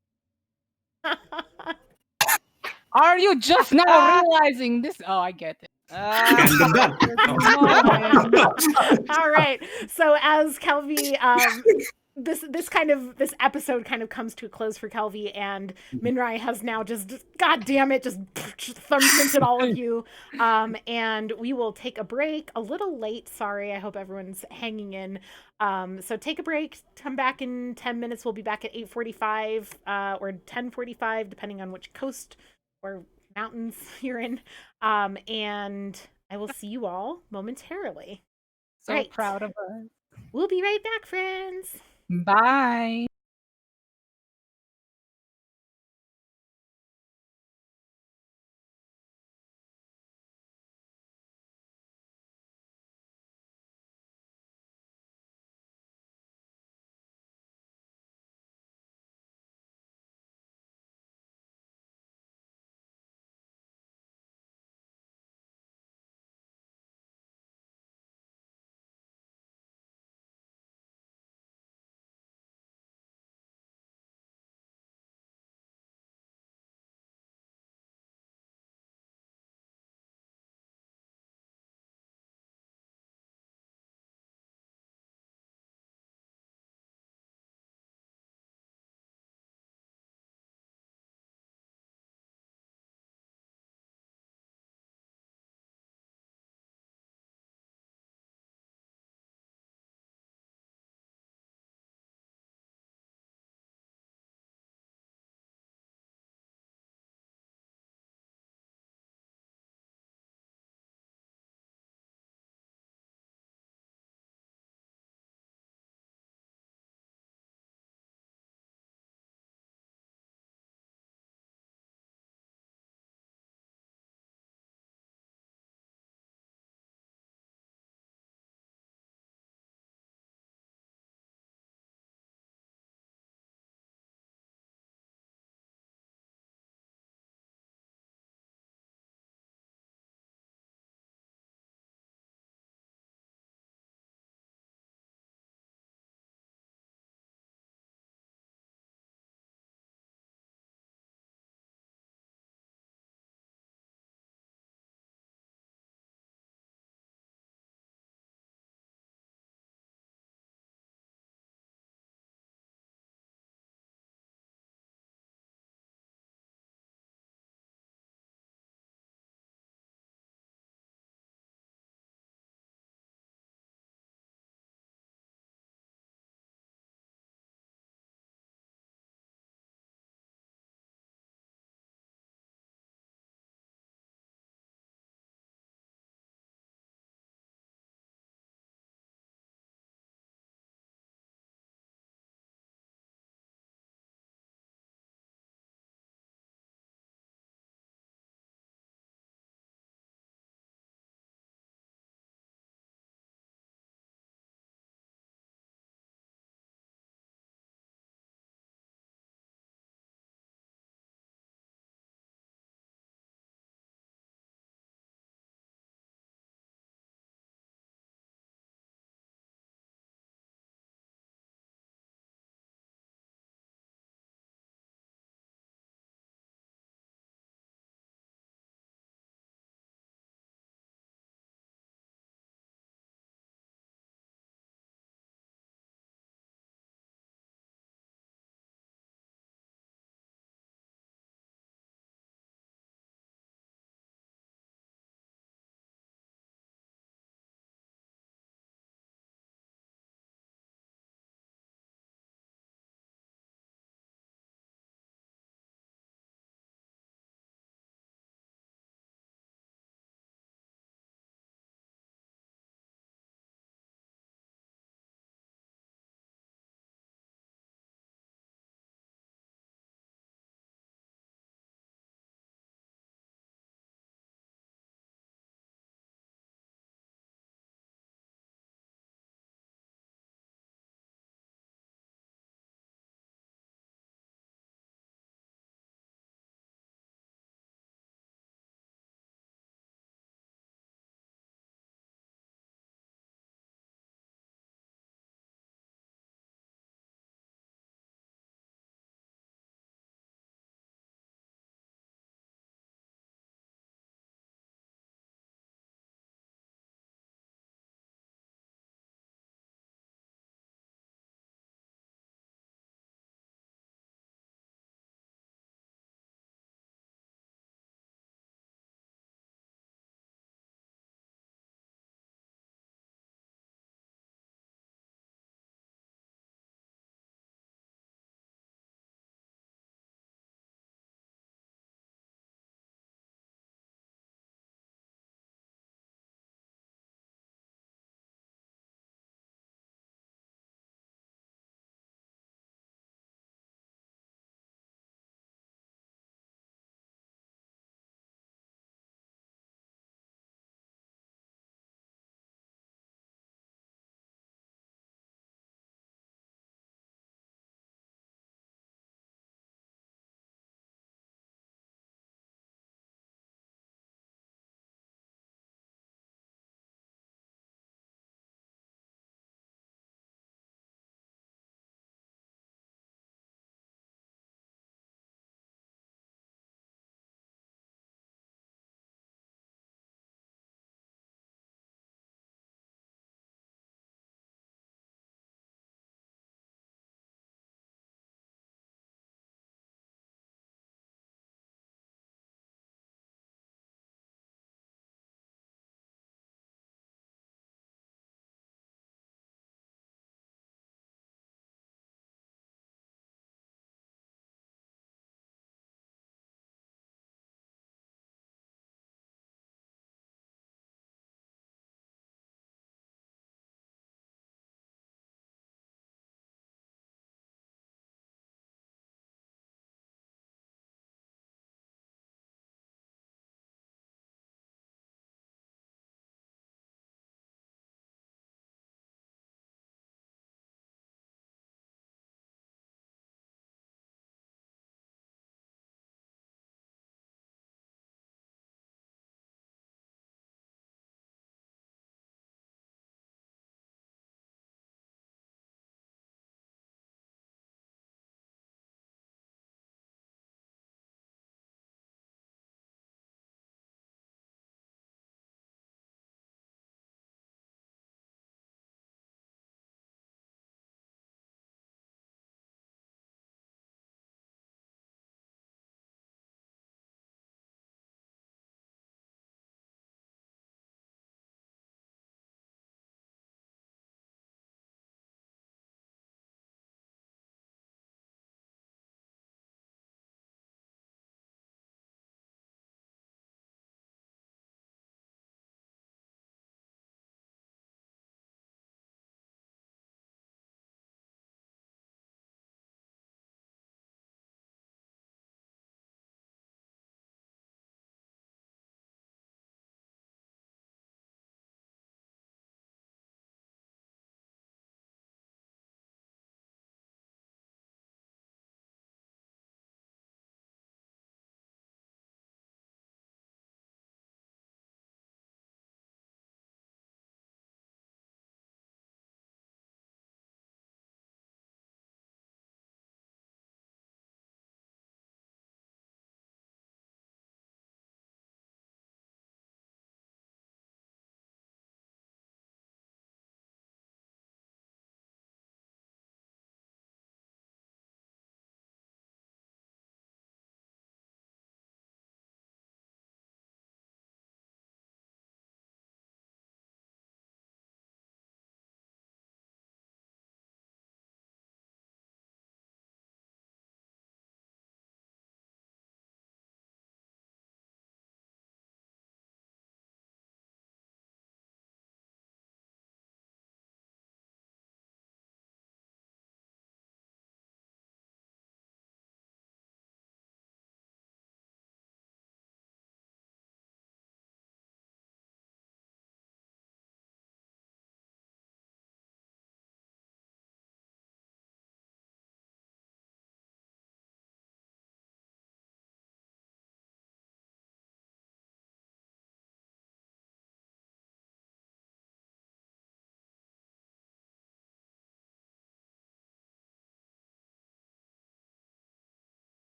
Are you just now realizing this? Oh, I get it. And I'm done. All right. So as Kelvy, this episode kind of comes to a close for Kelvy, and Minrai has now just God damn it, just thumbprinted all of you. And we will take a break. A little late, sorry. I hope everyone's hanging in. So take a break. Come back in 10 minutes. We'll be back at 8:45 or 10:45, depending on which coast or mountains you're in. And I will see you all momentarily. So Right. proud of us. We'll be right back, friends. Bye.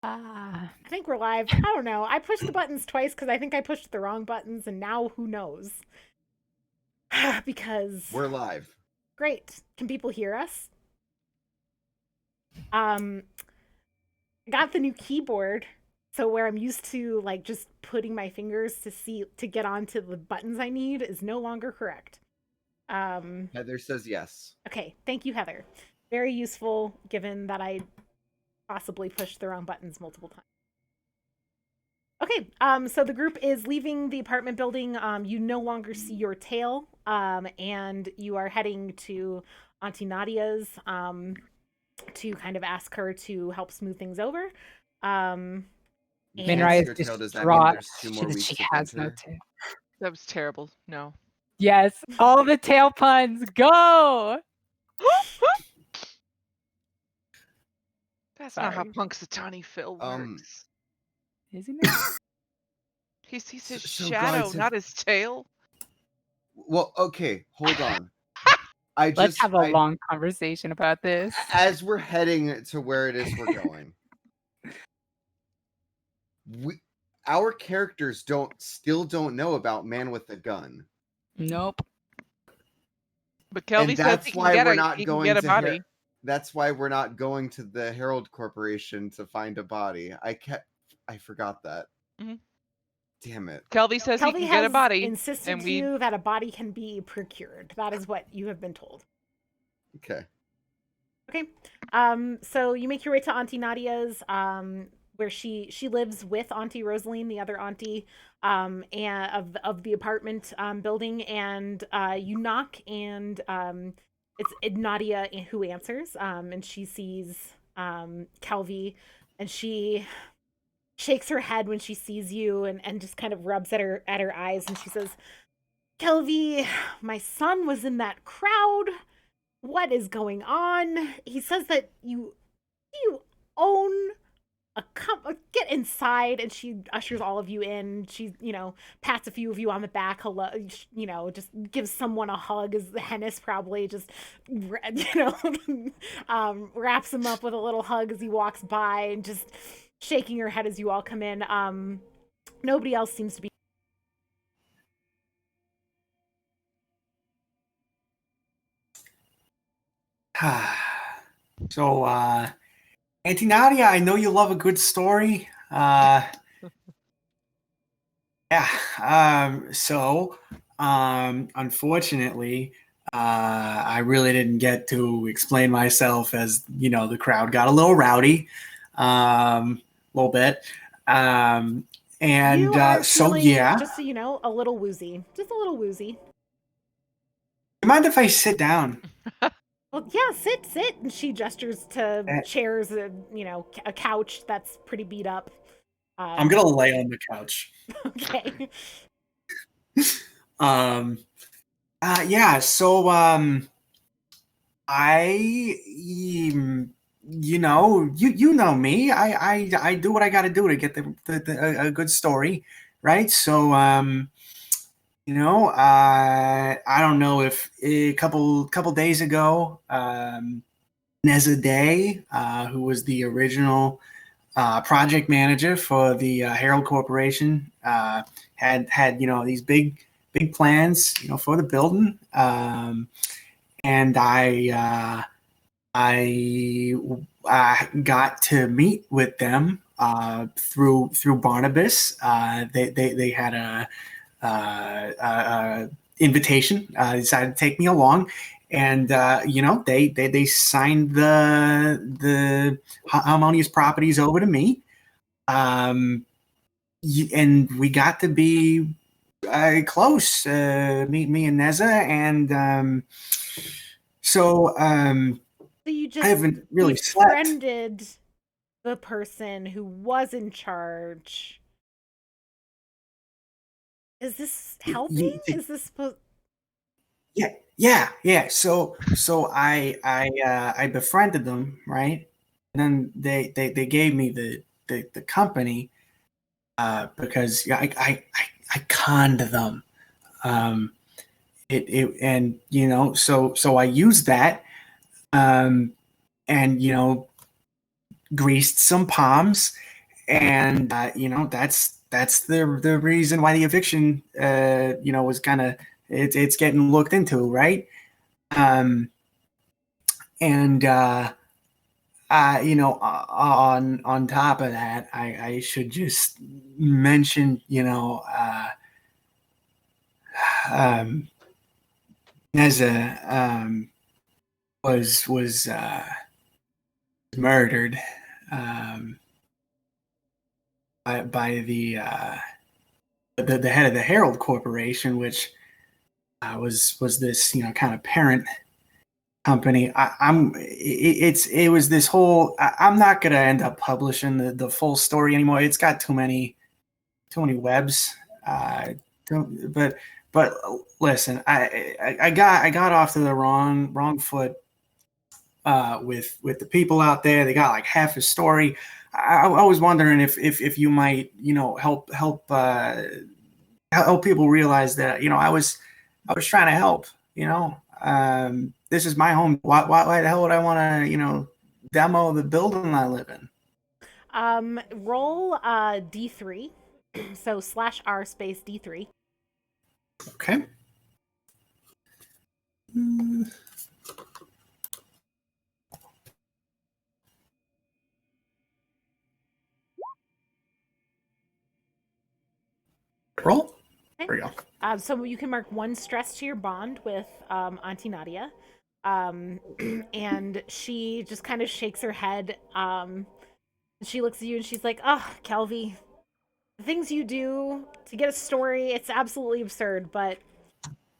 Ah, I think we're live. I don't know. I pushed the buttons twice because I think I pushed the wrong buttons, and now who knows? Because We're live. great. Can people hear us? I got the new keyboard, so where I'm used to like just putting my fingers to get onto the buttons I need is no longer correct. Heather says yes. Okay, thank you, Heather. Very useful, given that I possibly pushed the wrong buttons multiple times. Okay, so the group is leaving the apartment building. You no longer see your tail, and you are heading to Auntie Nadia's to kind of ask her to help smooth things over. Can't Minrai see is your tail. Does that mean distraught there's 2 more that weeks she of has no winter? tail. That was terrible. No. Yes, all the tail puns, go! That's not how Sorry. Punxsutawney Phil works. Isn't it? He sees his So shadow, guys, not his tail. Well, okay, hold on. Let's have a long conversation about this. As we're heading to where it is we're going, our characters still don't know about Man with a Gun. Nope. But Kelby And says that's he can why get we're a, not he can going get a to body. that's why we're not going to the Herald Corporation to find a body. I forgot that. Mhm. Damn it. Kelby says he Kelby can has get a body. insisted and to we you that a body can be procured. That is what you have been told. Okay. Okay. So you make your way to Auntie Nadia's, where she lives with Auntie Rosaline, the other auntie, and of the apartment building, and you knock, and it's Nadia who answers, and she sees Kelvy, and she shakes her head when she sees you, and just kind of rubs at her eyes, and she says, "Kelvy, my son was in that crowd. What is going on? He says that you own get inside." And she ushers all of you in. She, pats a few of you on the back. Hello, just gives someone a hug, as Hennis probably just, wraps him up with a little hug as he walks by, and just shaking her head as you all come in. Nobody else seems to be. So, Auntie Nadia, I know you love a good story. Unfortunately, I really didn't get to explain myself, as the crowd got a little rowdy, a little bit. And You are so feeling, yeah. just so you know, a little woozy. Just a little woozy. Do you mind if I sit down? Well, yeah, sit. And she gestures to chairs, a couch that's pretty beat up. I'm gonna lay on the couch. Okay. Yeah. So, you know me. I do what I got to do to get a good story, right? So, I don't know if a couple days ago, Neza Day, who was the original project manager for the Herald Corporation, had these big plans, for the building, and I got to meet with them through Barnabas. They had a invitation. Decided to take me along, and they signed the Harmonious Properties over to me, and we got to be close. Me and Neza, and so You just I haven't really slept. befriended the person who was in charge. Is this helping? Is this supposed? Yeah. So I befriended them, right? And then they gave me the company because I conned them. And so I used that, and greased some palms, and that's the reason why the eviction was kind of it's getting looked into, right? And on top of that, I should just mention, Neza was murdered by the head of the Herald Corporation, which was this kind of parent company. It was this whole. I'm not gonna end up publishing the full story anymore. It's got too many webs. But listen, I got off to the wrong foot with the people out there. They got like half a story. I was wondering if you might help people realize that I was trying to help. This is my home. Why the hell would I want to demo the building I live in? Roll D3, so /R space D3. Okay. Roll. Okay. There you go. So you can mark 1 stress to your bond with Auntie Nadia. And she just kind of shakes her head. She looks at you and she's like, "Oh, Kelvy, the things you do to get a story, it's absolutely absurd. But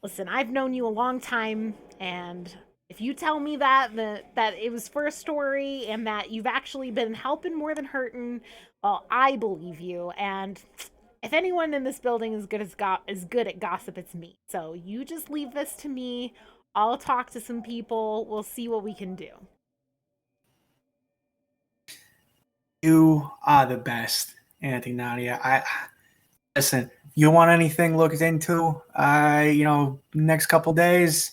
listen, I've known you a long time, and if you tell me that it was for a story and that you've actually been helping more than hurting, well, I believe you. And if anyone in this building is good at gossip, it's me. So you just leave this to me. I'll talk to some people. We'll see what we can do." You are the best, Auntie Nadia. Listen. You want anything looked into? Next couple days.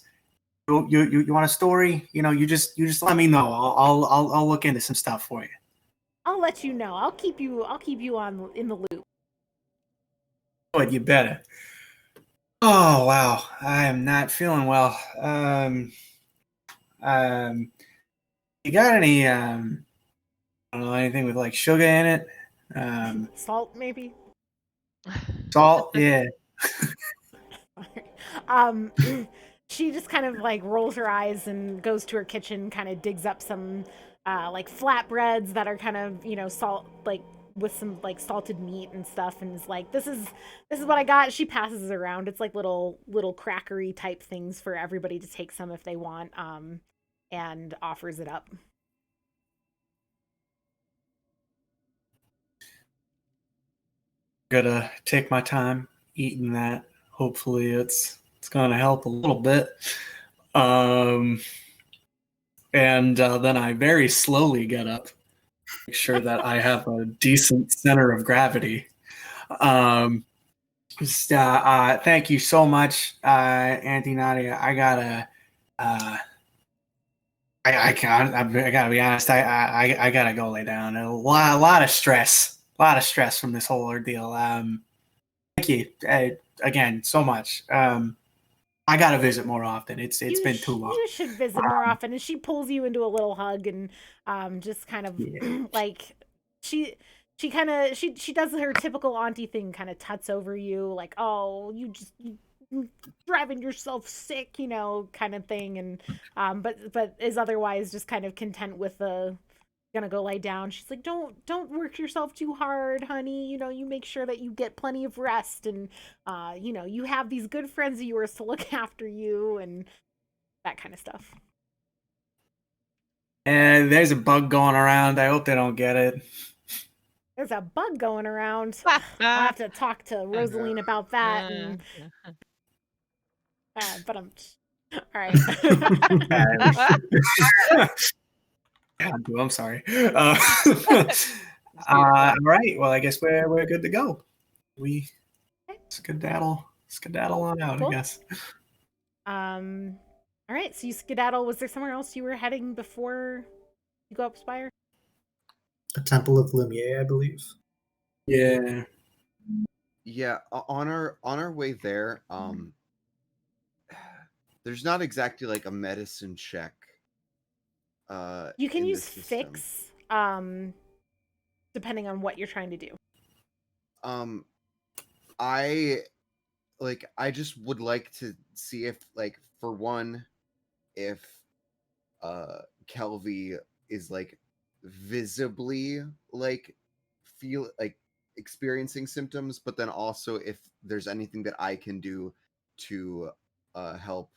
You want a story? You just let me know. I'll look into some stuff for you. I'll let you know. I'll keep you in the loop. Good, you better. Oh wow, I am not feeling well. You got any I don't know, anything with like sugar in it? Salt, maybe. Salt, yeah. She just kind of like rolls her eyes and goes to her kitchen, kind of digs up some like flatbreads that are kind of salt, like with some like salted meat and stuff, and is like, this is what I got. She passes it around. It's like little crackery type things for everybody to take some if they want, and offers it up. Gotta take my time eating that. Hopefully it's gonna help a little bit. And then I very slowly get up, make sure that I have a decent center of gravity. Thank you so much, Auntie Nadia. I gotta be honest. I gotta go lay down. A lot of stress from this whole ordeal. Thank you again so much. I gotta visit more often. It's been too long. You should visit more often. And she pulls you into a little hug and just kind of like she does her typical auntie thing, kind of tuts over you like, "Oh, you driving yourself sick," kind of thing. And but is otherwise just kind of content with the gonna go lay down. She's like, don't work yourself too hard, honey. You make sure that you get plenty of rest, and you have these good friends of yours to look after you, and that kind of stuff. And there's a bug going around. I hope they don't get it. There's a bug going around. I'll have to talk to Rosaline about that. And but I'm all right. I'm sorry. All right. Well, I guess we're good to go. We skedaddle on out, cool. I guess. All right. So you skedaddle. Was there somewhere else you were heading before you go up Spire? The Temple of Lumiere, I believe. Yeah. Yeah, on our way there, there's not exactly like a medicine check. You can in the use system. fix, depending on what you're trying to do. I I just would like to see if for one, if Kelvy is visibly feel experiencing symptoms, but then also if there's anything that I can do to help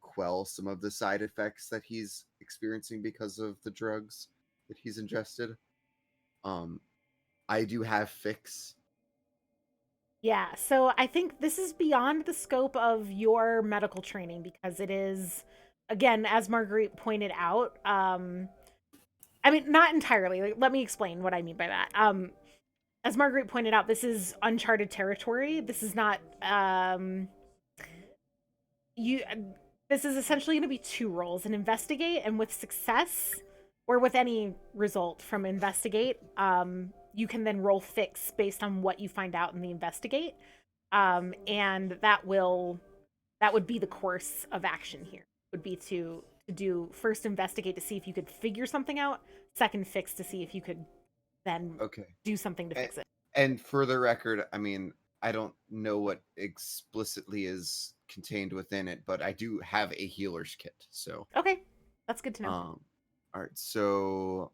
quell some of the side effects that he's experiencing because of the drugs that he's ingested. I do have fix. Yeah, so I think this is beyond the scope of your medical training because it is, again, as Marguerite pointed out, I mean, not entirely. Let me explain what I mean by that. As Marguerite pointed out, this is uncharted territory. This is not you. This is essentially going to be two roles: an investigate, and with success or with any result from investigate, you can then roll fix based on what you find out in the investigate, and that would be the course of action here. Would be to do first investigate to see if you could figure something out, second fix to see if you could then Okay. do something to fix it. And for the record, I mean, I don't know what explicitly is contained within it, but I do have a healer's kit. So Okay, that's good to know. All right, so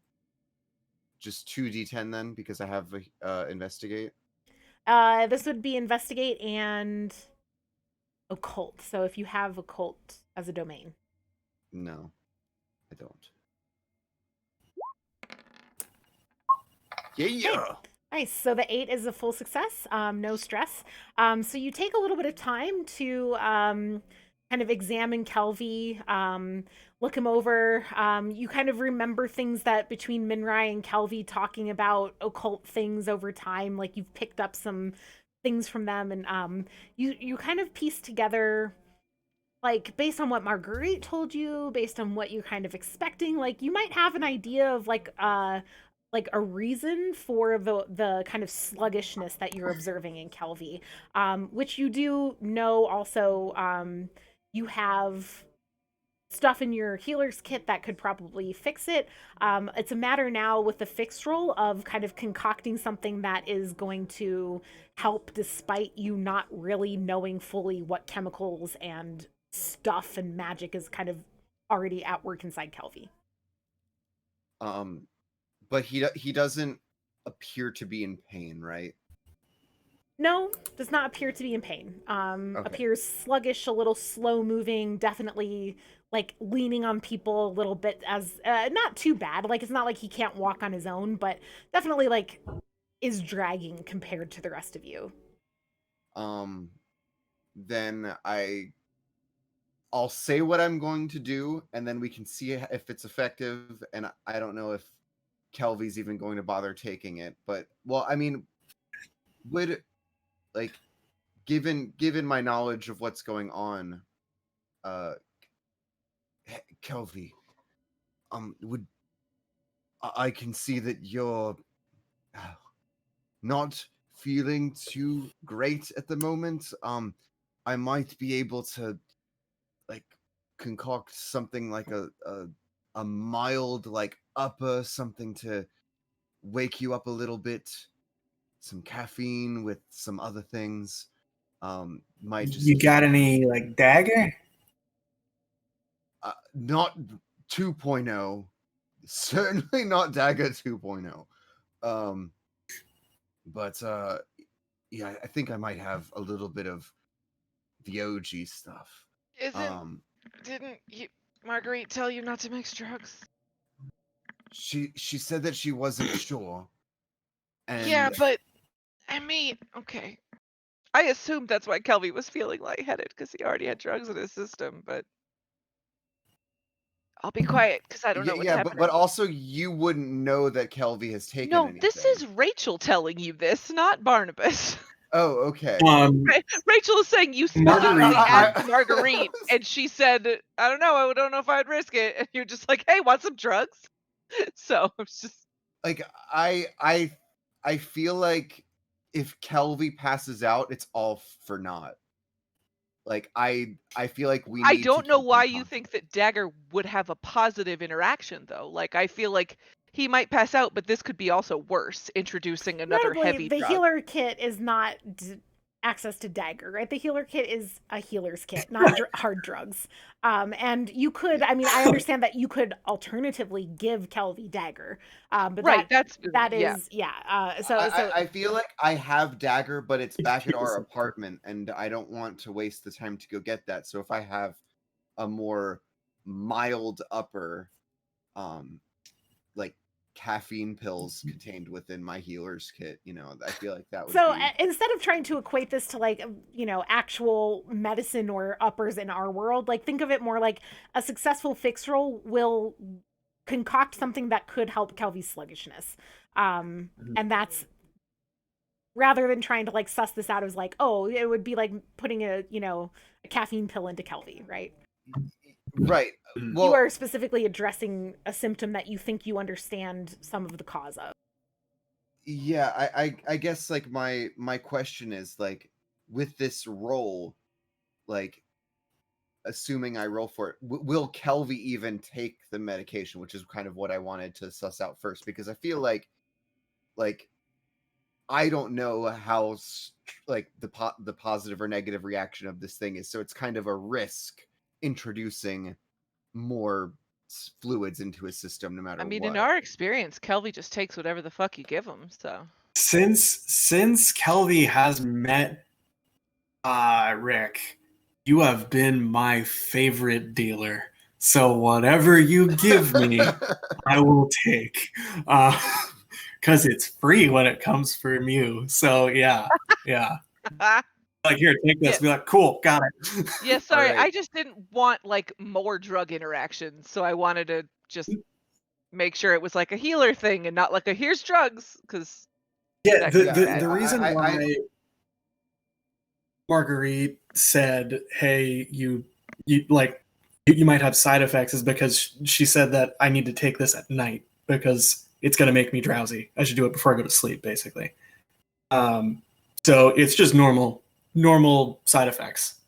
just 2d10 then, because I have investigate. This would be investigate and occult. So if you have occult as a domain. No, I don't. Yeah. Okay. Nice. So the 8 is a full success. No stress. So you take a little bit of time to kind of examine Kelvy, look him over. You kind of remember things that between Minrai and Kelvy talking about occult things over time, like you've picked up some things from them, and you kind of piece together, like based on what Marguerite told you, based on what you're kind of expecting, like you might have an idea of like a reason for the kind of sluggishness that you're observing in Kelvy, which you do know also. You have stuff in your healer's kit that could probably fix it. It's a matter now with the fixed roll of kind of concocting something that is going to help despite you not really knowing fully what chemicals and stuff and magic is kind of already at work inside Kelvy. But he doesn't appear to be in pain, right? No, does not appear to be in pain. Okay. Appears sluggish, a little slow moving, definitely like leaning on people a little bit as not too bad. Like it's not like he can't walk on his own, but definitely like is dragging compared to the rest of you. Then I'll say what I'm going to do, and then we can see if it's effective. And I don't know if Kelvy's even going to bother taking it, but well, I mean, would given my knowledge of what's going on, Kelvy, would I can see that you're not feeling too great at the moment. I might be able to concoct something like a mild upper, something to wake you up a little bit, some caffeine with some other things. Might just You got any dagger? not 2.0, certainly not dagger 2.0. But yeah, I think I might have a little bit of the OG stuff. Didn't Marguerite tell you not to mix drugs? She said that she wasn't sure. And Yeah, but I mean, okay. I assumed that's why Kelvy was feeling lightheaded because he already had drugs in his system, but I'll be quiet because I don't know what's happening. but also you wouldn't know that Kelvy has taken No, anything. this is Rachel telling you this, not Barnabas. Oh, okay. Rachel is saying you specifically asked Marguerite, and she said, "I don't know. I don't know if I'd risk it." And you're just like, "Hey, want some drugs?" So it's just I feel like if Kelvy passes out, it's all for naught. Like I feel like we. I need don't to know keep why in you contact. think that Dagger would have a positive interaction, though. Like, I feel like he might pass out, but this could be also worse, introducing another Notably, heavy the drug. healer kit is not access to Dagger, right? The healer kit is a healer's kit, not hard drugs. And you could, I mean, I understand that you could alternatively give Kelvy Dagger, but Right, that yeah. is, yeah. I feel like I have Dagger, but it's back at our Excuse me. apartment, and I don't want to waste the time to go get that. So if I have a more mild upper, like caffeine pills contained within my healer's kit, I feel like that would So be. instead of trying to equate this to like, actual medicine or uppers in our world, like think of it more like a successful fix roll will concoct something that could help Kelvy's sluggishness. And that's rather than trying to like suss this out as like, oh, it would be like putting a caffeine pill into Kelvy, right? Right. You Well, are specifically addressing a symptom that you think you understand some of the cause of. yeah, I guess like my question is like with this roll, like assuming I roll for it, will Kelvy even take the medication, which is kind of what I wanted to suss out first, because I feel like I don't know how like the positive or negative reaction of this thing is, so it's kind of a risk introducing more fluids into his system no matter I mean, what. in our experience, Kelvy just takes whatever the fuck you give him, so. Since Kelvy has met Rick, you have been my favorite dealer. So whatever you give me, I will take. Because it's free when it comes from you. So yeah. Like, here, take this. Yeah. Be like, cool, got it. Yeah, sorry, right. I just didn't want like more drug interactions, so I wanted to just make sure it was like a healer thing and not like a here's drugs, because Yeah, that could be the bad. reason why Marguerite said, "Hey, you like you might have side effects," is because she said that I need to take this at night because it's going to make me drowsy. I should do it before I go to sleep, basically. So it's just normal side effects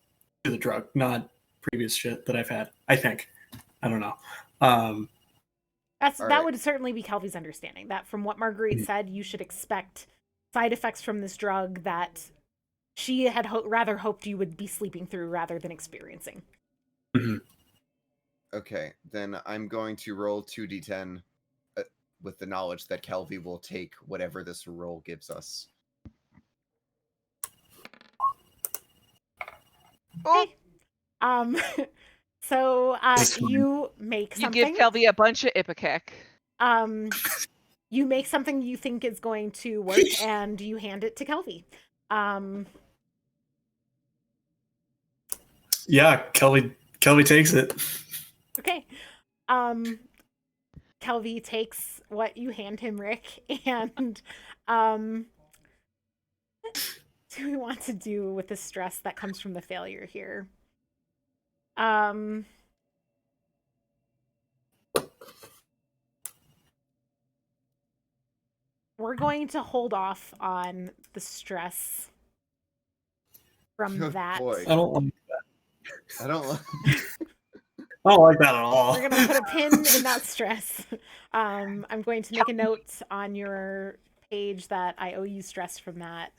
to the drug, not previous shit that I've had. I think. I don't know. That right. would certainly be Kelvy's understanding. That from what Marguerite said, you should expect side effects from this drug that she had rather hoped you would be sleeping through rather than experiencing. Mm-hmm. Okay, then I'm going to roll 2d10 with the knowledge that Kelvy will take whatever this roll gives us. Okay. So you make You something. give Kelvy a bunch of Ipecac. You make something you think is going to work, and you hand it to Kelvy. Yeah, Kelvy takes it. Okay. Kelvy takes what you hand him, Rick, and what do we want to do with the stress that comes from the failure here? We're going to hold off on the stress from Oh, that. boy. I don't like I don't. I don't like that at all. We're going to put a pin in that stress. I'm going to make a note on your page that I owe you stress from that.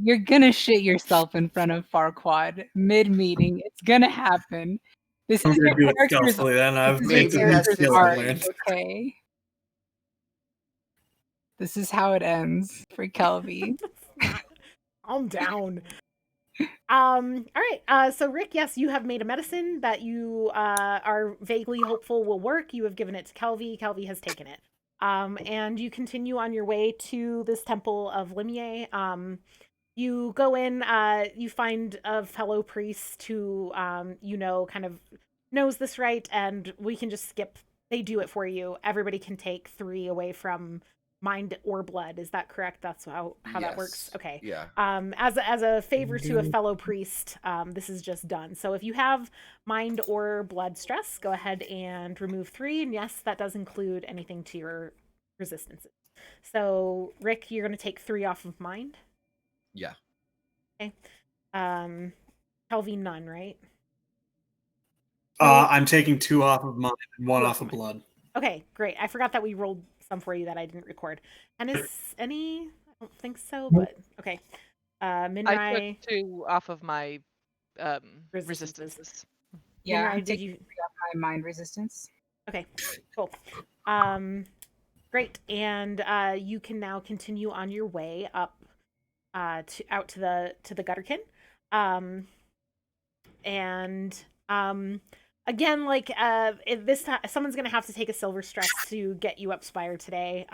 You're gonna shit yourself in front of Farquaad mid-meeting. It's gonna happen. This I'm is gonna your do it character's, stealthily then. I've this is Maybe your that's character's his arc, range. okay? This is how it ends for Kelvy. Calm down. All right. So Rick, yes, you have made a medicine that you are vaguely hopeful will work. You have given it to Kelvy. Kelvy has taken it. And you continue on your way to this temple of Limier. You go in, you find a fellow priest who, kind of knows this right, and we can just skip. They do it for you. Everybody can take 3 away from mind or blood. Is that correct? That's how that works? Yes. Okay. Yeah. As a favor to a fellow priest, this is just done. So if you have mind or blood stress, go ahead and remove 3. And yes, that does include anything to your resistances. So, Rick, you're going to take 3 off of mind. Yeah. Okay. Kelvy, none, right? I'm taking 2 off of mine and 1 off of blood. Okay, great. I forgot that we rolled some for you that I didn't record. And is any? I don't think so, but okay. I Minrai, took 2 off of my Resistances. resistances. Yeah, Minrai, I'm did taking you? 3 off my mind resistance. Okay, cool. Great. And you can now continue on your way up out to the Gutterkin. And again, like this time someone's gonna have to take a silver stress to get you up Spire today.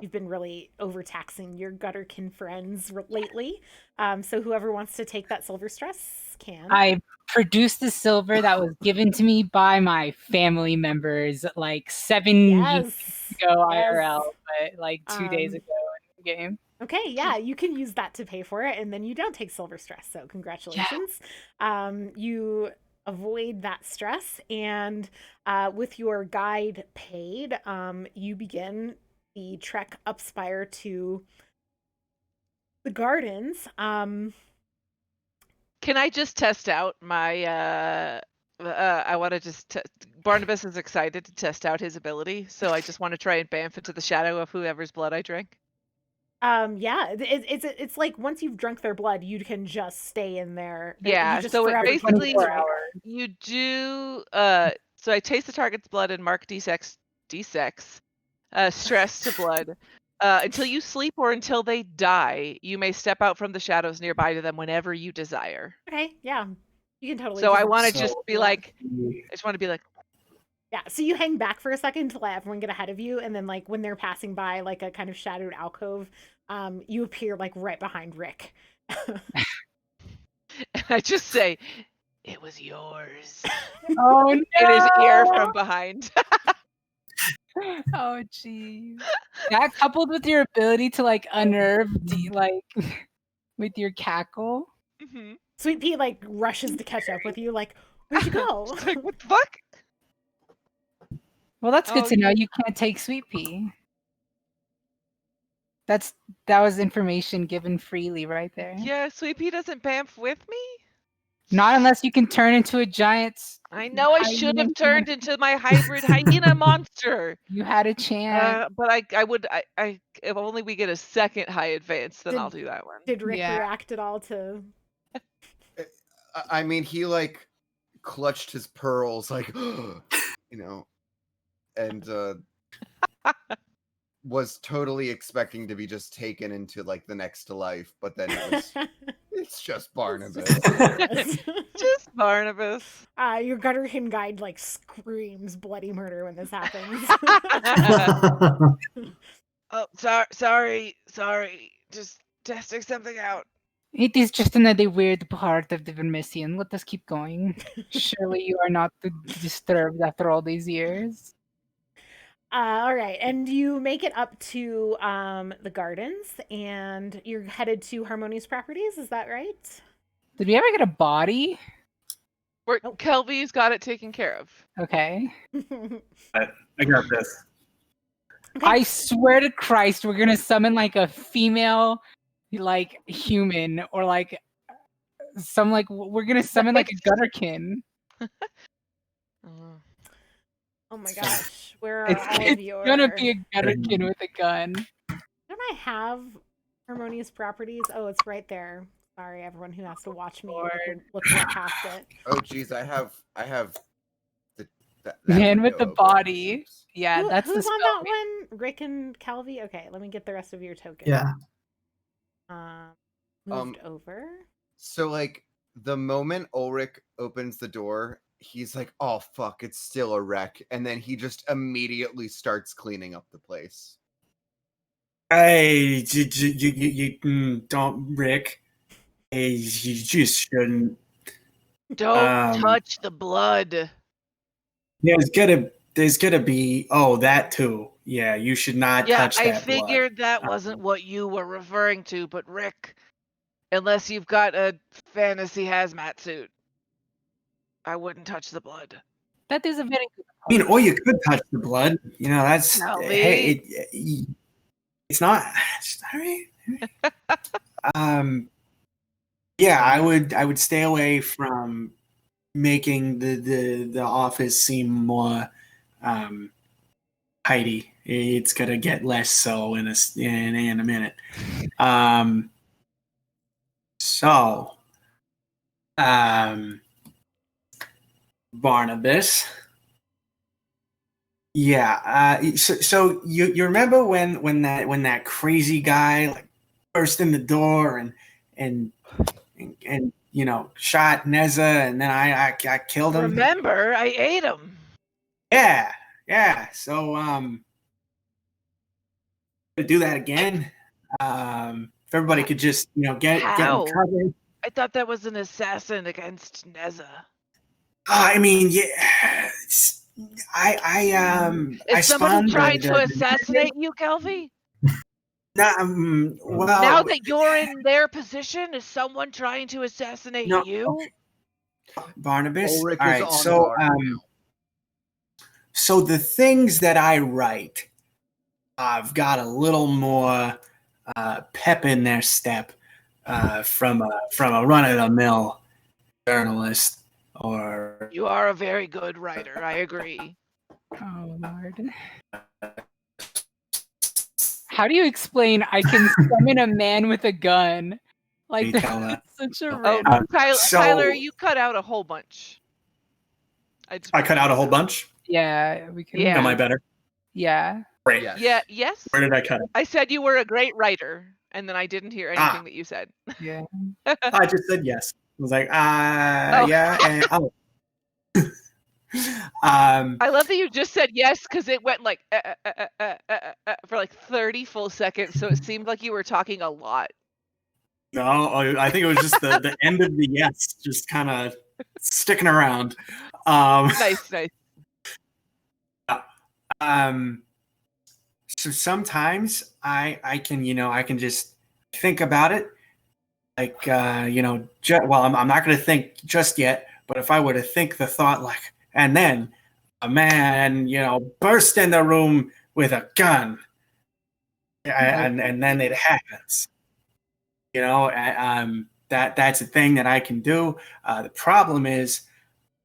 You've been really overtaxing your Gutterkin friends lately. So whoever wants to take that silver stress can. I produced the silver that was given to me by my family members like 7 years ago IRL, but like 2 days ago in the game. Okay, yeah, you can use that to pay for it, and then you don't take silver stress. So congratulations. Yeah. You avoid that stress, and with your guide paid, you begin the trek up Spire to the gardens. Can I just test out my I want to just Barnabas is excited to test out his ability, so I just want to try and bamf into the shadow of whoever's blood I drink. Yeah, it's like once you've drunk their blood, you can just stay in there. Yeah, just so it basically 24 hours. you do so I taste the target's blood and mark D6 stress to blood. Until you sleep or until they die, you may step out from the shadows nearby to them whenever you desire. Okay, yeah. You can totally So I just want to go just be around. like I just want to be like Yeah, so you hang back for a second to let everyone get ahead of you, and then like when they're passing by like a kind of shadowed alcove, you appear like right behind Rick. I just say, "It was yours." Oh no! In his ear from behind. Oh jeez. That coupled with your ability to like unnerve, like with your cackle. Mm-hmm. Sweet Pea like rushes to catch up with you, like, where'd you go? Like, what the fuck? Well, that's good to know. You can't take Sweet Pea. That was information given freely right there. Yeah, Sweet Pea doesn't bamf with me? Not unless you can turn into a giant. I know I should have turned into my hybrid hyena monster. You had a chance. But if only we get a second high advance, then I'll do that one. Did Rick react at all to? I mean, he like clutched his pearls, like and was totally expecting to be just taken into like the next life, but then it's just Barnabas. Just Barnabas. Your Gutterkin guide like screams bloody murder when this happens. Oh, sorry. Just testing something out. It is just another weird part of the mission. Let us keep going. Surely you are not disturbed after all these years. All right, and you make it up to the gardens, and you're headed to Harmonious Properties. Is that right? Did we ever get a body? Kelvy's got it taken care of. Okay. I got this. Okay. I swear to Christ, we're gonna summon like a female, like human, or like some like we're gonna summon like a Gutterkin. Oh my gosh, where are all of your? It's gonna be a Gutterkin with a gun. Don't I have Harmonious Properties? Oh, it's right there. Sorry, everyone who has to watch me look right past it. Oh geez, I have that Man with the window body. open. Yeah, that's who's the spell. on that one? Rick and Calvi? Okay, let me get the rest of your tokens. Yeah. Moved over. So like the moment Ulrich opens the door, he's like, "Oh fuck, it's still a wreck," and then he just immediately starts cleaning up the place. Hey, you don't, Rick. Hey, you just shouldn't. Don't touch the blood. Yeah, there's gonna be that too. Yeah, you should not touch that I blood. figured that wasn't what you were referring to, but Rick, unless you've got a fantasy hazmat suit, I wouldn't touch the blood. That is a very good I mean, or you could touch the blood. You know, that's Kelvy. hey. It's not. All right. Yeah, I would stay away from making the office seem more tidy. It's gonna get less so in a minute. So, Barnabas. Yeah. So you remember when that crazy guy like burst in the door and shot Neza, and then I killed him. Remember, I ate him. Yeah. So to do that again. If everybody could just get How? covered. I thought that was an assassin against Neza. I mean, yeah. I Is somebody spawned trying to assassinate you, Kelvy? Well, Now that you're in their position, is someone trying to assassinate No, you? okay. Barnabas. Ulrich All is right, on so guard now. so the things that I write, I've got a little more pep in their step from a run of the mill journalist. Or You are a very good writer. I agree. Oh Lord. How do you explain I can summon a man with a gun? Like that's such a Oh, random. Tyler, you cut out a whole bunch. I cut out a whole bunch. Yeah, we can. Yeah. Am I better? Yeah. Great. Yes. Yeah. Yes. Where did I cut it? I said you were a great writer, and then I didn't hear anything that you said. Yeah. I just said yes. I was like, Oh. yeah, and oh. I love that you just said yes because it went like for like 30 full seconds, so it seemed like you were talking a lot. No, I think it was just the end of the yes, just kind of sticking around. Nice. So sometimes I can just think about it, like well, I'm not going to think just yet, but if I were to think the thought like, and then a man burst in the room with a gun, and then it happens. That's a thing that I can do. The problem is,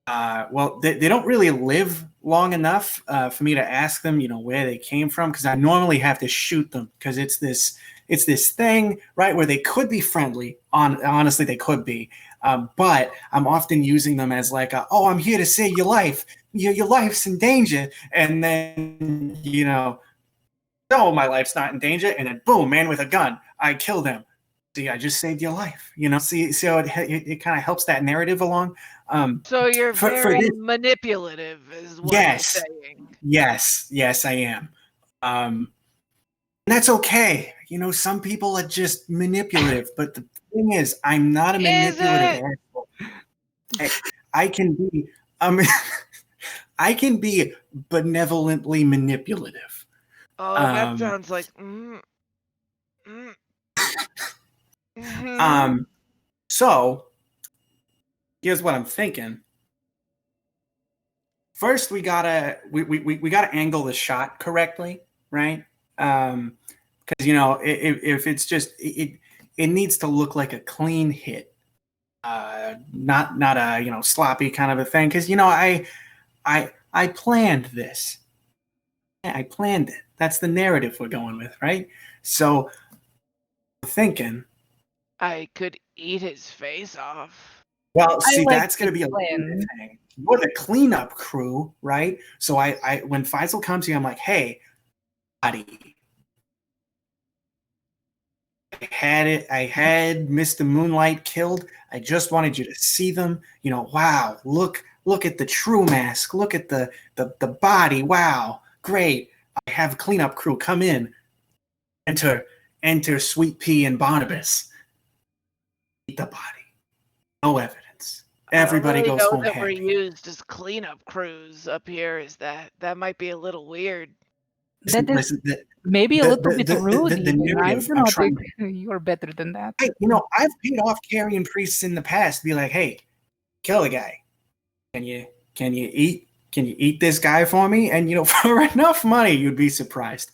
well, they don't really live long enough for me to ask them, where they came from, because I normally have to shoot them because it's this thing, right, where they could be friendly. Honestly, they could be, but I'm often using them as like, oh, I'm here to save your life. Your life's in danger, and then no, my life's not in danger, and then boom, man with a gun, I kill them. See, I just saved your life. See how it kind of helps that narrative along. So you're for very this, manipulative, is what yes, you're saying. Yes, I am. And that's okay. Some people are just manipulative, but the thing is, I'm not a manipulative asshole. I can be, I can be benevolently manipulative. Oh, that sounds like. So here's what I'm thinking. First, we gotta angle the shot correctly, right? Because if it's just it needs to look like a clean hit, not a sloppy kind of a thing. Because I planned this. I planned it. That's the narrative we're going with, right? So I'm thinking I could eat his face off. Well, see, like that's going to be a plan. thing. You're the cleanup crew, right? So I when Faisal comes here, I'm like, hey, buddy, I had Mr. Moonlight killed. I just wanted you to see them. Wow, look at the true mask. Look at the body. Wow, great. I have a cleanup crew come in. Enter Sweet Pea and Barnabas. Eat the body. No evidence. Everybody I don't really goes know home that happy. we're used as cleanup crews up here. Is that might be a little weird? Listen, Maybe a little bit rude. the Even. I narrative, don't I'm know. trying You're better than that. Hey, I've paid off carrion priests in the past to be like, hey, kill the guy. Can you eat this guy for me? And for enough money, you'd be surprised.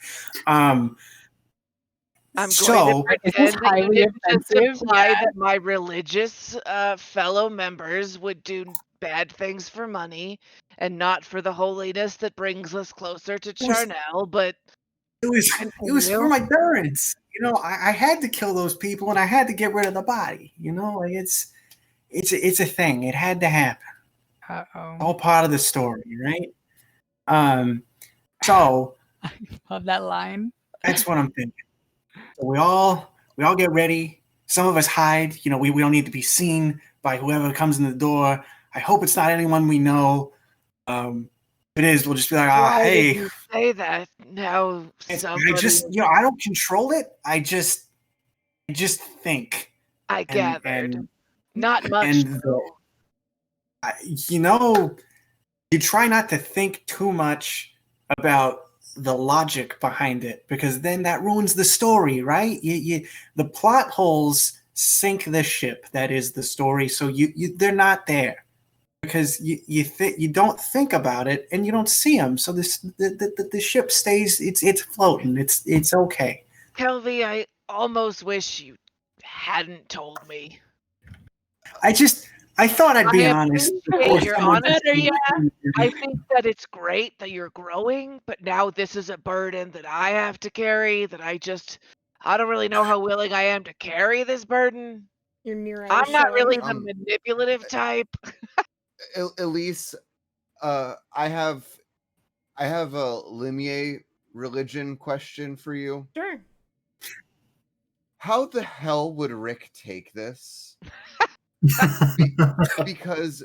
I'm So- going to Is this pretend that you highly didn't just offensive? imply Yeah. that my religious fellow members would do bad things for money and not for the holiness that brings us closer to was- Charnel, but It was for Continue. my parents. I had to kill those people and I had to get rid of the body. Like it's a thing. It had to happen. Uh-oh. All part of the story, right? So I love that line. that's what I'm thinking. So we all get ready. Some of us hide. We don't need to be seen by whoever comes in the door. I hope it's not anyone we know. If it is, we'll just be like, why did hey. you say that? Now I somebody... just, I don't control it. I just think. I gathered. And Not much, and though. you try not to think too much about the logic behind it, because then that ruins the story, right? The plot holes sink the ship. That is the story. So they're not there because you don't think about it and you don't see them. So the ship stays. It's floating. It's okay. Kelvy, I almost wish you hadn't told me. I thought I'd be I honest. appreciate your honesty. I I think that it's great that you're growing, but now this is a burden that I have to carry that I don't really know how willing I am to carry this burden. Your Nero I'm not really showing. the manipulative type. Elise, I have a Limier religion question for you. Sure. How the hell would Rick take this? Because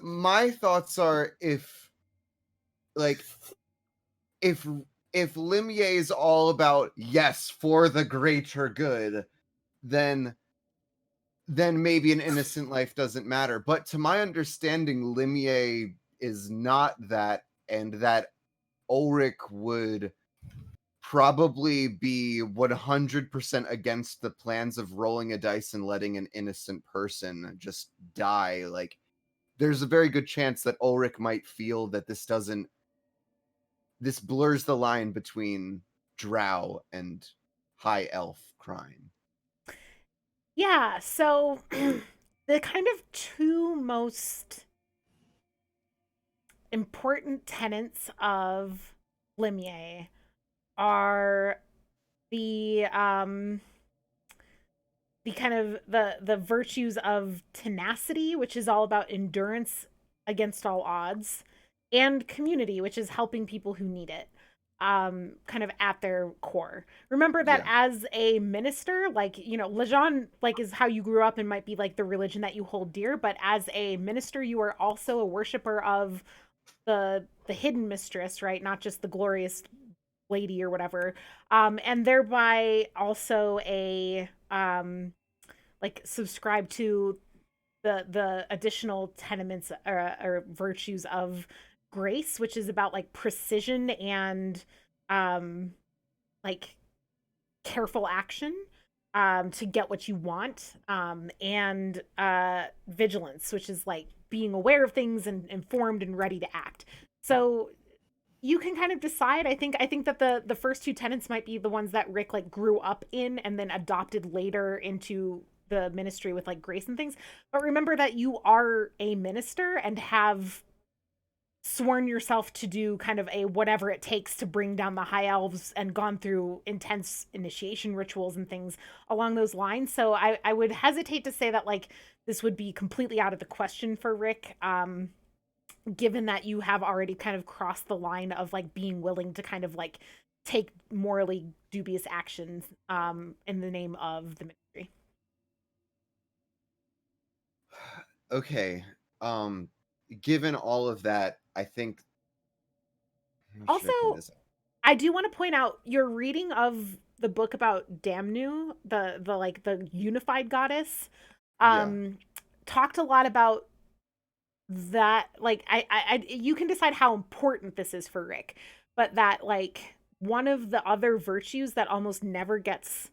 my thoughts are if Limier is all about yes for the greater good, then maybe an innocent life doesn't matter. But to my understanding, Limier is not that, and that Ulrich would probably be 100% against the plans of rolling a dice and letting an innocent person just die. Like, there's a very good chance that Ulrich might feel that this blurs the line between drow and high elf crime. Yeah, so the kind of two most important tenets of Limier are the kind of the virtues of tenacity, which is all about endurance against all odds, and community, which is helping people who need it. Kind of at their core. Remember that as a minister, like, Lejean, like, is how you grew up and might be like the religion that you hold dear, but as a minister, you are also a worshiper of the hidden mistress, right? Not just the glorious lady or whatever. And thereby also a like subscribe to the additional tenements or virtues of grace, which is about like precision and like careful action to get what you want, and vigilance, which is like being aware of things and informed and ready to act. So you can kind of decide. I think that the first two tenets might be the ones that Rick like grew up in and then adopted later into the ministry with like grace and things. But remember that you are a minister and have sworn yourself to do kind of a whatever it takes to bring down the high elves and gone through intense initiation rituals and things along those lines. So I would hesitate to say that like this would be completely out of the question for Rick, given that you have already kind of crossed the line of like being willing to kind of like take morally dubious actions in the name of the ministry. Okay. Given all of that, I think Also, I do want to point out your reading of the book about Damnu, the like the unified goddess, talked a lot about that. Like I you can decide how important this is for Rick, but that like one of the other virtues that almost never gets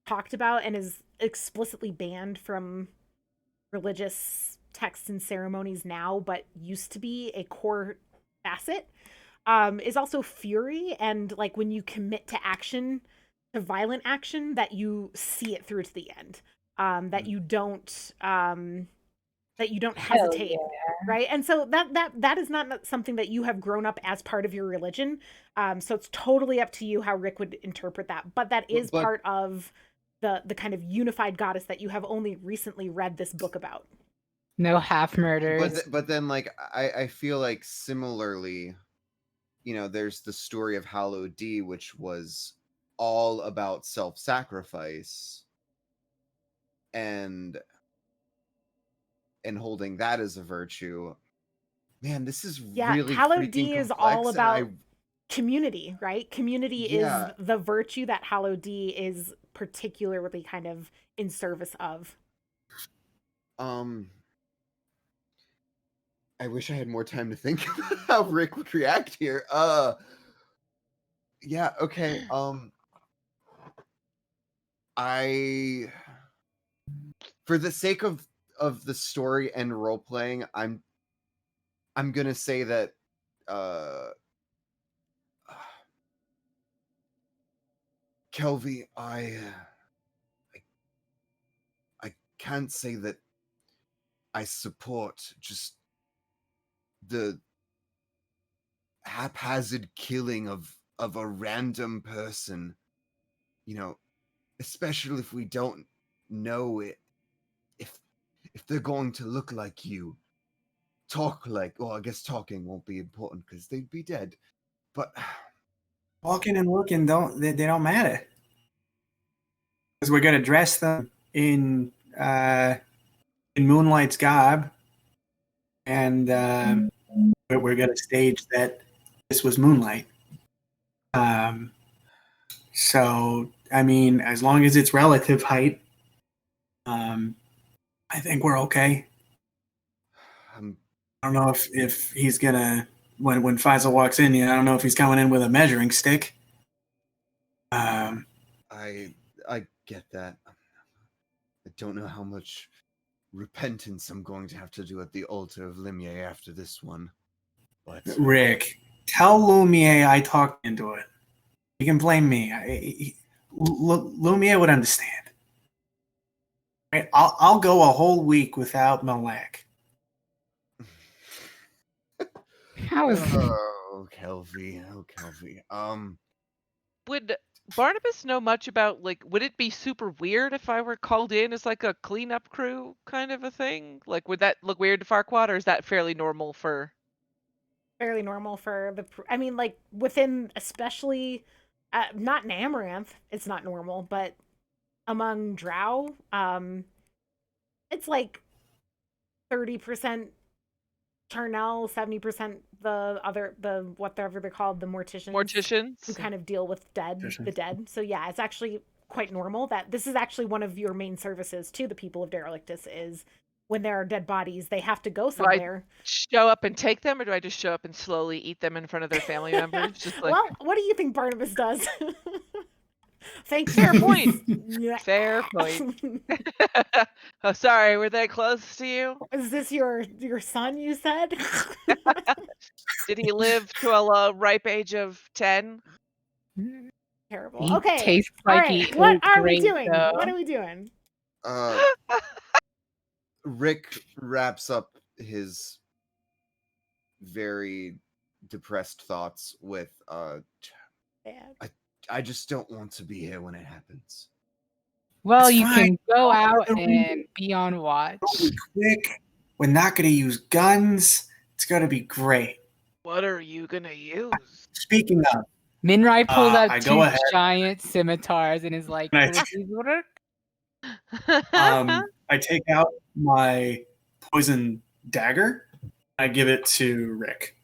talked about and is explicitly banned from religious texts and ceremonies now, but used to be a core facet, is also fury. And like when you commit to action to violent action that you see it through to the end. That you don't hesitate, right? And so that is not something that you have grown up as part of your religion. So it's totally up to you how Rick would interpret that. But that is part of the kind of unified goddess that you have only recently read this book about. No half murders. But then, like, I feel like similarly, there's the story of Hallow D, which was all about self-sacrifice and holding that as a virtue. Man, this is really Hallow D freaking is complex, all about community, right? Community is the virtue that Hallow D is particularly kind of in service of. I wish I had more time to think about how Rick would react here. Yeah, okay. For the sake of the story and role playing, I'm gonna say that Kelvy, I can't say that I support just the haphazard killing of a random person, especially if we don't know it, if they're going to look like you, talk like, well, I guess talking won't be important because they'd be dead, but walking and looking they don't matter, because we're gonna dress them in Moonlight's garb, and we're gonna stage that this was Moonlight. So I mean, as long as it's relative height, I think we're okay. I don't know if he's gonna, when Faisal walks in, I don't know if he's coming in with a measuring stick. I get that. I don't know how much repentance I'm going to have to do at the altar of Lumiere after this one. But Rick, tell Lumiere I talked into it. You can blame me. Lumiere would understand. Right? I'll go a whole week without Malak. How is Oh, Kelvy. Would Barnabas know much about, like, would it be super weird if I were called in as like a cleanup crew kind of a thing? Like, would that look weird to Farquaad, or is that fairly normal for? Fairly normal for I mean, like, within, especially, not in Amaranth, it's not normal, but among Drow, it's like 30% Charnel, 70% whatever they're called, the morticians who kind of deal with the dead. So yeah, it's actually quite normal that this is actually one of your main services to the people of Derelictus, is when there are dead bodies, they have to go somewhere. Do I show up and take them, or do I just show up and slowly eat them in front of their family members? Just like... Well, what do you think Barnabas does? Fair point. Yeah. Fair point. Oh, sorry, were they close to you? Is this your son, you said? Did he live to a ripe age of 10? Terrible. He okay. tastes like right. he What are great, we doing? though. What are we doing? Rick wraps up his very depressed thoughts with I just don't want to be here when it happens. Well, It's you fine. can go out and be on watch. Don't be quick. We're not going to use guns. It's going to be great. What are you going to use? Speaking of, Minrai pulled out I two go ahead. giant scimitars and is like, I take out my poison dagger. I give it to Rick.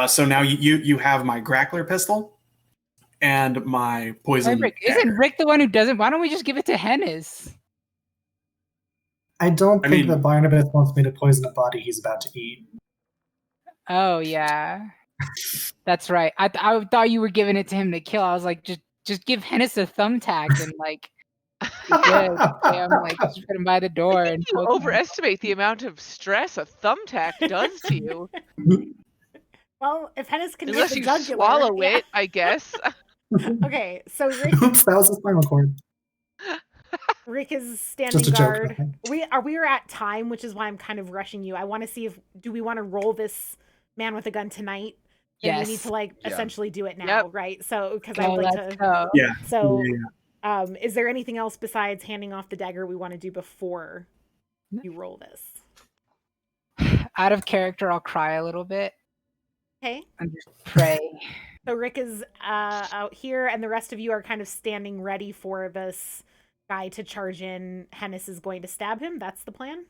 So now you have my grappler pistol and my poison. Rick, isn't Rick the one who doesn't? Why don't we just give it to Hennis? I don't think that Barnabas wants me to poison a body he's about to eat. Oh yeah, that's right. I thought you were giving it to him to kill. I was like, just give Hennis a thumbtack and like, good. I'm like, just put him by the door. I think you overestimate the amount of stress a thumbtack does to you. Well, if Hennis can unless hit the you jugular, swallow it, I guess. Okay, so Rick, Oops, that was a spinal cord. Rick is standing Just a joke. guard. We are at time, which is why I'm kind of rushing you. I want to see if do we want to roll this man with a gun tonight? Then we need Yes. to like Yeah. essentially do it now, Yep. right? So because Go, I'd like let's to. go. Yeah. So, Yeah. is there anything else besides handing off the dagger we want to do before you roll this? Out of character, I'll cry a little bit Okay. and just pray. So Rick is out here, and the rest of you are kind of standing ready for this guy to charge in. Hennis is going to stab him. That's the plan.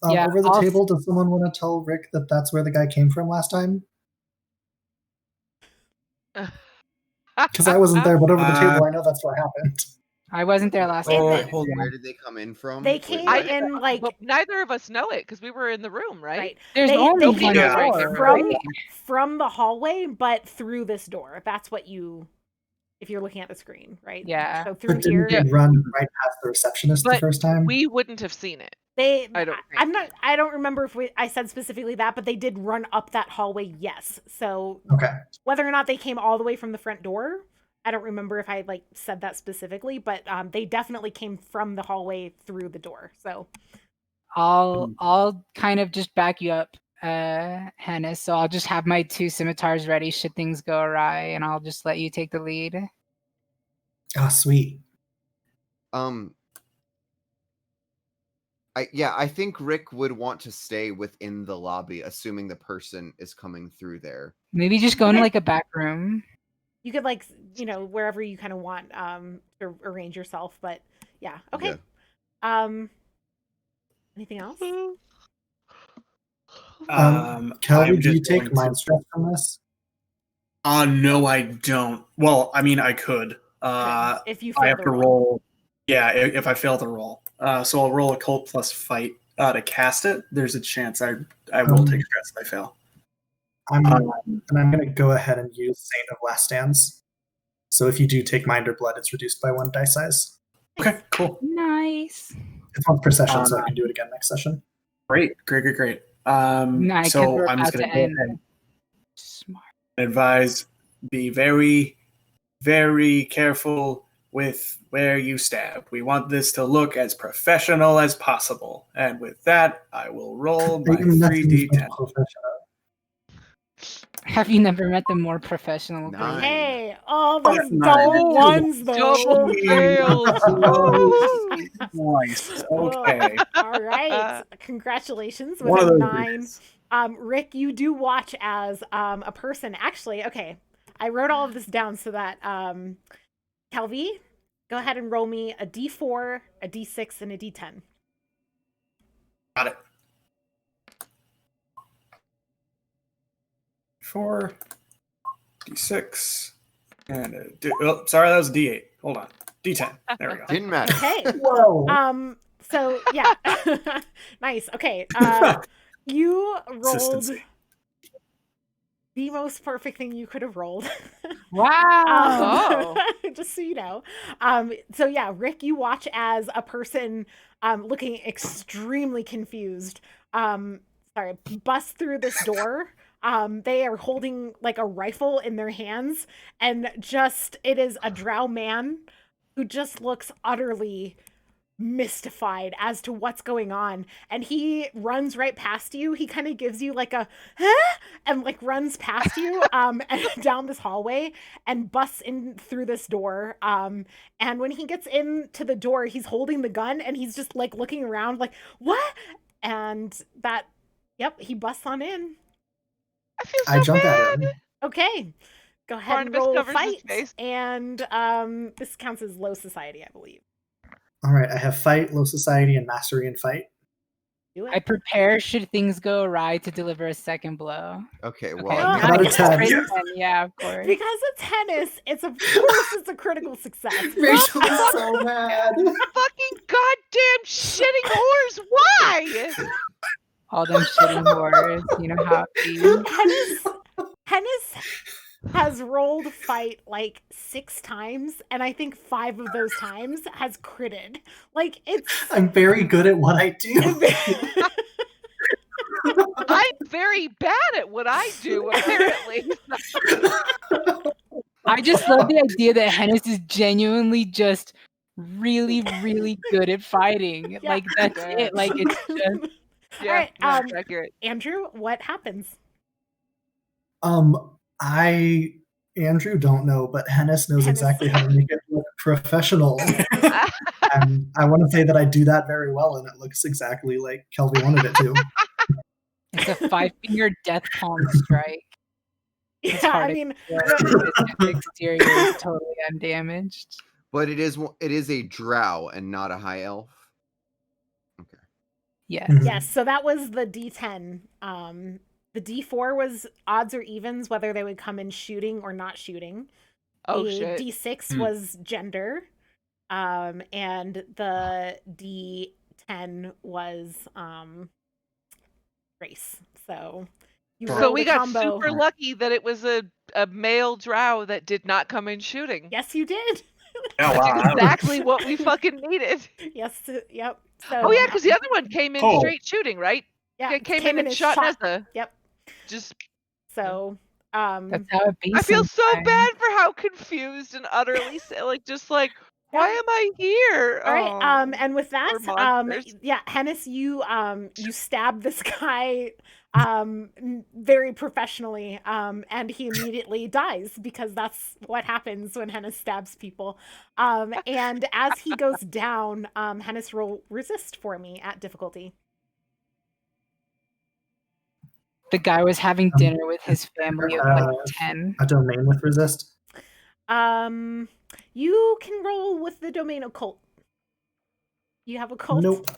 Yeah, Over the I'll- table, does someone want to tell Rick that that's where the guy came from last time? Because I wasn't there, but over the table, I know that's what happened. I wasn't there last Oh, time. hold Where on. did they come in from? They Wait, came what? in like But neither of us know it because we were in the room, right? right. There's They only came one Yeah. door, from right? from the hallway, but through this door. That's what you, if you're looking at the screen, right? Yeah. So through But didn't here, they run right past the receptionist the But first time? We wouldn't have seen it. they. I don't I'm not. I don't remember if I said specifically that, but they did run up that hallway. Yes. So Okay. whether or not they came all the way from the front door, I don't remember if I like said that specifically, but they definitely came from the hallway through the door. So I'll kind of just back you up, Hennis. So I'll just have my 2 scimitars ready should things go awry, and I'll just let you take the lead. Ah, sweet. I think Rick would want to stay within the lobby, assuming the person is coming through there. Maybe just go into Okay. like a back room. you could like wherever you kind of want to arrange yourself, but yeah. Okay. Yeah. Anything else? Kelly, I'm do you just take going to- mind stress from this? No, I don't. Well, I mean, I could. If you I fail have the to roll. roll. Yeah, if I fail the roll. So I'll roll a cult plus fight to cast it. There's a chance I will take stress if I fail. And I'm going to go ahead and use Saint of Last Stands. So if you do take mind or blood, it's reduced by 1 die size. Okay, cool. Nice. It's once per session, so I can do it again next session. Great. Nice, 'cause So we're I'm just about going to to end. Smart. advise, be very, very careful with where you stab. We want this to look as professional as possible. And with that, I will roll my Even nothing is 3d10. professional. Have you never met the more professional group? Nice. Hey, all those That's double nice. ones though. Double fails. Nice. Okay. All right. Congratulations with One of a those 9. weeks. Rick, you do watch as a person. Actually, okay. I wrote all of this down so that Calvi, go ahead and roll me a D4, a D6, and a D10. Got it. 4, D6, and sorry, that was a D8. Hold on. D10. There we go. Didn't matter. Okay. Whoa! So yeah. Nice. Okay. You rolled Consistency. the most perfect thing you could have rolled. Wow. Just so you know. So yeah, Rick, you watch as a person looking extremely confused. Bust through this door. They are holding like a rifle in their hands, and it is a drow man who just looks utterly mystified as to what's going on, and he runs right past you. He kind of gives you like a huh? And like runs past you and down this hallway and busts in through this door, and when he gets into the door, he's holding the gun and he's just like looking around like what, and he busts on in. I feel so I jump bad. at him. Okay, go ahead Barnabas and roll covers his fight, face. and this counts as low society, I believe. All right, I have fight, low society, and mastery in fight. Do it. I prepare should things go awry to deliver a second blow. Okay, Okay, well, How about a nice. 10? Great 10, yeah, of course. Because it's tennis, it's a critical success. Rachel is so mad. Fucking goddamn shitting whores. Why? All them shitting whores, you know how it be. Hennis has rolled fight like 6 times, and I think 5 of those times has critted. Like it's I'm very good at what I do. I'm very bad at what I do, apparently. I just love the idea that Hennis is genuinely just really, really good at fighting. Yeah. Like that's Yeah. it. Like it's just Yeah, right, no, it's accurate. Andrew, what happens? Andrew don't know, but Hennis knows Hennis. exactly how to make it look professional. And I want to say that I do that very well, and it looks exactly like Kelvy wanted it to. it's a 5-finger death palm strike. It's Yeah, hard I to mean, kill if the exterior is totally undamaged. But it is a drow and not a high elf. Okay. Yes. Mhm. yes, so that was the D10. The D4 was odds or evens, whether they would come in shooting or not shooting. Oh, the shit. D6 Hmm. was gender. And the D10 was race. So you So roll we the got combo. super lucky that it was a male drow that did not come in shooting. Yes, you did. Oh, That's wow. exactly what we fucking needed. Yes, yep. So, Oh yeah, because the other one came in Oh. straight shooting, right? yeah, It came in and as shot Nessa. Yep. Just So, That's how it be. I feel so sometimes. bad for how confused and utterly like why am I here? All right. Oh, And with that, poor monsters. yeah, Hennis, you stab this guy very professionally, and he immediately dies because that's what happens when Hennis stabs people. And as he goes down, Hennis roll resist for me at difficulty. The guy was having dinner with his family of like 10. A domain with resist. You can roll with the domain occult. You have occult? Nope.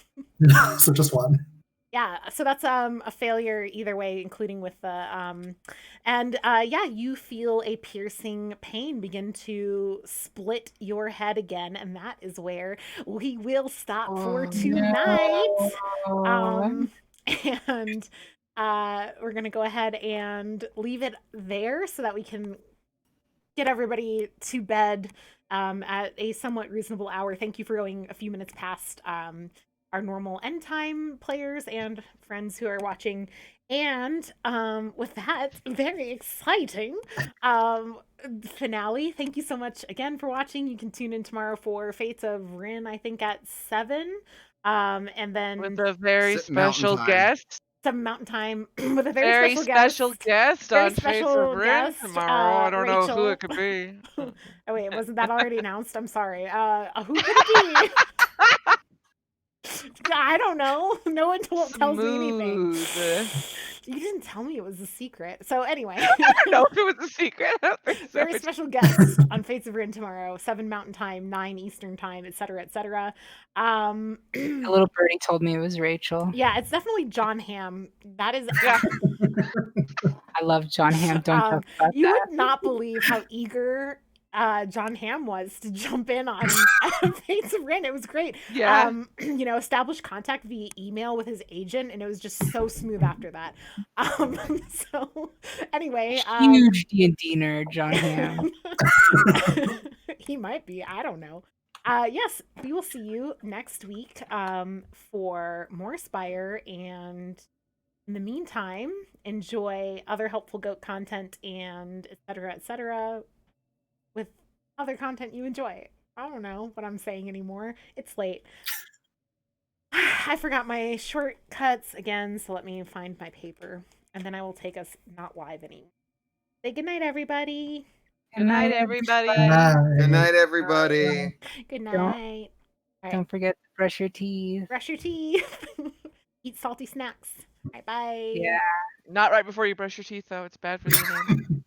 So just one. Yeah, so that's a failure either way, including with the and yeah, you feel a piercing pain begin to split your head again, and that is where we will stop for tonight. No. And we're gonna go ahead and leave it there so that we can get everybody to bed at a somewhat reasonable hour. Thank you for going a few minutes past our normal end time, players and friends who are watching. And with that, very exciting finale. Thank you so much again for watching. You can tune in tomorrow for Fates of Rin, I think at 7. And then With a very Sit Mountain special Time. guest. 7 Mountain Time with a Very special guest Very on Fates special of Rin guest, tomorrow. I don't know who Rachel. it could be. Oh wait, wasn't that already announced? I'm sorry. Who could it be? I don't know. No one tells me anything. Smooth. You didn't tell me it was a secret. So anyway, I don't know if it was a secret. I don't think so. very special guest on Fates of Rin tomorrow, 7 Mountain Time, 9 Eastern Time, etc., etc. A little birdie told me it was Rachel. Yeah, it's definitely John Hamm. That is. Yeah. I love John Hamm. Don't talk about You that. would not believe how eager John Hamm was to jump in on Fates of Rin. It was great. Yeah. Established contact via email with his agent, and it was just so smooth after that. So anyway, Huge D&D nerd, John Hamm. he might be. I don't know. Yes, we will see you next week for more Spire, and in the meantime, enjoy other helpful goat content and etc. with other content you enjoy. I don't know what I'm saying anymore. It's late. I forgot my shortcuts again, so let me find my paper, and then I will take us not live anymore. Say goodnight, everybody. Good night, everybody. Good night, everybody. Good night. Don't forget to brush your teeth. Brush your teeth. Eat salty snacks. Bye bye. Yeah. Not right before you brush your teeth, though. It's bad for the name.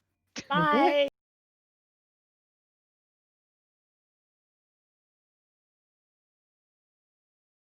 Bye.